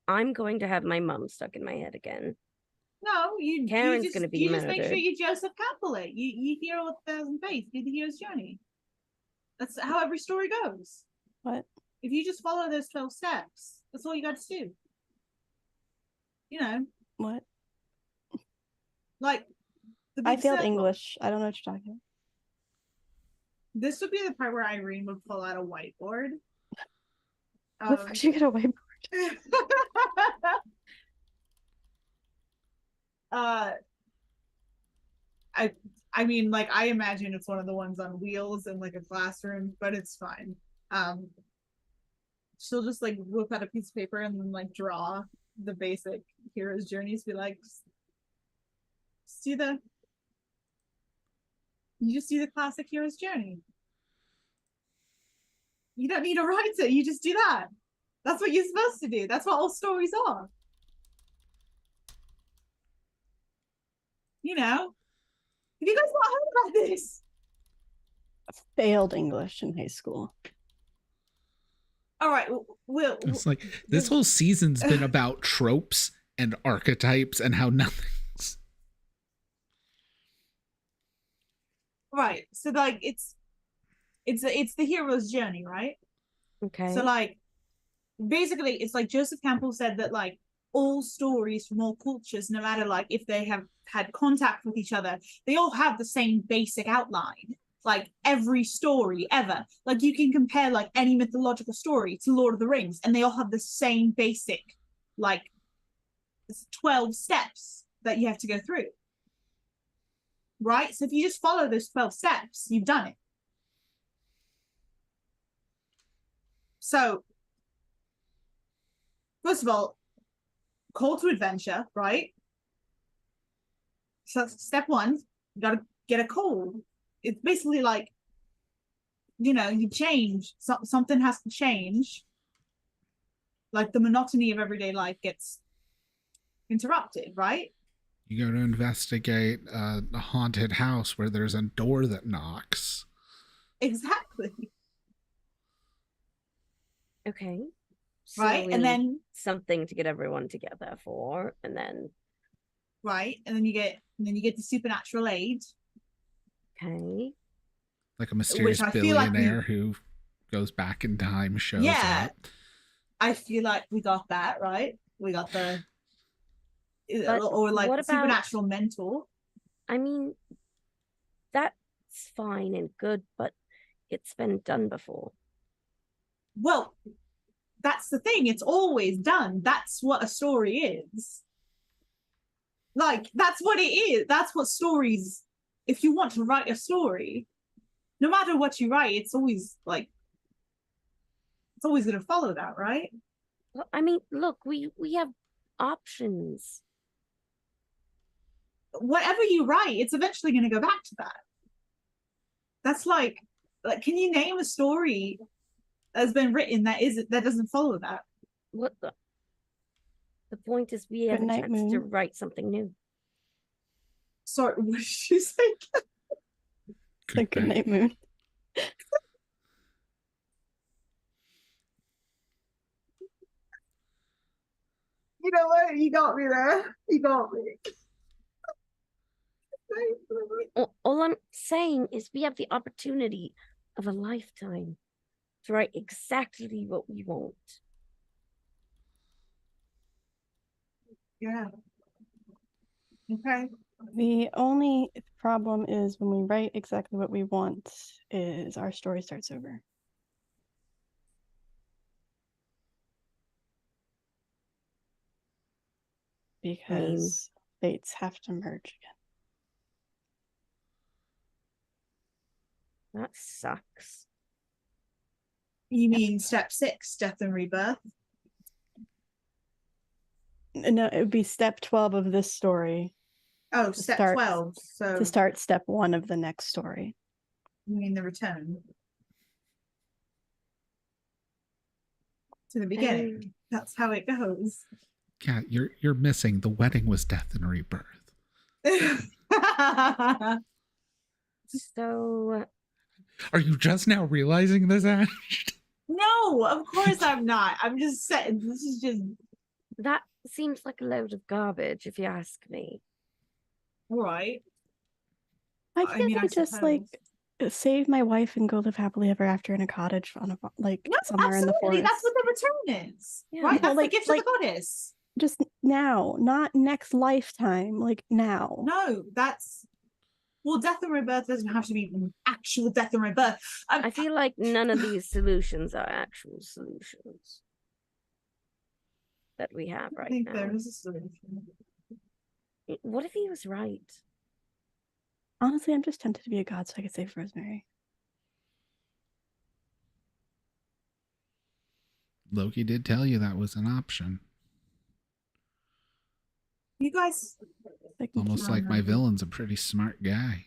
I'm going to have my mum stuck in my head again. No, you. Karen's you just, gonna be You just make sure murdered. you Joseph Campbell it. You hero with 1,000 faces. Do the hero's journey. That's how every story goes. What? If you just follow those 12 steps, that's all you got to do. You know, What? like the I big failed circle. English. I don't know what you're talking This would be the part where Irene would pull out a whiteboard. about. What the fuck did you get a whiteboard? I mean, like, I imagine it's one of the ones on wheels in like a classroom, but it's fine. She'll just like whip out a piece of paper and then like draw the basic hero's journeys. Be like, see the, you just do the classic hero's journey. You don't need to write it. You just do that. That's what you're supposed to do. That's what all stories are. You know, have you guys not heard about this? Failed English in high school. All right, we'll It's like this whole season's been about tropes and archetypes and how nothing's right. So like it's the hero's journey, right? Okay. So like basically it's like Joseph Campbell said that like all stories from all cultures, no matter like if they have had contact with each other, they all have the same basic outline. Like every story ever, like you can compare like any mythological story to Lord of the Rings, and they all have the same basic, like 12 steps that you have to go through. Right? So if you just follow those 12 steps, you've done it. So, first of all, call to adventure, right? So that's step one, you gotta get a call. It's basically like, you know, you change, something has to change. Like the monotony of everyday life gets interrupted, right? You go to investigate a haunted house where there's a door that knocks. Exactly. Okay. Right, we and need then something to get everyone together for, and then right, and then you get the supernatural aid. okay. Like a mysterious I feel like billionaire who goes back in time shows Yeah. up. I feel like we got that, right? We got the But or like what the about- supernatural mentor. I mean, that's fine and good, but it's been done before. Well, that's the thing, it's always done. That's what a story is. Like, that's what it is. That's what stories, if you want to write a story, no matter what you write, it's always like, it's always going to follow that, right? Well, I mean, look, we have options. Whatever you write, it's eventually going to go back to that. That's like, can you name a story that's been written that doesn't follow that? What the point is, we have Good a night, chance Moon. to write something new. Sorry, what did you say? Like good night, Moon. You know what? You got me there. You got me. All I'm saying is we have the opportunity of a lifetime to write exactly what we want. Yeah. Okay. The only problem is when we write exactly what we want is our story starts over. Because fates have to merge again. That sucks. You mean step 6, death and rebirth? No, it would be step 12 of this story. Oh, to step start- 12. So To start step 1 of the next story. you mean the return to the beginning. That's how it goes. Yeah, you're missing the wedding was death and rebirth. So Are you just now realizing this, Ash? No, of course I'm not. I'm just saying this is just that seems like a load of garbage, if you ask me. right. I I can't mean, I just like suppose. save my wife and go live happily ever after in a cottage on a like No, somewhere in the absolutely. forest. That's what the return is. Yeah. Right? Well, That's like- the gift like- of the goddess. Just now, not next lifetime, like now. No, that's well, death and rebirth doesn't have to be actual death and rebirth. I feel like none of these solutions are actual solutions that we have I right think now. there is a solution. What if he was right? Honestly, I'm just tempted to be a god so I could save Rosemary. Loki did tell you that was an option. You guys, Almost like my villain's a pretty smart guy.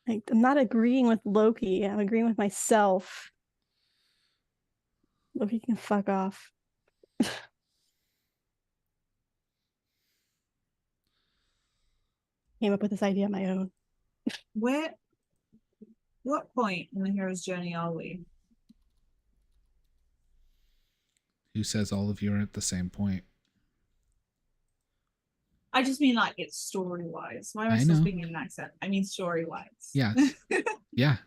Like, I'm not agreeing with Loki. I'm agreeing with myself. Loki can fuck off. Came up with this idea on my own. what point in the hero's journey are we? Who says all of you are at the same point? I just mean like it's story wise. Why am I, I still know. speaking in an accent? I mean story wise. Yes. Yeah.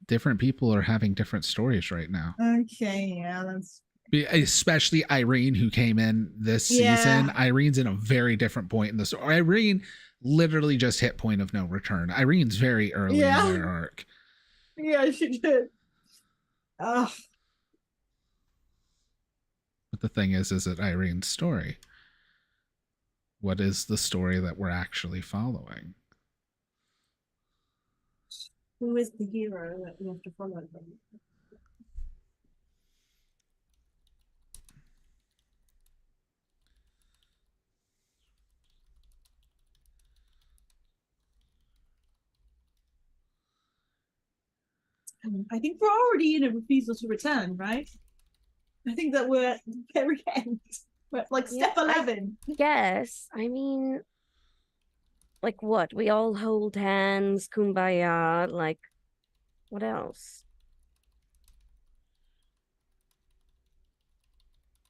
Different people are having different stories right now. Okay, yeah, that's Especially Irene, who came in this Yeah. season. Irene's in a very different point in the story. Irene literally just hit point of no return. Irene's very early Yeah. in their arc. yeah, she did. Ugh. But the thing is it Irene's story? What is the story that we're actually following? Who is the hero that we have to follow them? I think we're already in a refusal to return, right? I think that we're at the very end. We're at, like step Yeah, 11. Yes, I mean, like what? We all hold hands, kumbaya, like, what else?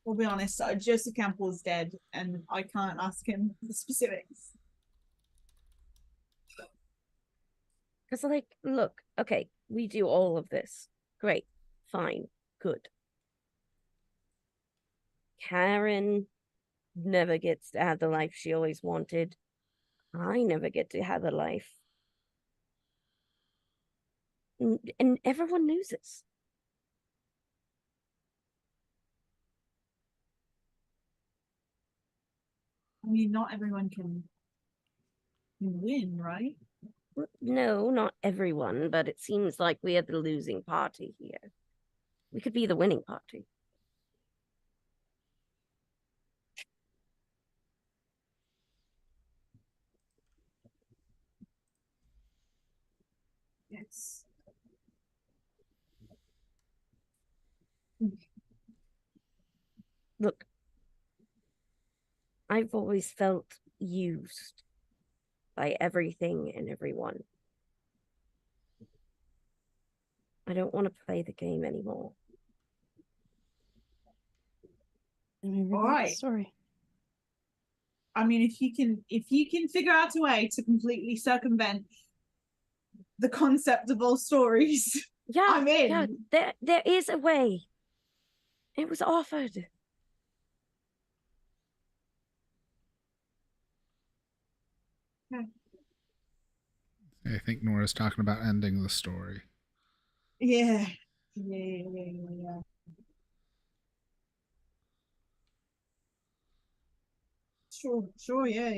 We'll be honest, Joseph Campbell's dead, and I can't ask him the specifics. Because, like, look, okay, we do all of this. Great, fine, good. Karen never gets to have the life she always wanted. I never get to have a life. And everyone loses. I mean, not everyone can win, right? No, not everyone, but it seems like we are the losing party here. We could be the winning party. Yes. Look, I've always felt used by everything and everyone. I don't want to play the game anymore. All right. Story. I mean, if you can figure out a way to completely circumvent the concept of all stories, Yeah, I'm in. yeah, there is a way. It was offered. I think Nora's talking about ending the story. Yeah. Yeah. Sure, yeah.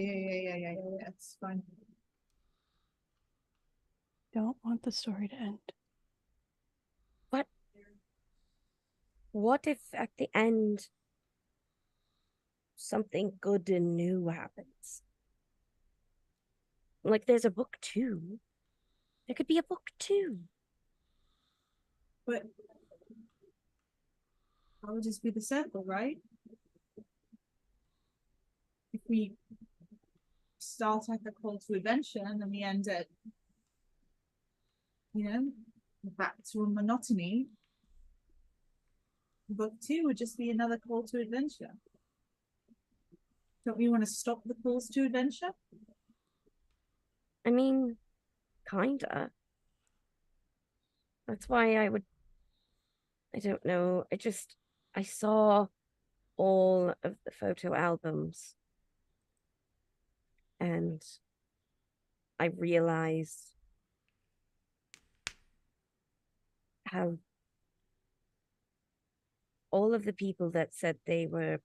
It's fine. Don't want the story to end. But what if at the end something good and new happens? Like there's a book 2. There could be a book 2. But that would just be the circle, right? If we start at the call to adventure and then we end at, back to a monotony, book 2 would just be another call to adventure. Don't we want to stop the calls to adventure? I mean, kinda. That's why I don't know. I saw all of the photo albums and I realized how all of the people that said they were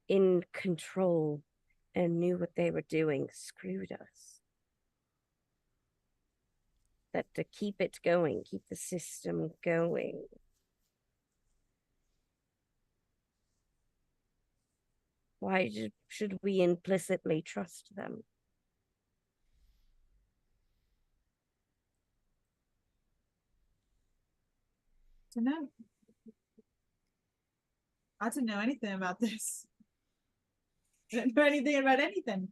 in control and knew what they were doing screwed us. that to keep it going, keep the system going, why should we implicitly trust them? I don't know. I don't know anything about this. I don't know anything about anything.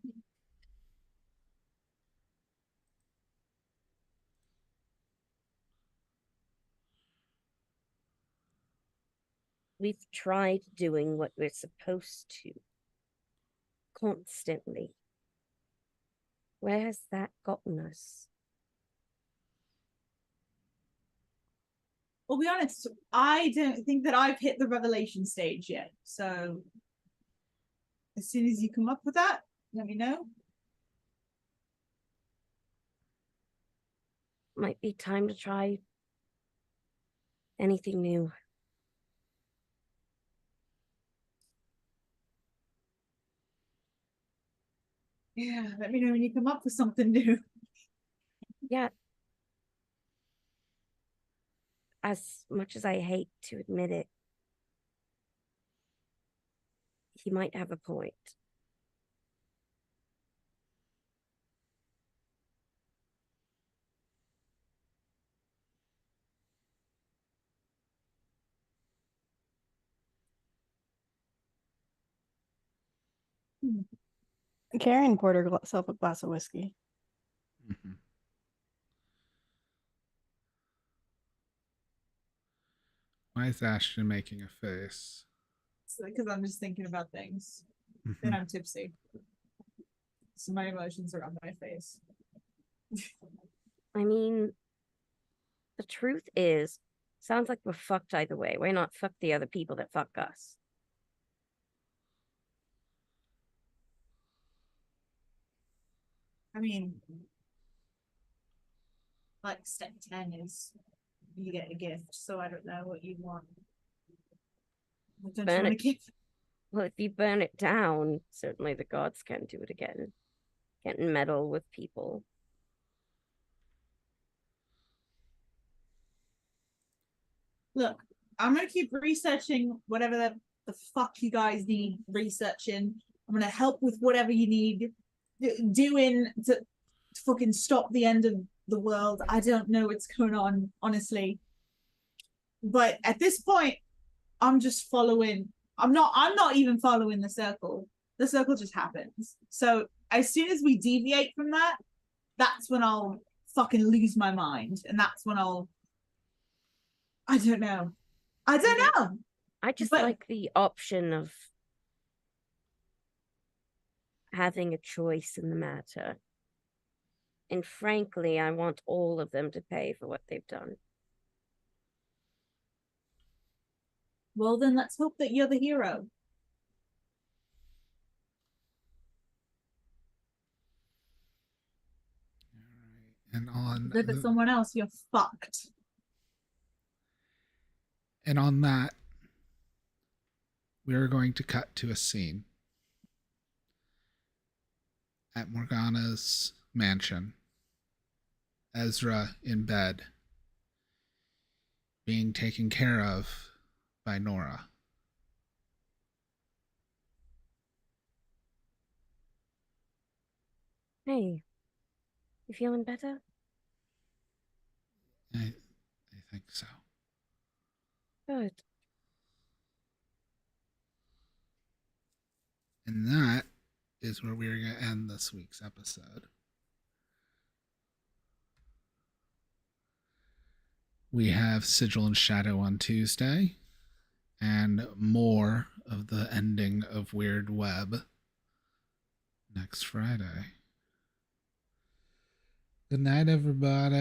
We've tried doing what we're supposed to constantly. Where has that gotten us? I'll be honest, I don't think that I've hit the revelation stage yet. So as soon as you come up with that, let me know. Might be time to try anything new. Yeah, let me know when you come up with something new. Yeah. As much as I hate to admit it, he might have a point. Karen poured herself a glass of whiskey. Mhm. Why is Ashton making a face? Because I'm just thinking about things. Then I'm tipsy. So my emotions are on my face. I mean, the truth is, sounds like we're fucked either way. Why not fuck the other people that fuck us? I mean, like step 10 is you get a gift, so I don't know what you want. What don't you Burn want a it. gift? Well, if you burn it down, certainly the gods can do it again. Can't meddle with people. Look, I'm gonna keep researching whatever the fuck you guys need researching. I'm gonna help with whatever you need doing to fucking stop the end of the world. I don't know what's going on, honestly. But at this point, I'm just following. I'm not even following the circle. The circle just happens. So as soon as we deviate from that, that's when I'll fucking lose my mind. And that's when I don't know. I don't know. I just But- like the option of having a choice in the matter. And frankly, I want all of them to pay for what they've done. Well, then let's hope that you're the hero. And on If it's someone else, you're fucked. and on that, we're going to cut to a scene at Morgana's mansion. Ezra in bed, being taken care of by Nora. Hey, you feeling better? I think so. Good. And that is where we're going to end this week's episode. We have Sigil and Shadow on Tuesday, and more of the ending of Weird Web next Friday. Good night, everybody.